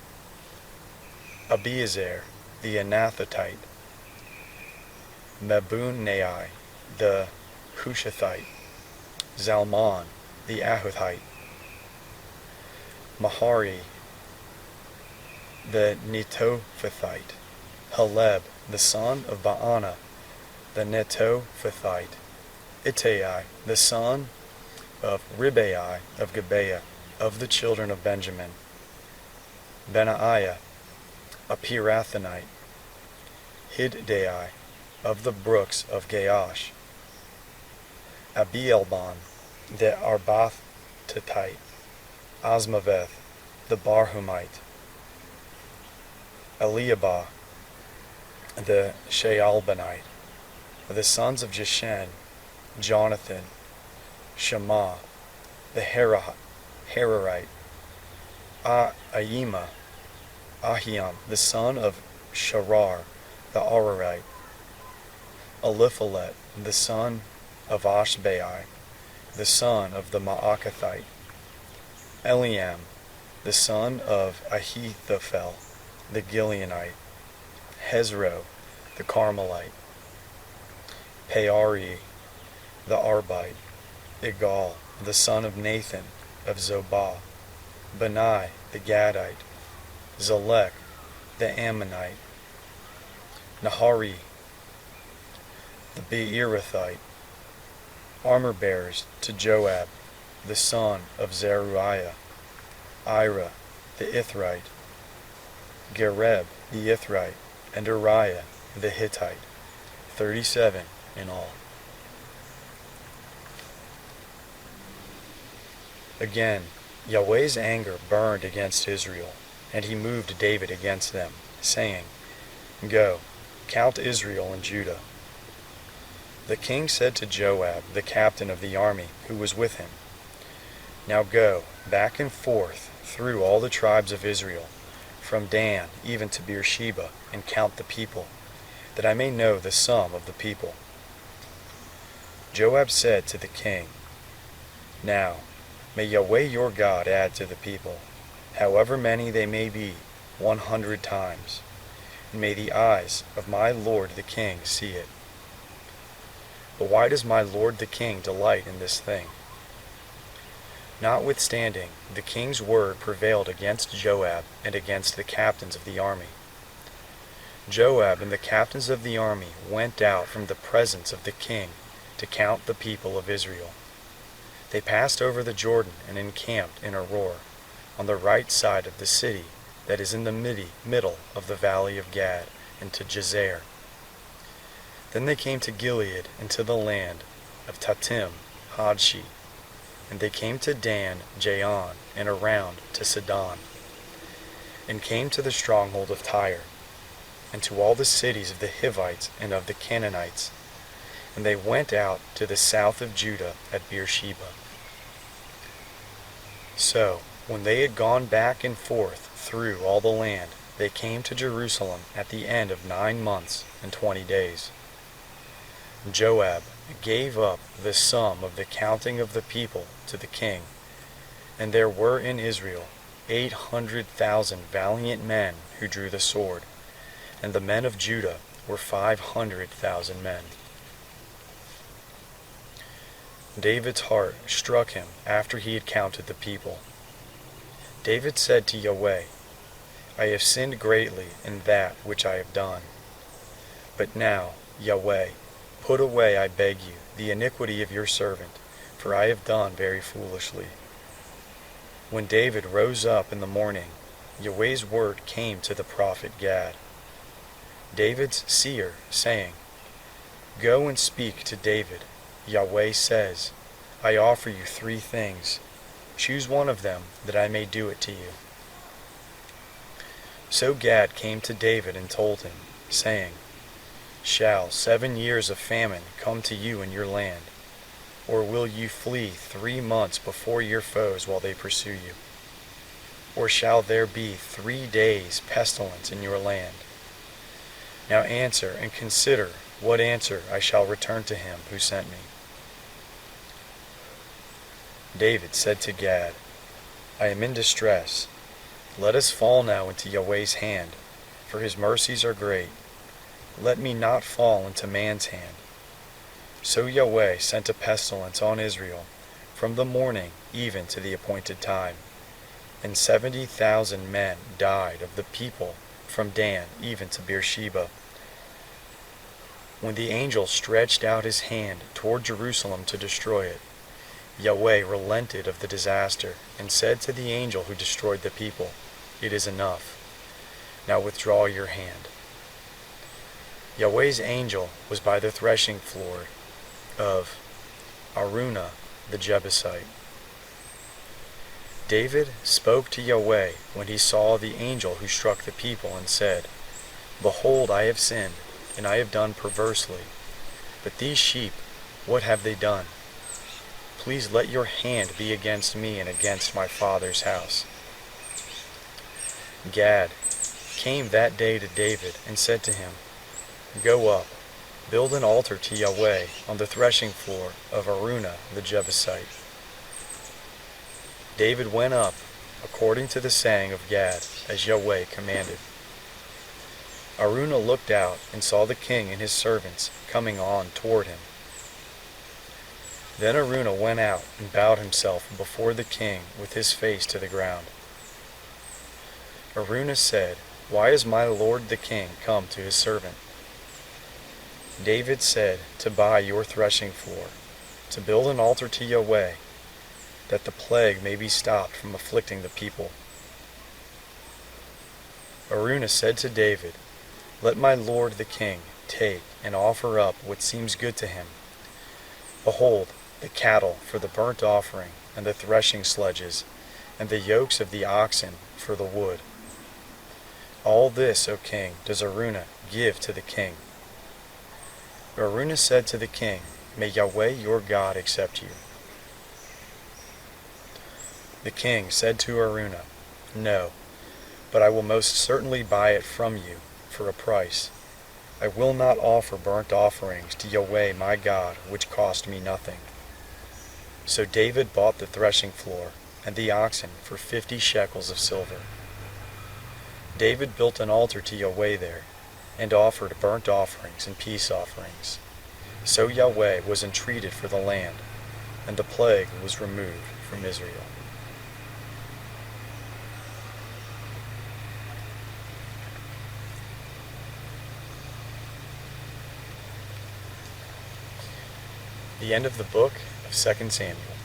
A: Abiezer, the Anathothite. Mebunai, the Hushathite. Zalmon, the Ahuthite. Mahari, the Netophathite. Heleb, the son of Baana, the Netophathite. Ittai, the son of Ribai of Gibeah, of the children of Benjamin. Benaiah, a Pirathonite. Hiddai, of the brooks of Gaash. Abielban, the Arbathite. Asmaveth, the Barhumite. Eliabah, the Shaalbanite. The sons of Jeshen, Jonathan. Shammah, the Hararite. Aima, Ahiam, the son of Sharar, the Ararite. Eliphalet, the son of Ashbai, the son of the Maakathite. Eliam, the son of Ahithophel, the Gileonite. Hezro, the Carmelite. Peari, the Arbite. Igal, the son of Nathan, of Zobah, Bani the Gadite, Zelek the Ammonite, Nahari the Beerothite, armor-bearers to Joab, the son of Zeruiah, Ira the Ithrite, Gareb the Ithrite, and Uriah the Hittite, 37 in all. Again, Yahweh's anger burned against Israel, and he moved David against them, saying, Go, count Israel and Judah. The king said to Joab, the captain of the army, who was with him, Now go back and forth through all the tribes of Israel, from Dan even to Beersheba, and count the people, that I may know the sum of the people. Joab said to the king, Now may Yahweh your God add to the people, however many they may be, 100 times, and may the eyes of my lord the king see it. But why does my lord the king delight in this thing? Notwithstanding, the king's word prevailed against Joab and against the captains of the army. Joab and the captains of the army went out from the presence of the king to count the people of Israel. They passed over the Jordan and encamped in Aroer, on the right side of the city that is in the middle of the valley of Gad, and to Jazer. Then they came to Gilead and to the land of Tatim Hodshi, and they came to Dan Jaon, and around to Sidon, and came to the stronghold of Tyre, and to all the cities of the Hivites and of the Canaanites, and they went out to the south of Judah at Beersheba. So, when they had gone back and forth through all the land, they came to Jerusalem at the end of 9 months and 20 days. Joab gave up the sum of the counting of the people to the king, and there were in Israel 800,000 valiant men who drew the sword, and the men of Judah were 500,000 men. David's heart struck him after he had counted the people. David said to Yahweh, I have sinned greatly in that which I have done. But now, Yahweh, put away, I beg you, the iniquity of your servant, for I have done very foolishly. When David rose up in the morning, Yahweh's word came to the prophet Gad, David's seer, saying, Go and speak to David. Yahweh says, I offer you 3 things. Choose one of them, that I may do it to you. So Gad came to David and told him, saying, Shall 7 years of famine come to you in your land? Or will you flee 3 months before your foes while they pursue you? Or shall there be 3 days pestilence in your land? Now answer and consider what answer I shall return to him who sent me. David said to Gad, I am in distress. Let us fall now into Yahweh's hand, for his mercies are great. Let me not fall into man's hand. So Yahweh sent a pestilence on Israel from the morning even to the appointed time, and 70,000 men died of the people from Dan even to Beersheba. When the angel stretched out his hand toward Jerusalem to destroy it, Yahweh relented of the disaster and said to the angel who destroyed the people, It is enough. Now withdraw your hand. Yahweh's angel was by the threshing floor of Araunah the Jebusite. David spoke to Yahweh when he saw the angel who struck the people and said, Behold, I have sinned, and I have done perversely. But these sheep, what have they done? Please let your hand be against me and against my father's house. Gad came that day to David and said to him, Go up, build an altar to Yahweh on the threshing floor of Araunah the Jebusite. David went up, according to the saying of Gad, as Yahweh commanded. Araunah looked out and saw the king and his servants coming on toward him. Then Araunah went out and bowed himself before the king with his face to the ground. Araunah said, "Why is my lord the king come to his servant?" David said, "To buy your threshing floor, to build an altar to Yahweh, that the plague may be stopped from afflicting the people." Araunah said to David, "Let my lord the king take and offer up what seems good to him. Behold, the cattle for the burnt offering, and the threshing sledges, and the yokes of the oxen for the wood. All this, O king, does Araunah give to the king." Araunah said to the king, "May Yahweh your God accept you." The king said to Araunah, "No, but I will most certainly buy it from you for a price. I will not offer burnt offerings to Yahweh my God which cost me nothing." So David bought the threshing floor and the oxen for 50 shekels of silver. David built an altar to Yahweh there, and offered burnt offerings and peace offerings. So Yahweh was entreated for the land, and the plague was removed from Israel. The end of the book of 2 Samuel.